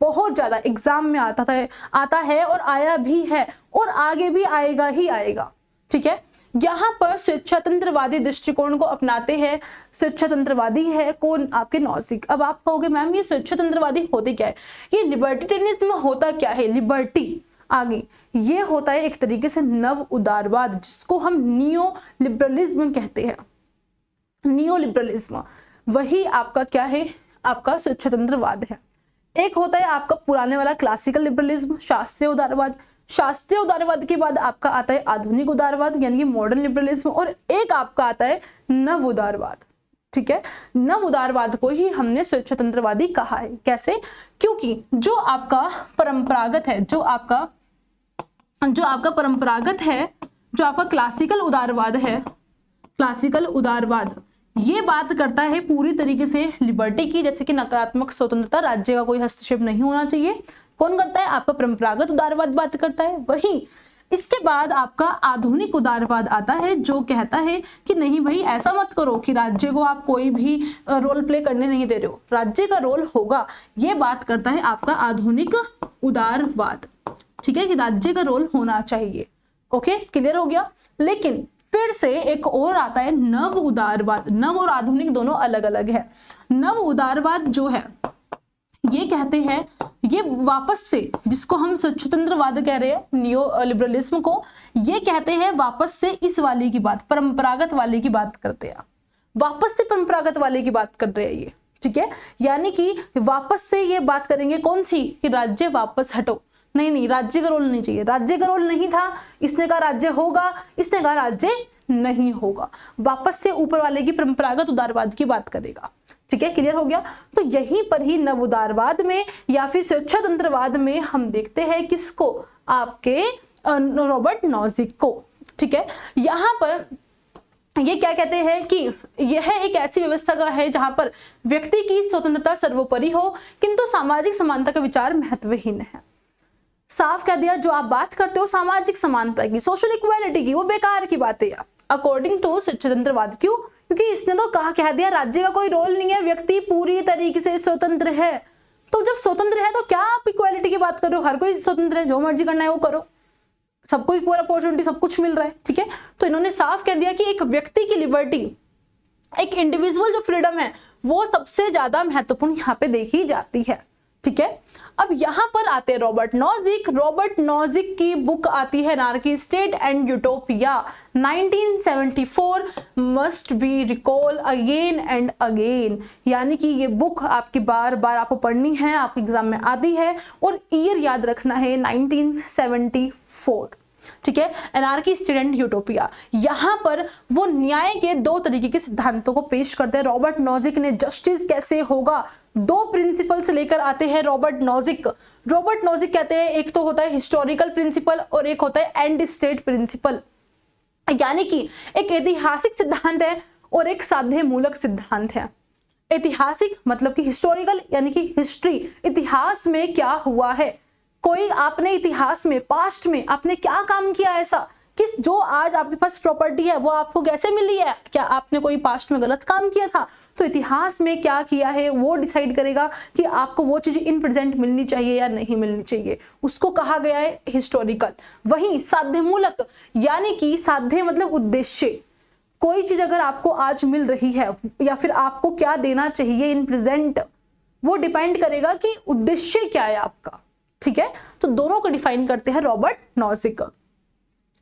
बहुत ज्यादा एग्जाम में आता है और आया भी है और आगे भी आएगा ही आएगा। ठीक है, यहाँ पर स्वेच्छातंत्रवादी दृष्टिकोण को अपनाते हैं। स्वेच्छातंत्रवादी है कौन? आपके नॉजिक। अब आप कहोगे मैम ये स्वेच्छातंत्रवादी होते क्या है? ये लिबर्टिटेरियनिज्म होता क्या है? लिबर्टी आगे ये होता है एक तरीके से नव उदारवाद, जिसको हम नियो लिबरलिज्म कहते हैं। नियो लिबरलिज्म वही आपका क्या है? आपका स्वेच्छातंत्रवाद है। एक होता है आपका पुराने वाला क्लासिकल लिबरलिज्म, शास्त्रीय उदारवाद। शास्त्रीय उदारवाद के बाद आपका आता है आधुनिक उदारवाद यानी कि मॉडर्न लिबरलिज्म, और एक आपका आता है नव उदारवाद। ठीक है, नव उदारवाद को ही हमने स्वेच्छातंत्रवादी कहा है। कैसे? क्योंकि जो आपका परंपरागत है, जो आपका परंपरागत है, जो आपका क्लासिकल उदारवाद है, क्लासिकल उदारवाद ये बात करता है पूरी तरीके से लिबर्टी की, जैसे कि नकारात्मक स्वतंत्रता, राज्य का कोई हस्तक्षेप नहीं होना चाहिए। कौन करता है? आपका परंपरागत उदारवाद बात करता है। वही इसके बाद आपका आधुनिक उदारवाद आता है, जो कहता है कि नहीं भाई ऐसा मत करो कि राज्य को आप कोई भी रोल प्ले करने नहीं दे रहे हो, राज्य का रोल होगा। ये बात करता है आपका आधुनिक उदारवाद। ठीक है, कि राज्य का रोल होना चाहिए। ओके, क्लियर हो गया। लेकिन फिर से एक और आता है नव उदारवाद। नव और आधुनिक दोनों अलग अलग है। नव उदारवाद जो है ये कहते हैं, ये वापस से जिसको हम स्वतंत्रवाद कह रहे हैं, नियो लिबरलिज्म को, ये कहते हैं वापस से इस वाले की बात, परंपरागत वाले की बात करते हैं। वापस से परंपरागत वाले की बात कर रहे हैं ये। ठीक है, यानी कि वापस से ये बात करेंगे कौन सी? कि राज्य वापस हटो। नहीं, राज्य का रोल नहीं चाहिए। राज्य का रोल नहीं था, इसने कहा राज्य होगा, इसने कहा राज्य नहीं होगा। वापस से ऊपर वाले की परंपरागत उदारवाद की बात करेगा। ठीक है, क्लियर हो गया। तो यहीं पर ही नव उदारवाद में या फिर स्वेच्छातंत्रवाद में हम देखते हैं किसको? आपके रॉबर्ट नॉजिक को। ठीक है, यहाँ पर ये क्या कहते हैं कि यह एक ऐसी व्यवस्था का है जहां पर व्यक्ति की स्वतंत्रता सर्वोपरि हो, किंतु सामाजिक समानता का विचार महत्वहीन है। साफ कह दिया, जो आप बात करते हो सामाजिक समानता की, सोशल इक्वालिटी की, वो बेकार की बात है अकॉर्डिंग टू स्वतंत्रवाद। क्यों? क्योंकि इसने तो कह दिया राज्य का कोई रोल नहीं है, व्यक्ति पूरी तरीके से स्वतंत्र है। तो जब स्वतंत्र है तो क्या आप इक्वालिटी की बात कर रहे हो? हर कोई स्वतंत्र है, जो मर्जी करना है वो करो, सबको इक्वल अपॉर्चुनिटी, सब कुछ मिल रहा है। ठीक है, तो इन्होंने साफ कह दिया कि एक व्यक्ति की लिबर्टी, एक इंडिविजुअल जो फ्रीडम है वो सबसे ज्यादा महत्वपूर्ण यहाँ पे देखी जाती है। ठीक है, अब यहां पर आते हैं रॉबर्ट नॉजिक। रॉबर्ट नॉजिक की बुक आती है anarchy state and utopia 1974, must be recall again and again. यानी कि ये बुक आपकी बार बार आपको पढ़नी है, आपके एग्जाम में आती है, और ईयर याद रखना है 1974। ठीक है, एनार्की स्टेट एंड यूटोपिया। यहां पर वो न्याय के दो तरीके के सिद्धांतों को पेश करते हैं। रॉबर्ट नॉजिक ने जस्टिस कैसे होगा, दो प्रिंसिपल से लेकर आते हैं रॉबर्ट नॉजिक। रॉबर्ट नॉजिक कहते हैं एक तो होता है हिस्टोरिकल प्रिंसिपल और एक होता है एंड स्टेट प्रिंसिपल, यानी कि एक ऐतिहासिक सिद्धांत है और एक साध्य मूलक सिद्धांत है। ऐतिहासिक मतलब कि हिस्टोरिकल यानी कि हिस्ट्री, इतिहास में क्या हुआ है, कोई आपने इतिहास में, पास्ट में आपने क्या काम किया ऐसा, किस जो आज आपके पास प्रॉपर्टी है वो आपको कैसे मिली है, क्या आपने कोई पास्ट में गलत काम किया था, तो इतिहास में क्या किया है वो डिसाइड करेगा कि आपको वो चीज इन प्रेजेंट मिलनी चाहिए या नहीं मिलनी चाहिए, उसको कहा गया है हिस्टोरिकल। वहीं साध्य मूलक यानी कि साध्य मतलब उद्देश्य, कोई चीज अगर आपको आज मिल रही है या फिर आपको क्या देना चाहिए इन प्रेजेंट, वो डिपेंड करेगा कि उद्देश्य क्या है आपका। ठीक है, तो दोनों को डिफाइन करते हैं रॉबर्ट नॉजिक।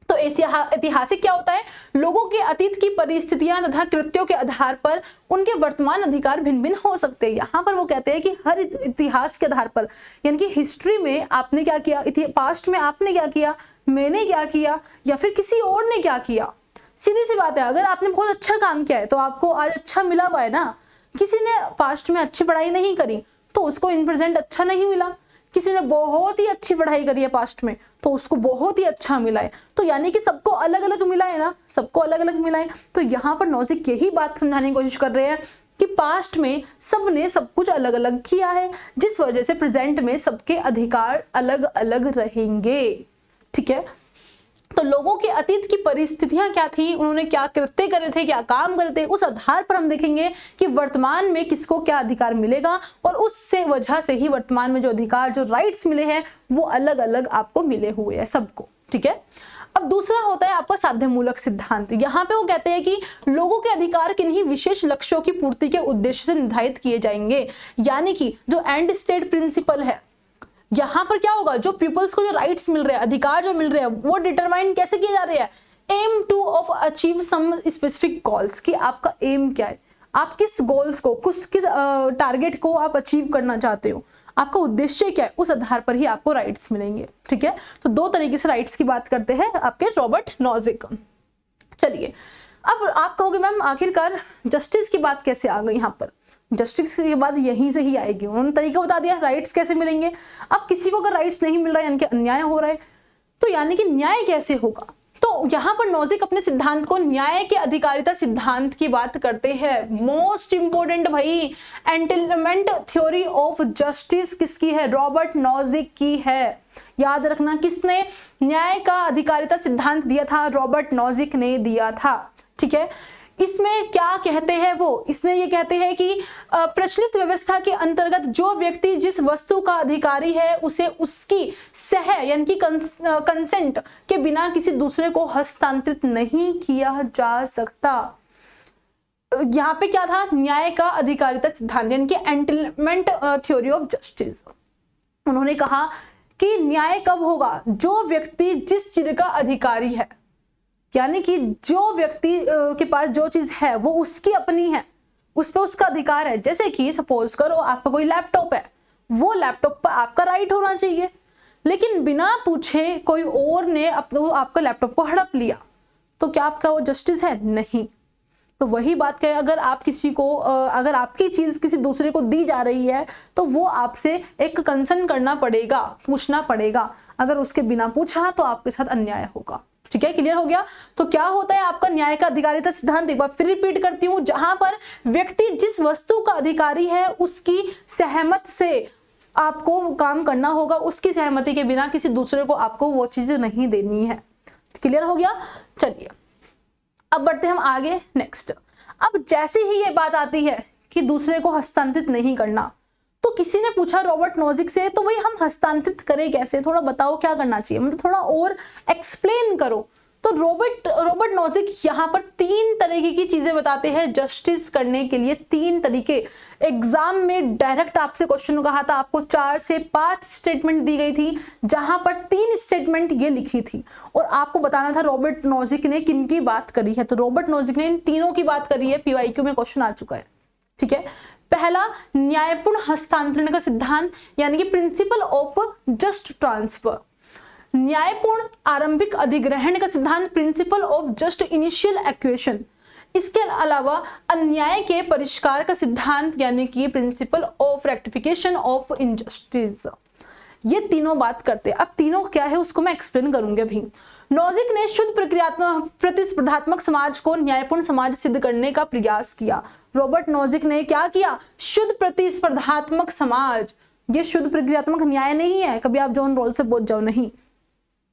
तो ऐतिहासिक क्या होता है? लोगों के अतीत की परिस्थितियां तथा कृत्यों के आधार पर उनके वर्तमान अधिकार भिन्न भिन्न हो सकते हैं। यहाँ पर वो कहते हैं कि हर इतिहास के आधार पर, यानी कि हिस्ट्री में आपने क्या किया, पास्ट में आपने क्या किया, मैंने क्या किया या फिर किसी और ने क्या किया, सीधी सी बात है, अगर आपने बहुत अच्छा काम किया है तो आपको आज अच्छा मिला हुआ है ना। किसी ने पास्ट में अच्छी पढ़ाई नहीं करी तो उसको इन प्रेजेंट अच्छा नहीं मिला, किसी ने बहुत ही अच्छी पढ़ाई करी है पास्ट में तो उसको बहुत ही अच्छा मिला है। तो यानी कि सबको अलग अलग मिला है ना, सबको अलग अलग मिला है। तो यहाँ पर नॉजिक यही बात समझाने की कोशिश कर रहे हैं कि पास्ट में सबने सब कुछ अलग अलग किया है, जिस वजह से प्रेजेंट में सबके अधिकार अलग अलग रहेंगे। ठीक है, तो लोगों के अतीत की परिस्थितियां क्या थी, उन्होंने क्या कृत्य करे थे, क्या काम करे थे, उस आधार पर हम देखेंगे कि वर्तमान में किसको क्या अधिकार मिलेगा, और उससे वजह से ही वर्तमान में जो अधिकार, जो राइट्स मिले हैं वो अलग अलग आपको मिले हुए हैं सबको। ठीक है, अब दूसरा होता है आपका साध्यमूलक सिद्धांत। यहाँ पे वो कहते हैं कि लोगों के अधिकार किन्हीं विशेष लक्ष्यों की पूर्ति के उद्देश्य से निर्धारित किए जाएंगे। यानी कि जो एंड स्टेट प्रिंसिपल है, यहाँ पर क्या होगा, जो पीपल्स को जो राइट्स मिल रहे हैं, अधिकार जो मिल रहे हैं, वो डिटरमाइन कैसे किए जा रहे हैं, aim to of achieve some specific goals, कि आपका एम क्या है, आप किस गोल्स को, किस टारगेट को आप अचीव करना चाहते हो, आपका उद्देश्य क्या है, उस आधार पर ही आपको राइट्स मिलेंगे। ठीक है, तो दो तरीके से राइट्स की बात करते हैं आपके रॉबर्ट नॉजिक। चलिए, अब आप कहोगे मैम आखिरकार जस्टिस की बात कैसे आ गई यहाँ पर, जस्टिस के बाद यहीं से ही आएगी। उन्होंने तरीका बता दिया राइट्स कैसे मिलेंगे। अब किसी को अगर राइट्स नहीं मिल रहा है यानी कि अन्याय हो रहा है, तो यानी कि न्याय कैसे होगा, तो यहाँ पर नॉजिक अपने सिद्धांत को न्याय के अधिकारिता सिद्धांत की बात करते हैं। मोस्ट इंपोर्टेंट भाई, एंटिलमेंट थ्योरी ऑफ जस्टिस किसकी है, रॉबर्ट नॉजिक की है। याद रखना, किसने न्याय का अधिकारिता सिद्धांत दिया था, रॉबर्ट नॉजिक ने दिया था। ठीक है, इसमें क्या कहते हैं वो, इसमें ये कहते हैं कि प्रचलित व्यवस्था के अंतर्गत जो व्यक्ति जिस वस्तु का अधिकारी है उसे उसकी यानी कि कंसेंट के बिना किसी दूसरे को हस्तांतरित नहीं किया जा सकता। यहाँ पे क्या था, न्याय का अधिकारिता सिद्धांत यानी कि एंटिलमेंट थ्योरी ऑफ जस्टिस। उन्होंने कहा कि न्याय कब होगा, जो व्यक्ति जिस चीज का अधिकारी है, यानी कि जो व्यक्ति के पास जो चीज है वो उसकी अपनी है, उस पर उसका अधिकार है। जैसे कि सपोज करो आपका कोई लैपटॉप है, वो लैपटॉप पर आपका राइट होना चाहिए, लेकिन बिना पूछे कोई और ने आपका लैपटॉप को हड़प लिया, तो क्या आपका वो जस्टिस है? नहीं। तो वही बात कहे, अगर आप किसी को अगर आपकी चीज किसी दूसरे को दी जा रही है तो वो आपसे एक कंसर्न करना पड़ेगा, पूछना पड़ेगा। अगर उसके बिना पूछा तो आपके साथ अन्याय होगा। ठीक है, क्लियर हो गया। तो क्या होता है आपका न्याय का अधिकारिता सिद्धांत, एक बार फिर रिपीट करती हूं, जहां पर व्यक्ति जिस वस्तु का अधिकारी है उसकी सहमत से आपको काम करना होगा, उसकी सहमति के बिना किसी दूसरे को आपको वो चीज नहीं देनी है। क्लियर हो गया। चलिए अब बढ़ते हम आगे नेक्स्ट। अब जैसे ही ये बात आती है कि दूसरे को हस्तांतरित नहीं करना, तो किसी ने पूछा रॉबर्ट नॉजिक से, तो भाई हम हस्तांतरित करें कैसे, थोड़ा बताओ क्या करना चाहिए, मतलब थोड़ा और एक्सप्लेन करो। तो रॉबर्ट नॉजिक यहाँ पर 3 तरीके की चीजें बताते हैं जस्टिस करने के लिए। 3 तरीके एग्जाम में डायरेक्ट आपसे क्वेश्चन कहा था, आपको 4 से 5 स्टेटमेंट दी गई थी, जहां पर 3 स्टेटमेंट ये लिखी थी और आपको बताना था रॉबर्ट नॉजिक ने किन की बात करी है। तो रॉबर्ट नॉजिक ने इन तीनों की बात करी है, PYQ में क्वेश्चन आ चुका है। ठीक है, पहला न्यायपूर्ण हस्तांतरण का सिद्धांत यानी कि प्रिंसिपल ऑफ जस्ट ट्रांसफर, न्यायपूर्ण आरंभिक अधिग्रहण का सिद्धांत, principle of just initial equation. इसके अलावा अन्याय के परिष्कार का सिद्धांत यानी कि principle of rectification of injustice. ये तीनों बात करते हैं। अब तीनों क्या है उसको मैं एक्सप्लेन करूंगी अभी। नॉजिक ने शुद्ध प्रक्रियात्मक प्रतिस्पर्धात्मक समाज को न्यायपूर्ण समाज सिद्ध करने का प्रयास किया। रॉबर्ट नॉजिक ने क्या किया, शुद्ध प्रतिस्पर्धात्मक समाज, ये शुद्ध प्रक्रियात्मक न्याय नहीं है, कभी आप जॉन रॉल से बोल जाओ, नहीं।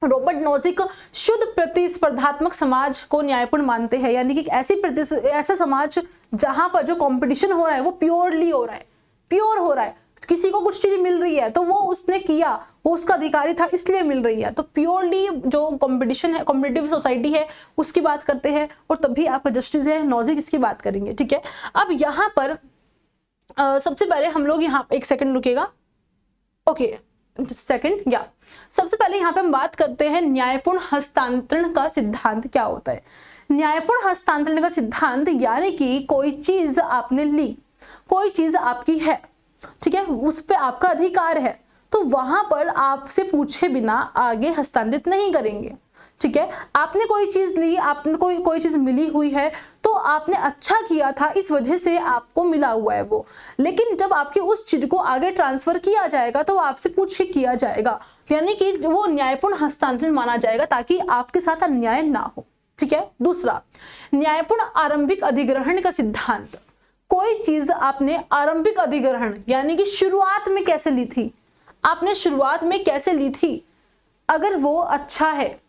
रॉबर्ट नॉजिक शुद्ध प्रतिस्पर्धात्मक समाज को न्यायपूर्ण मानते हैं, यानी कि ऐसा समाज जहां पर जो कंपटीशन हो रहा है वो प्योरली हो रहा है, प्योर हो रहा है। किसी को कुछ चीज मिल रही है तो वो उसने किया, वो उसका अधिकारी था इसलिए मिल रही है। तो प्योरली जो कंपटीशन है, कॉम्पिटिटिव सोसाइटी है, उसकी बात करते हैं और तभी आपका जस्टिस है। नॉजिक इसकी बात करेंगे। ठीक है, अब यहाँ पर सबसे पहले हम लोग यहाँ एक सेकंड रुकेगा, ओके सेकंड, या सबसे पहले यहाँ पे हम बात करते हैं न्यायपूर्ण हस्तांतरण का सिद्धांत क्या होता है। न्यायपूर्ण हस्तांतरण का सिद्धांत यानी कि कोई चीज आपने ली, कोई चीज आपकी है, ठीक है, उस पे आपका अधिकार है, तो वहां पर आपसे पूछे बिना आगे हस्तांतरित नहीं करेंगे। ठीक है, आपने कोई चीज ली, आपने कोई चीज मिली हुई है तो आपने अच्छा किया था, इस वजह से आपको मिला हुआ है वो। लेकिन जब आपके उस चीज को आगे ट्रांसफर किया जाएगा तो आपसे पूछ के किया जाएगा, यानी कि वो न्यायपूर्ण हस्तांतरण माना जाएगा ताकि आपके साथ अन्याय ना हो। ठीक है। दूसरा, न्यायपूर्ण आरंभिक अधिग्रहण का सिद्धांत। कोई चीज आपने आरंभिक अधिग्रहण यानी कि शुरुआत में कैसे ली थी, आपने शुरुआत में कैसे ली थी, अगर वो अच्छा है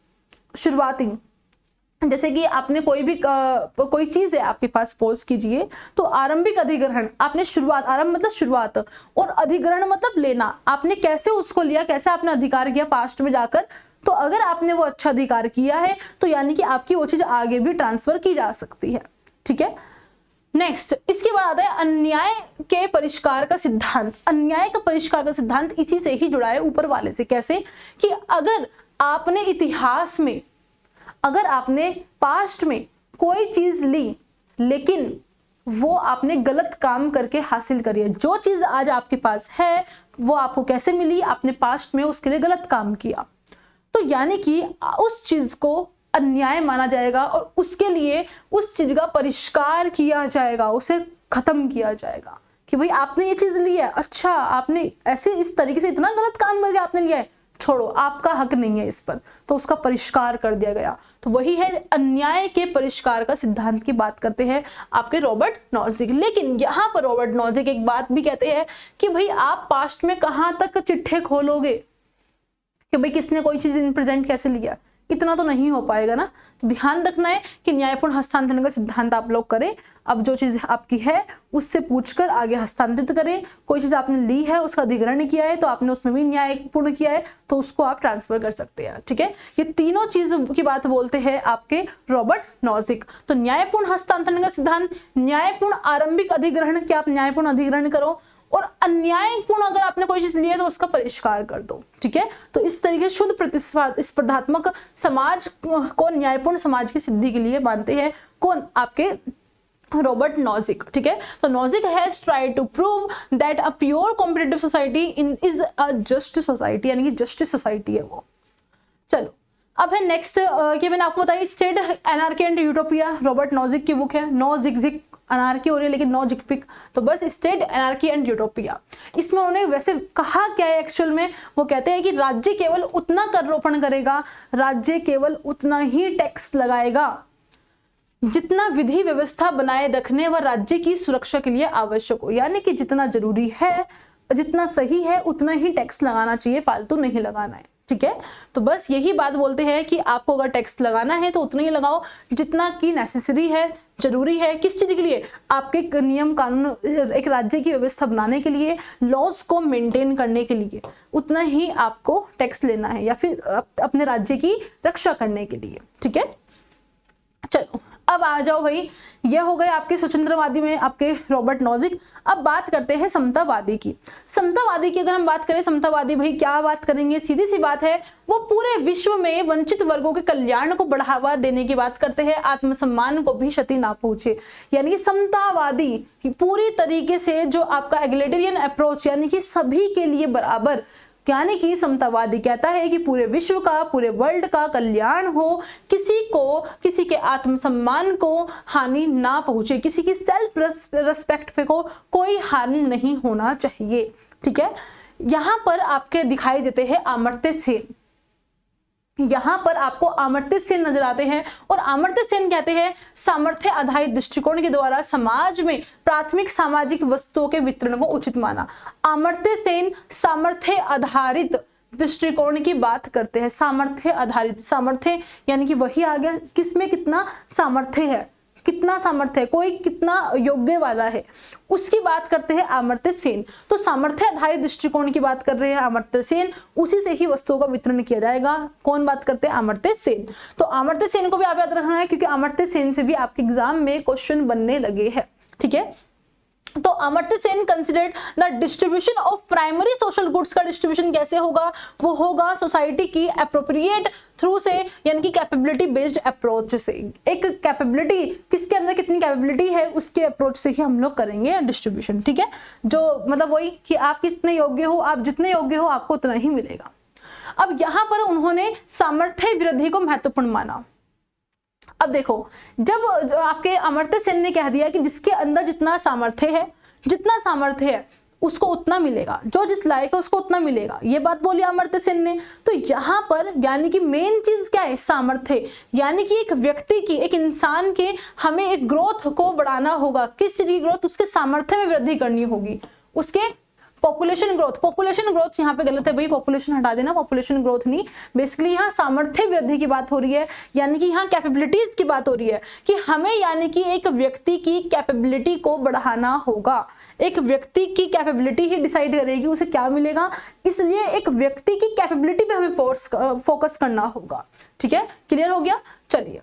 शुरुआती, जैसे कि आपने कोई चीज है आपके पास, सपोज कीजिए, तो आरंभिक अधिग्रहण आपने शुरुआत, आरंभ मतलब शुरुआत और अधिग्रहण मतलब लेना, आपने कैसे उसको लिया, कैसे आपने अधिकार किया पास्ट में जाकर, तो अगर आपने वो अच्छा अधिकार किया है तो यानी कि आपकी वो चीज आगे भी ट्रांसफर की जा सकती है। ठीक है। नेक्स्ट, इसके बाद आता है अन्याय के परिष्कार का सिद्धांत। अन्याय का परिष्कार का सिद्धांत इसी से ही जुड़ा है, ऊपर वाले से। कैसे कि अगर आपने इतिहास में, अगर आपने पास्ट में कोई चीज ली लेकिन वो आपने गलत काम करके हासिल करी है, जो चीज आज आपके पास है वो आपको कैसे मिली, आपने पास्ट में उसके लिए गलत काम किया, तो यानी कि उस चीज को अन्याय माना जाएगा और उसके लिए उस चीज का परिष्कार किया जाएगा, उसे खत्म किया जाएगा कि भाई आपने ये चीज ली है, अच्छा आपने ऐसे इस तरीके से इतना गलत काम करके आपने लिया है, छोड़ो, आपका हक नहीं है इस पर, तो उसका परिष्कार कर दिया गया। तो वही है अन्याय के परिष्कार का सिद्धांत की बात करते हैं आपके रॉबर्ट नॉजिक। लेकिन यहाँ पर रॉबर्ट नॉजिक एक बात भी कहते हैं कि भाई आप पास्ट में कहाँ तक चिट्ठे खोलोगे कि भाई किसने कोई चीज इन प्रेजेंट कैसे लिया, इतना तो नहीं हो पाएगा ना। तो ध्यान रखना है कि न्यायपूर्ण हस्तांतरण का सिद्धांत आप लोग करें। अब जो चीज आपकी है उससे पूछकर आगे हस्तांतरित करें। कोई चीज आपने ली है, उसका अधिग्रहण किया है तो आपने उसमें भी न्यायपूर्ण किया है तो उसको आप ट्रांसफर कर सकते हैं। ठीक है, ये तीनों चीज की बात बोलते हैं आपके रॉबर्ट नॉजिक। तो न्यायपूर्ण हस्तांतरण का सिद्धांत, न्यायपूर्ण आरंभिक अधिग्रहण, क्या आप न्यायपूर्ण अधिग्रहण करो, और अन्यायपूर्ण अगर आपने कोई चीज ली है तो उसका परिष्कार कर दो। ठीक है, तो इस तरीके शुद्ध प्रतिस्पर्धात्मक समाज को न्यायपूर्ण समाज की सिद्धि के लिए मानते हैं कौन, आपके रॉबर्ट नॉजिक। ठीक है, तो Nozick has tried to prove that a pure competitive society is a just society, यानी कि जस्टिस सोसाइटी है वो। चलो अब है नेक्स्ट कि मैंने आपको बताई state anarchy and utopia, Robert Nozick की बुक है। नो जिगजिग अनार्की हो रही है लेकिन नो जिगपिक, तो बस स्टेट एनार्की एंड यूटोपिया। इसमें उन्होंने वैसे कहा क्या है एक्चुअल में, वो कहते हैं कि राज्य केवल उतना कर रोपण करेगा, राज्य केवल उतना ही टैक्स लगाएगा जितना विधि व्यवस्था बनाए रखने व राज्य की सुरक्षा के लिए आवश्यक हो, यानी कि जितना जरूरी है, जितना सही है उतना ही टैक्स लगाना चाहिए, फालतू नहीं लगाना है। ठीक है, तो बस यही बात बोलते हैं कि आपको अगर टैक्स लगाना है तो उतना ही लगाओ जितना की नेसेसरी है, जरूरी है। किस चीज के लिए, आपके नियम कानून, एक राज्य की व्यवस्था बनाने के लिए, लॉज को मेंटेन करने के लिए उतना ही आपको टैक्स लेना है, या फिर अपने राज्य की रक्षा करने के लिए। ठीक है, चलो अब आ जाओ भाई, ये हो गए आपके स्वतंत्रवादी में आपके रॉबर्ट नॉजिक। अब बात करते हैं समतावादी की। समतावादी की अगर हम बात करें, समतावादी भाई क्या बात करेंगे, सीधी सी बात है, वो पूरे विश्व में वंचित वर्गों के कल्याण को बढ़ावा देने की बात करते हैं, आत्मसम्मान को भी क्षति ना पहुंचे। यानी कि समतावादी पूरी तरीके से जो आपका एगलिटेरियन अप्रोच, यानी कि सभी के लिए बराबर, यानी कि समतावादी कहता है कि पूरे विश्व का, पूरे वर्ल्ड का कल्याण हो, किसी के आत्मसम्मान को हानि ना पहुंचे, किसी की सेल्फ रेस्पेक्ट पे को कोई हानि नहीं होना चाहिए। ठीक है, यहां पर आपके दिखाई देते हैं अमर्त्य सेन, यहां पर आपको अमर्त्य सेन नजर आते हैं, और अमर्त्य सेन कहते हैं सामर्थ्य आधारित दृष्टिकोण के द्वारा समाज में प्राथमिक सामाजिक वस्तुओं के वितरण को उचित माना। अमर्त्य सेन सामर्थ्य आधारित दृष्टिकोण की बात करते हैं। सामर्थ्य आधारित, सामर्थ्य यानी कि वही आ गया किसमें कितना सामर्थ्य है, कितना सामर्थ्य है, कोई कितना योग्य वाला है, उसकी बात करते हैं अमर्त्य सेन। तो सामर्थ्य आधारित दृष्टिकोण की बात कर रहे हैं अमर्त्य सेन, उसी से ही वस्तुओं का वितरण किया जाएगा। कौन बात करते हैं, अमर्त्य सेन। तो अमर्त्य सेन को भी आप याद रखना है क्योंकि अमर्त्य सेन से भी आपके एग्जाम में क्वेश्चन बनने लगे हैं। ठीक है, तो Amartya Sen considered the distribution of primary social goods का डिस्ट्रीब्यूशन कैसे होगा, वो होगा सोसाइटी की एप्रोप्रिएट थ्रू से, यानी कि कैपेबिलिटी बेस्ड अप्रोच से। एक कैपेबिलिटी, किसके अंदर कितनी कैपेबिलिटी है उसके अप्रोच से ही हम लोग करेंगे डिस्ट्रीब्यूशन। ठीक है, जो मतलब वही कि आप कितने योग्य हो, आप जितने योग्य हो आपको उतना ही मिलेगा। अब यहाँ पर उन्होंने सामर्थ्य वृद्धि को महत्वपूर्ण माना। अब देखो, जब आपके अमर्त्य सेन ने कह दिया कि जिसके अंदर जितना सामर्थ्य है उसको उतना मिलेगा, जो जिस लायक है उसको उतना मिलेगा, ये बात बोली अमर्त्य सेन ने। तो यहाँ पर यानी कि मेन चीज क्या है, सामर्थ्य। यानी कि एक व्यक्ति की, एक इंसान के हमें एक ग्रोथ को बढ़ाना होगा। किस चीज की ग्रोथ? उसके सामर्थ्य में वृद्धि करनी होगी, उसके पॉपुलेशन ग्रोथ यहाँ पे गलत है भाई, पॉपुलेशन हटा देना, पॉपुलेशन ग्रोथ नहीं, बेसिकली यहाँ सामर्थ्य वृद्धि की बात हो रही है। यानी कि यहाँ कैपेबिलिटीज की बात हो रही है कि हमें यानी कि एक व्यक्ति की कैपेबिलिटी को बढ़ाना होगा। एक व्यक्ति की कैपेबिलिटी ही डिसाइड करेगी उसे क्या मिलेगा, इसलिए एक व्यक्ति की कैपेबिलिटी पे हमें फोकस करना होगा। ठीक है, क्लियर हो गया? चलिए,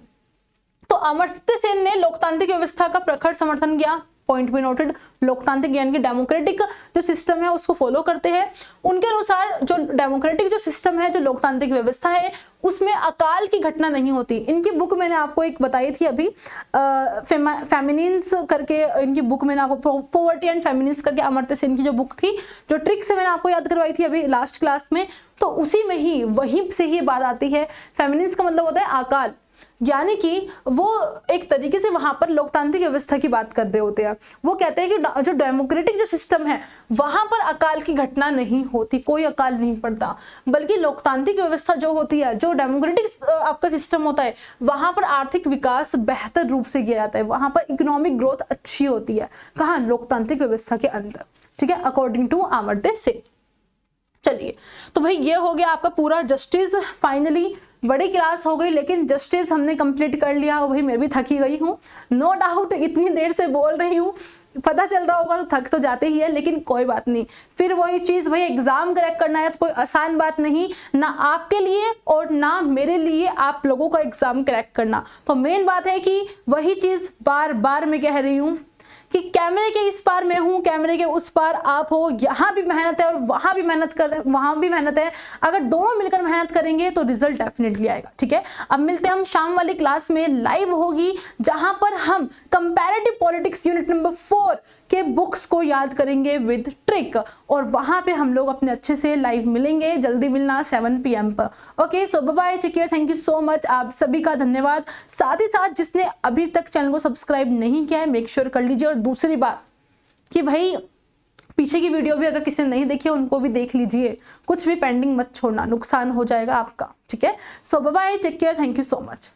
तो अमर्त्य सेन ने लोकतांत्रिक व्यवस्था का प्रखर समर्थन किया। पॉइंट भी नोटेड, लोकतांत्रिक यानी कि डेमोक्रेटिक जो सिस्टम है उसको फॉलो करते हैं। उनके अनुसार जो डेमोक्रेटिक जो सिस्टम है, जो लोकतांत्रिक व्यवस्था है, उसमें अकाल की घटना नहीं होती। इनकी बुक मैंने आपको एक बताई थी अभी, फेमिनिन्स करके इनकी बुक मैंने आपको, पॉवर्टी एंड फेमिनिन्स करके अमर्त्य सेन की जो बुक थी, जो ट्रिक्स मैंने आपको याद करवाई थी अभी लास्ट क्लास में, तो उसी में ही वहीं से ही बात आती है। फेमिनिन्स का मतलब होता है अकाल, यानी कि वो एक तरीके से वहां पर लोकतांत्रिक व्यवस्था की बात कर रहे होते हैं। वो कहते हैं कि जो डेमोक्रेटिक जो सिस्टम है वहां पर अकाल की घटना नहीं होती, कोई अकाल नहीं पड़ता, बल्कि लोकतांत्रिक व्यवस्था जो होती है, जो डेमोक्रेटिक आपका सिस्टम होता है, वहां पर आर्थिक विकास बेहतर रूप से किया जाता है, वहां पर इकोनॉमिक ग्रोथ अच्छी होती है। कहाँ? लोकतांत्रिक व्यवस्था के अंदर। ठीक है, अकॉर्डिंग टू अमर्त्य सेन। चलिए, तो भाई ये हो गया आपका पूरा जस्टिस। फाइनली बड़ी क्लास हो गई, लेकिन जस्टिस हमने कंप्लीट कर लिया। और भाई मैं भी थकी गई हूँ, नो डाउट, इतनी देर से बोल रही हूँ, पता चल रहा होगा तो थक तो जाते ही है, लेकिन कोई बात नहीं। फिर वही चीज भाई, एग्जाम क्रैक करना है तो कोई आसान बात नहीं, ना आपके लिए और ना मेरे लिए, आप लोगों का एग्जाम क्रैक करना। तो मेन बात है कि वही चीज बार बार मैं कह रही हूँ कि कैमरे के इस पार मैं हूं, कैमरे के उस पार आप हो, यहाँ भी मेहनत है और वहां भी मेहनत है। अगर दोनों मिलकर मेहनत करेंगे तो रिजल्ट डेफिनेटली आएगा। ठीक है, अब मिलते हैं हम शाम वाली क्लास में, लाइव होगी, जहां पर हम कंपैरेटिव पॉलिटिक्स यूनिट नंबर 4 के बुक्स को याद करेंगे विद ट्रिक, और वहां पे हम लोग अपने अच्छे से लाइव मिलेंगे। जल्दी मिलना 7 PM पर। Okay, so bye bye, take care, thank you so much, आप सभी का धन्यवाद। साथ ही साथ जिसने अभी तक चैनल को सब्सक्राइब नहीं किया है, मेक श्योर कर लीजिए। और दूसरी बात कि भाई पीछे की वीडियो भी अगर किसी ने नहीं देखी है उनको भी देख लीजिए, कुछ भी पेंडिंग मत छोड़ना, नुकसान हो जाएगा आपका। ठीक है, so bye bye, take care, thank you so much.